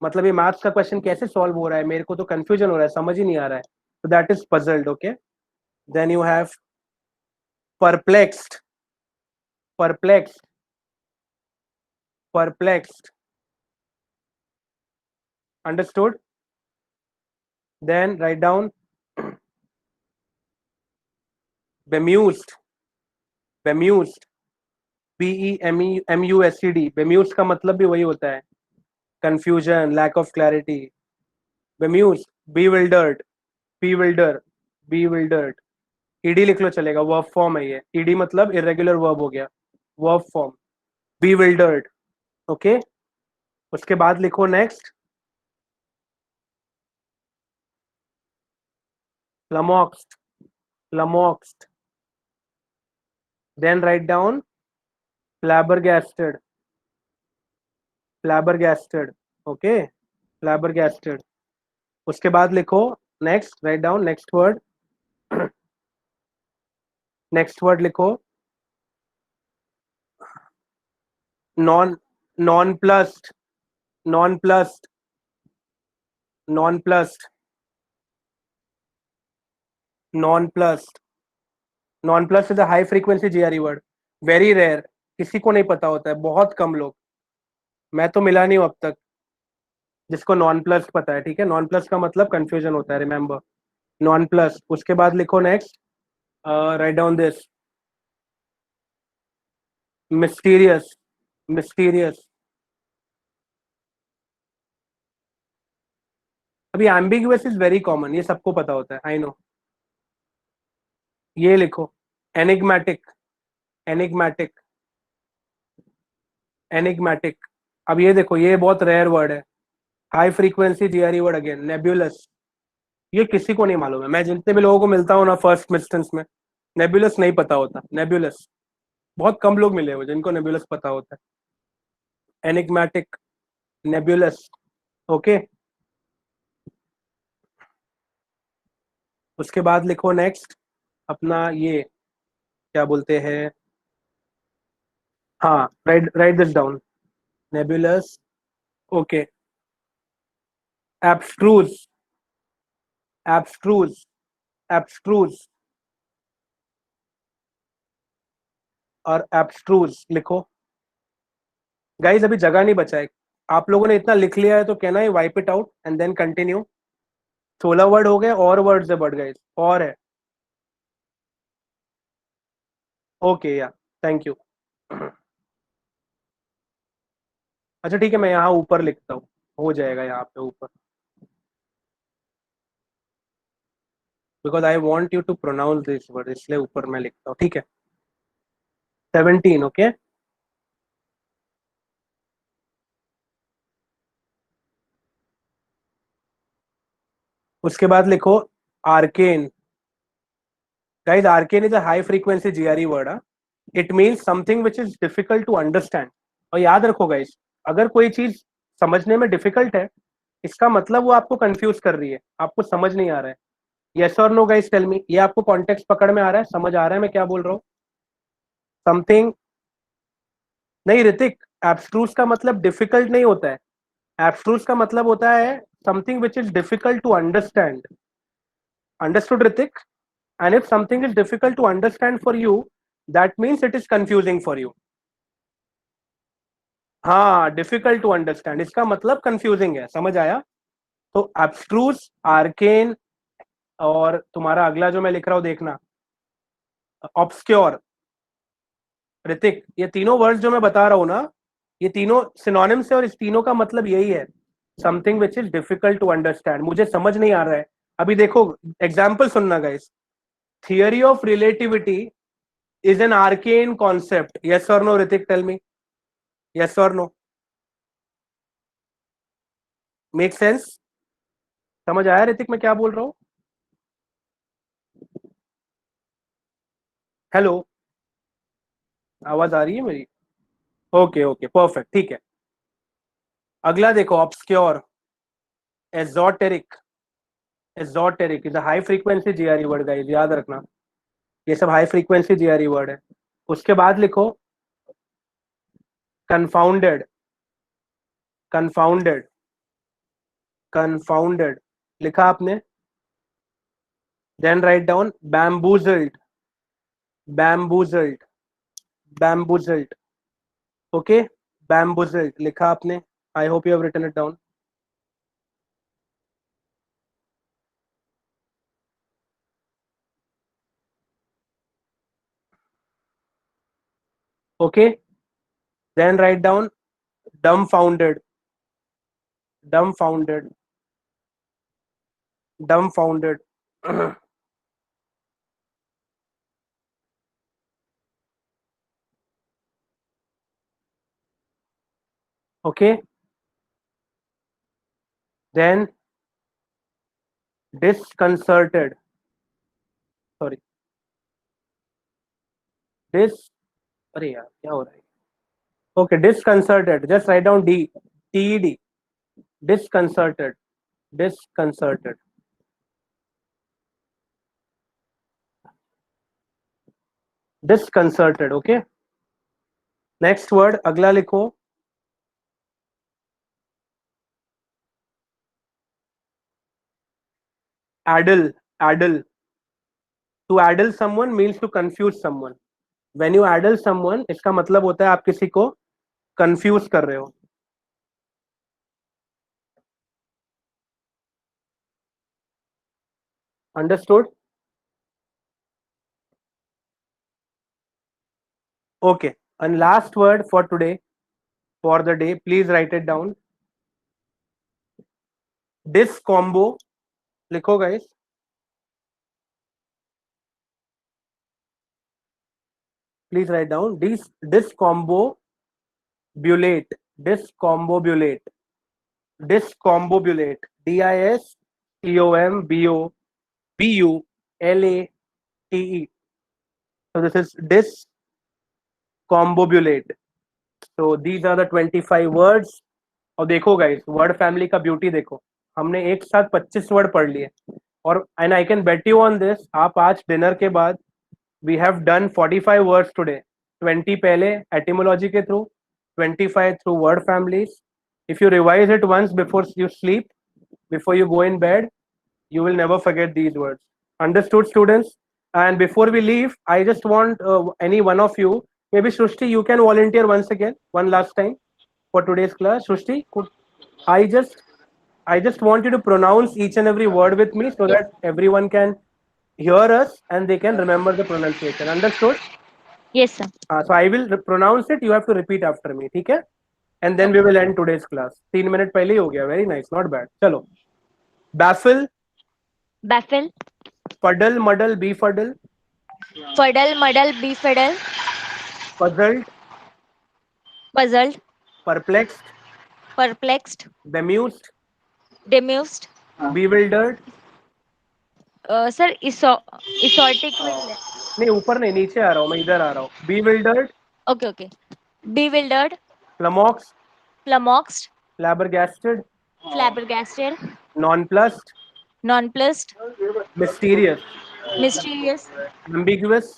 मतलब ये मैथ्स का क्वेश्चन कैसे सॉल्व हो रहा है, मेरे को तो कंफ्यूजन हो रहा है, समझ ही नहीं आ रहा है. तो that is puzzled. Okay, then you have perplexed. Perplexed, perplexed. Understood? Then write down bemused. Bemused, BEMUSED. bemused का मतलब भी वही होता है, confusion, lack of clarity. bemused, bewildered, bewilder, bewildered. ed लिख लो चलेगा, वर्ब फॉर्म है ये. ed मतलब irregular verb हो गया, वर्ब फॉर्म. bewildered. ओके, उसके बाद लिखो next, flummoxed. Flummoxed. Then write down flabbergasted. Flabbergasted. Okay, flabbergasted. उसके बाद लिखो next, write down next word. Next word लिखो non, nonplussed. Nonplussed, nonplussed, nonplussed. Nonplussed is a high frequency GRE word, very rare, किसी को नहीं पता होता है, बहुत कम लोग, मैं तो मिला नहीं हूं अब तक जिसको नॉन प्लस पता है. ठीक है, नॉन प्लस का मतलब कंफ्यूजन होता है, रिमेंबर. Non plus. उसके बाद लिखो next, write down this, mysterious, mysterious. अभी एम्बिगुअस इज वेरी कॉमन, ये सबको पता होता है, आई नो। ये लिखो, एनिग्मेटिक, एनिग्मेटिक, एनिग्मेटिक। अब ये देखो, ये बहुत रेयर वर्ड है, high frequency GRE word again, nebulous. ये किसी को नहीं मालूम है, मैं जितने भी लोगों को मिलता हूँ ना फर्स्ट इंस्टेंस में, नेब्यूलस नहीं पता होता, नेब्यूलस। बहुत कम लोग मिले हो जिनको नेब्यूलस पता होता है, एनिग्मेटिक, नेब्यूलस। ओके, उसके बाद लिखो नेक्स्ट अपना ये, क्या बोलते हैं, हाँ, write write this down, nebulous. Okay, abstruse, abstruse, abstruse और एब्स्ट्रूज लिखो। गाइस अभी जगह नहीं बचा है, आप लोगों ने इतना लिख लिया है तो कहना है wipe it out and then continue. 16 word हो गए, और वर्ड से बढ़ गए, और है। ओके या, थैंक यू। अच्छा ठीक है, मैं यहाँ ऊपर लिखता हूँ, हो जाएगा यहाँ पे ऊपर, because I want you to pronounce this word, इसलिए ऊपर मैं लिखता हूँ, ठीक है। 17, ओके। उसके बाद लिखो arcane. Guys arcane is a high frequency GRE word. It means something which is difficult to understand. और याद रखो गाइस, अगर कोई चीज समझने में डिफिकल्ट है, इसका मतलब वो आपको कंफ्यूज कर रही है, आपको समझ नहीं आ रहा है। यस और नो गाइस, टेल मी, ये आपको कॉन्टेक्स्ट पकड़ में आ रहा है, समझ आ रहा है मैं क्या बोल रहा हूँ? समथिंग, नहीं ऋतिक, एब्स्ट्रूज का मतलब डिफिकल्ट नहीं होता है, एब्स्ट्रूज का मतलब होता है something which is difficult to understand. Understood Hrithik? And if something is difficult to understand for you, that means it is confusing for you. हाँ, डिफिकल्ट टू अंडरस्टैंड, इसका मतलब कंफ्यूजिंग है, समझ आया? तो abstruse, arcane, और तुम्हारा अगला जो मैं लिख रहा हूं देखना, obscure। ऋतिक, ये तीनों वर्ड्स जो मैं बता रहा हूं ना, ये तीनों सिनोनिम्स है, और इस तीनों का मतलब यही है, something which is difficult to understand, मुझे समझ नहीं आ रहा है। अभी देखो एग्जाम्पल सुनना guys, theory of relativity is an arcane concept. Yes or no, Ritik? Tell me. Yes or no? Make sense? समझ आया ऋतिक मैं क्या बोल रहा हूँ? हेलो, आवाज आ रही है मेरी? ओके ओके, परफेक्ट, ठीक है। अगला देखो, obscure, esoteric. Esoteric is a high frequency GRE word, guys याद रखना, ये सब हाई फ्रीक्वेंसी जीआरई वर्ड है। उसके बाद लिखो कंफाउंडेड, कंफाउंडेड, कंफाउंडेड लिखा आपने। Then write down bamboozled, bamboozled, bamboozled. Okay, bamboozled लिखा आपने, I hope you have written it down. Okay, then write down dumbfounded, dumbfounded, dumbfounded। okay, then disconcerted, sorry, dis, अरे यार क्या हो रहा है? Okay, disconcerted, just write down D, TED, disconcerted, disconcerted, disconcerted। okay, next word अगला लिखो, addle, addle। to addle someone means to confuse someone। when you addle someone, इसका मतलब होता है आप किसी को कंफ्यूज कर रहे हो। Understood? Okay. And last word for today, for the day, please write it down. Discombo. लिखो guys. Please write down. Discombobulate. Discombobulate. Discombobulate. Discombobulate. So this is discombobulate. So these are the 25 words. और देखो गाइस, word family का beauty देखो, हमने एक साथ 25 वर्ड पढ़ लिए। और and I can bet you on this, आप आज डिनर के बाद we have done 45 words today. 20 पहले एटिमोलॉजी के through, 25 through word families. If you revise it once before you sleep, before you go in bed, you will never forget these words. Understood, students? And before we leave, I just want any one of you, maybe Srushti, you can volunteer once again, one last time for today's class. Srushti, I just I just want you to pronounce each and every word with me so Yes. that everyone can hear us and they can remember the pronunciation. Understood? Yes, sir. So I will pronounce it. You have to repeat after me. ठीक है? And then we Okay. will end today's class. 3 minute पहले ही हो गया. Very nice. Not bad. चलो. Baffle, Baffle. puddle, muddle, befuddle, Fuddle, muddle, befuddle. puzzled, Puzzled. perplexed, Perplexed. bemused, Bemused. bewildered. Sir, esotic will. नहीं ऊपर नहीं, नीचे आ रहा हूँ मैं, इधर आ रहा हूँ. Bewildered, Okay, okay. Bewildered. flummoxed, Flummoxed. flabbergasted, Flabbergasted. nonplussed, Nonplussed. mysterious, Mysterious. ambiguous,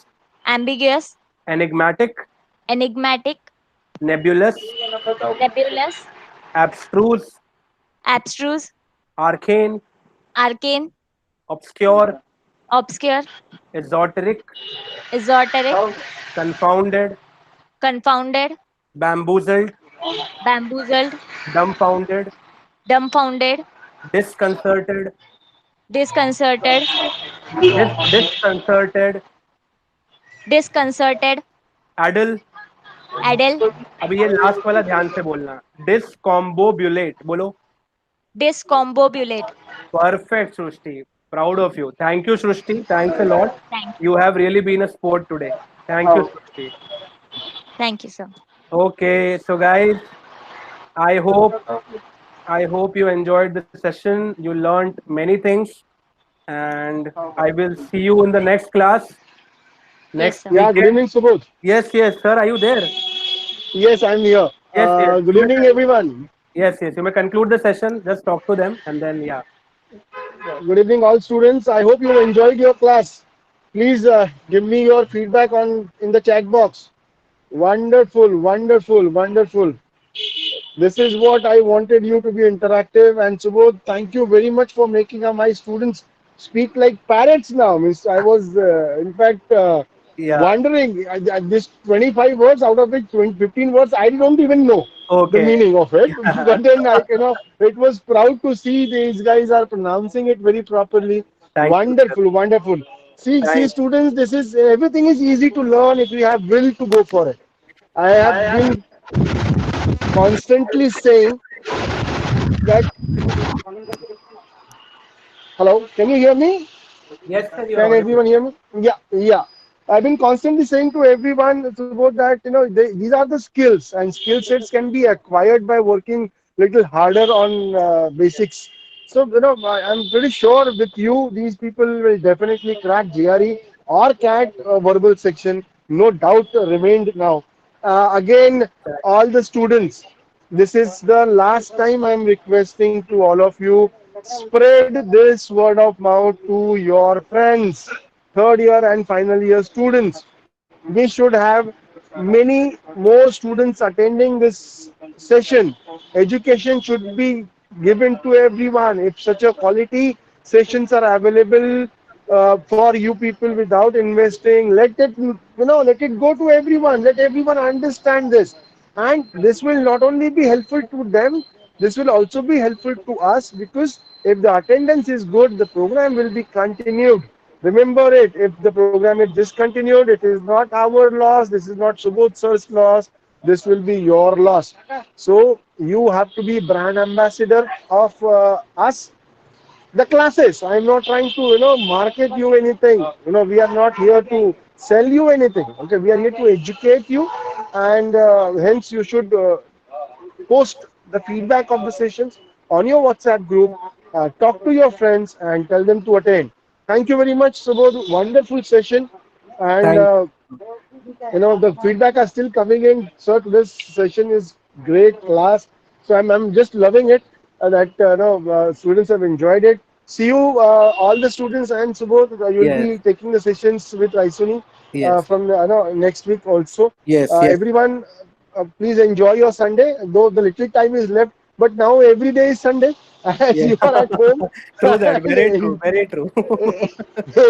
Ambiguous. enigmatic, Enigmatic. nebulous, Nebulous. abstruse, Abstruse. arcane, Arcane. obscure, Obscure. esoteric, Esoteric. confounded, Confounded. bamboozled, Bamboozled. dumbfounded, Dumbfounded. disconcerted, Disconcerted. disconcerted, Disconcerted. addle. Addle. अभी ये last वाला ध्यान से बोलना. Discombobulate. बोलो. Discombobulate. Perfect, Srushti. Proud of you. Thank you, Srushti. Thanks a lot. Thank You have really been a sport today. Thank you, Srushti. Thank you, sir. Okay, so guys, I hope I hope you enjoyed the session. You learned many things, and I will see you in the next class Yes, next sir. Yeah, good weekend. evening, Subodh. Yes, yes, sir. Are you there? Yes, I'm here. Yes, yes. Good evening, everyone. Yes, yes. You may conclude the session. Just talk to them, and then yeah. Good evening, all students. I hope you enjoyed your class. Please give me your feedback on in the chat box. Wonderful, wonderful, wonderful. This is what I wanted you to be interactive. And Subodh, thank you very much for making my students speak like parrots now. Means I was, in fact, Yeah. wondering this 25 words out of which 20, 15 words I don't even know the Okay. meaning of it. Yeah. But then it was proud to see these guys are pronouncing it very properly. Thank you, sir. Wonderful, wonderful. See, Thank. students, this is everything is easy to learn if you have will to go for it. I have been constantly saying that. Hello, can you hear me? Yes, sir. You're Can audible. everyone hear me? Yeah, yeah. I've been constantly saying to everyone about that, these are the skills, and skill sets can be acquired by working little harder on basics. So, I'm pretty sure with you, these people will definitely crack GRE or CAT verbal section. No doubt remained now. Again, all the students, this is the last time I'm requesting to all of you, spread this word of mouth to your friends, third year and final year students. We should have many more students attending this session. Education should be given to everyone. If such a quality sessions are available for you people without investing, let it go to everyone. Let everyone understand this, and this will not only be helpful to them, This will also be helpful to us because if the attendance is good, the program will be continued. Remember it, if the program is discontinued, it is not our loss, this is not Subodh sir's loss, this will be your loss. So you have to be brand ambassador of us, the classes. I'm not trying to market you anything. We are not here to sell you anything. Okay, we are here to educate you, and hence you should post the feedback of the sessions on your WhatsApp group, talk to your friends and tell them to attend. Thank you very much, Subodh. Wonderful session. And Thank the feedback are still coming in. Sir, this session is great class. So I'm just loving it, that students have enjoyed it. See you, all the students, and Subodh, you will yes, be taking the sessions with Raisuni yes, from next week also. yes, yes, Everyone, please enjoy your Sunday, though the little time is left. But now every day is Sunday as yeah. you are at home True that. Very true. and Very true.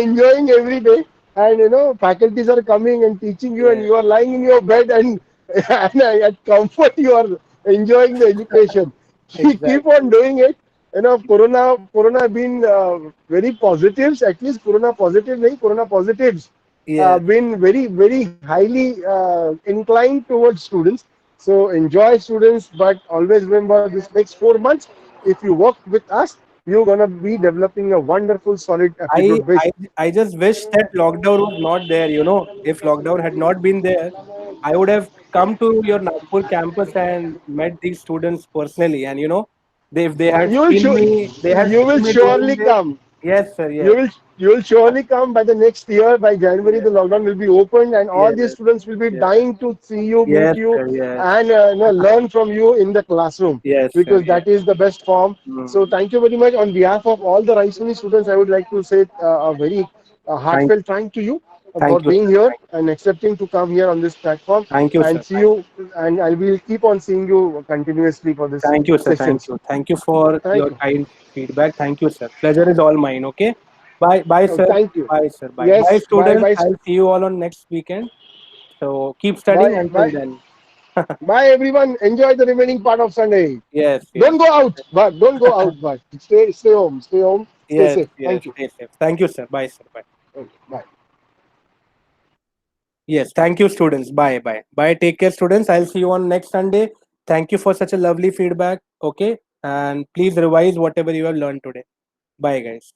enjoying every day. And faculties are coming and teaching you, and Yes, you are lying in your bed, and at comfort you are enjoying the education. Keep on exactly. doing it. Corona been very positives, at least Corona positive, nahi, Corona positives Yes, been very highly inclined towards students. So enjoy, students, but always remember this next 4 months. If you work with us, you're gonna be developing a wonderful, solid I, aptitude base. I, I just wish that lockdown was not there. If lockdown had not been there, I would have come to your Nagpur campus and met these students personally. And if they had seen me, they had You will seen me doing surely this. come. Yes, sir. You Yes, will you will surely come by the next year. By January, yes, the lockdown will be opened, and all yes, these students will be yes, dying to see you, meet yes, you, sir. Yes, and learn from you in the classroom, yes, sir. because Yes. that is the best form. So Mm. thank you very much on behalf of all the Raisuni students. I would like to say a very Thank, heartfelt thank to you thank about you, being sir. here and accepting to come here on this platform. Thank you, And sir. see you, and I will keep on seeing you continuously for this Thank you, sir. Thank sessions. you. Thank you for Thank your you. kind feedback. Thank you, sir. Pleasure is all mine. Okay. Bye, bye, sir. Thank you. Bye, sir. Bye, bye, Yes. Bye. students. Bye. I'll see you all on next weekend. So keep studying Bye. until Bye. then. Bye, everyone. Enjoy the remaining part of Sunday. Yes, Don't yes, go out, but don't go out, but stay home. Stay home. Stay yes, safe. yes. Thank you. Stay safe. Thank you, sir. Bye, sir. Bye. Okay, bye. Yes, thank you, students. Bye, bye, bye. Take care, students. I'll see you on next Sunday. Thank you for such a lovely feedback. Okay, and please revise whatever you have learned today. Bye, guys.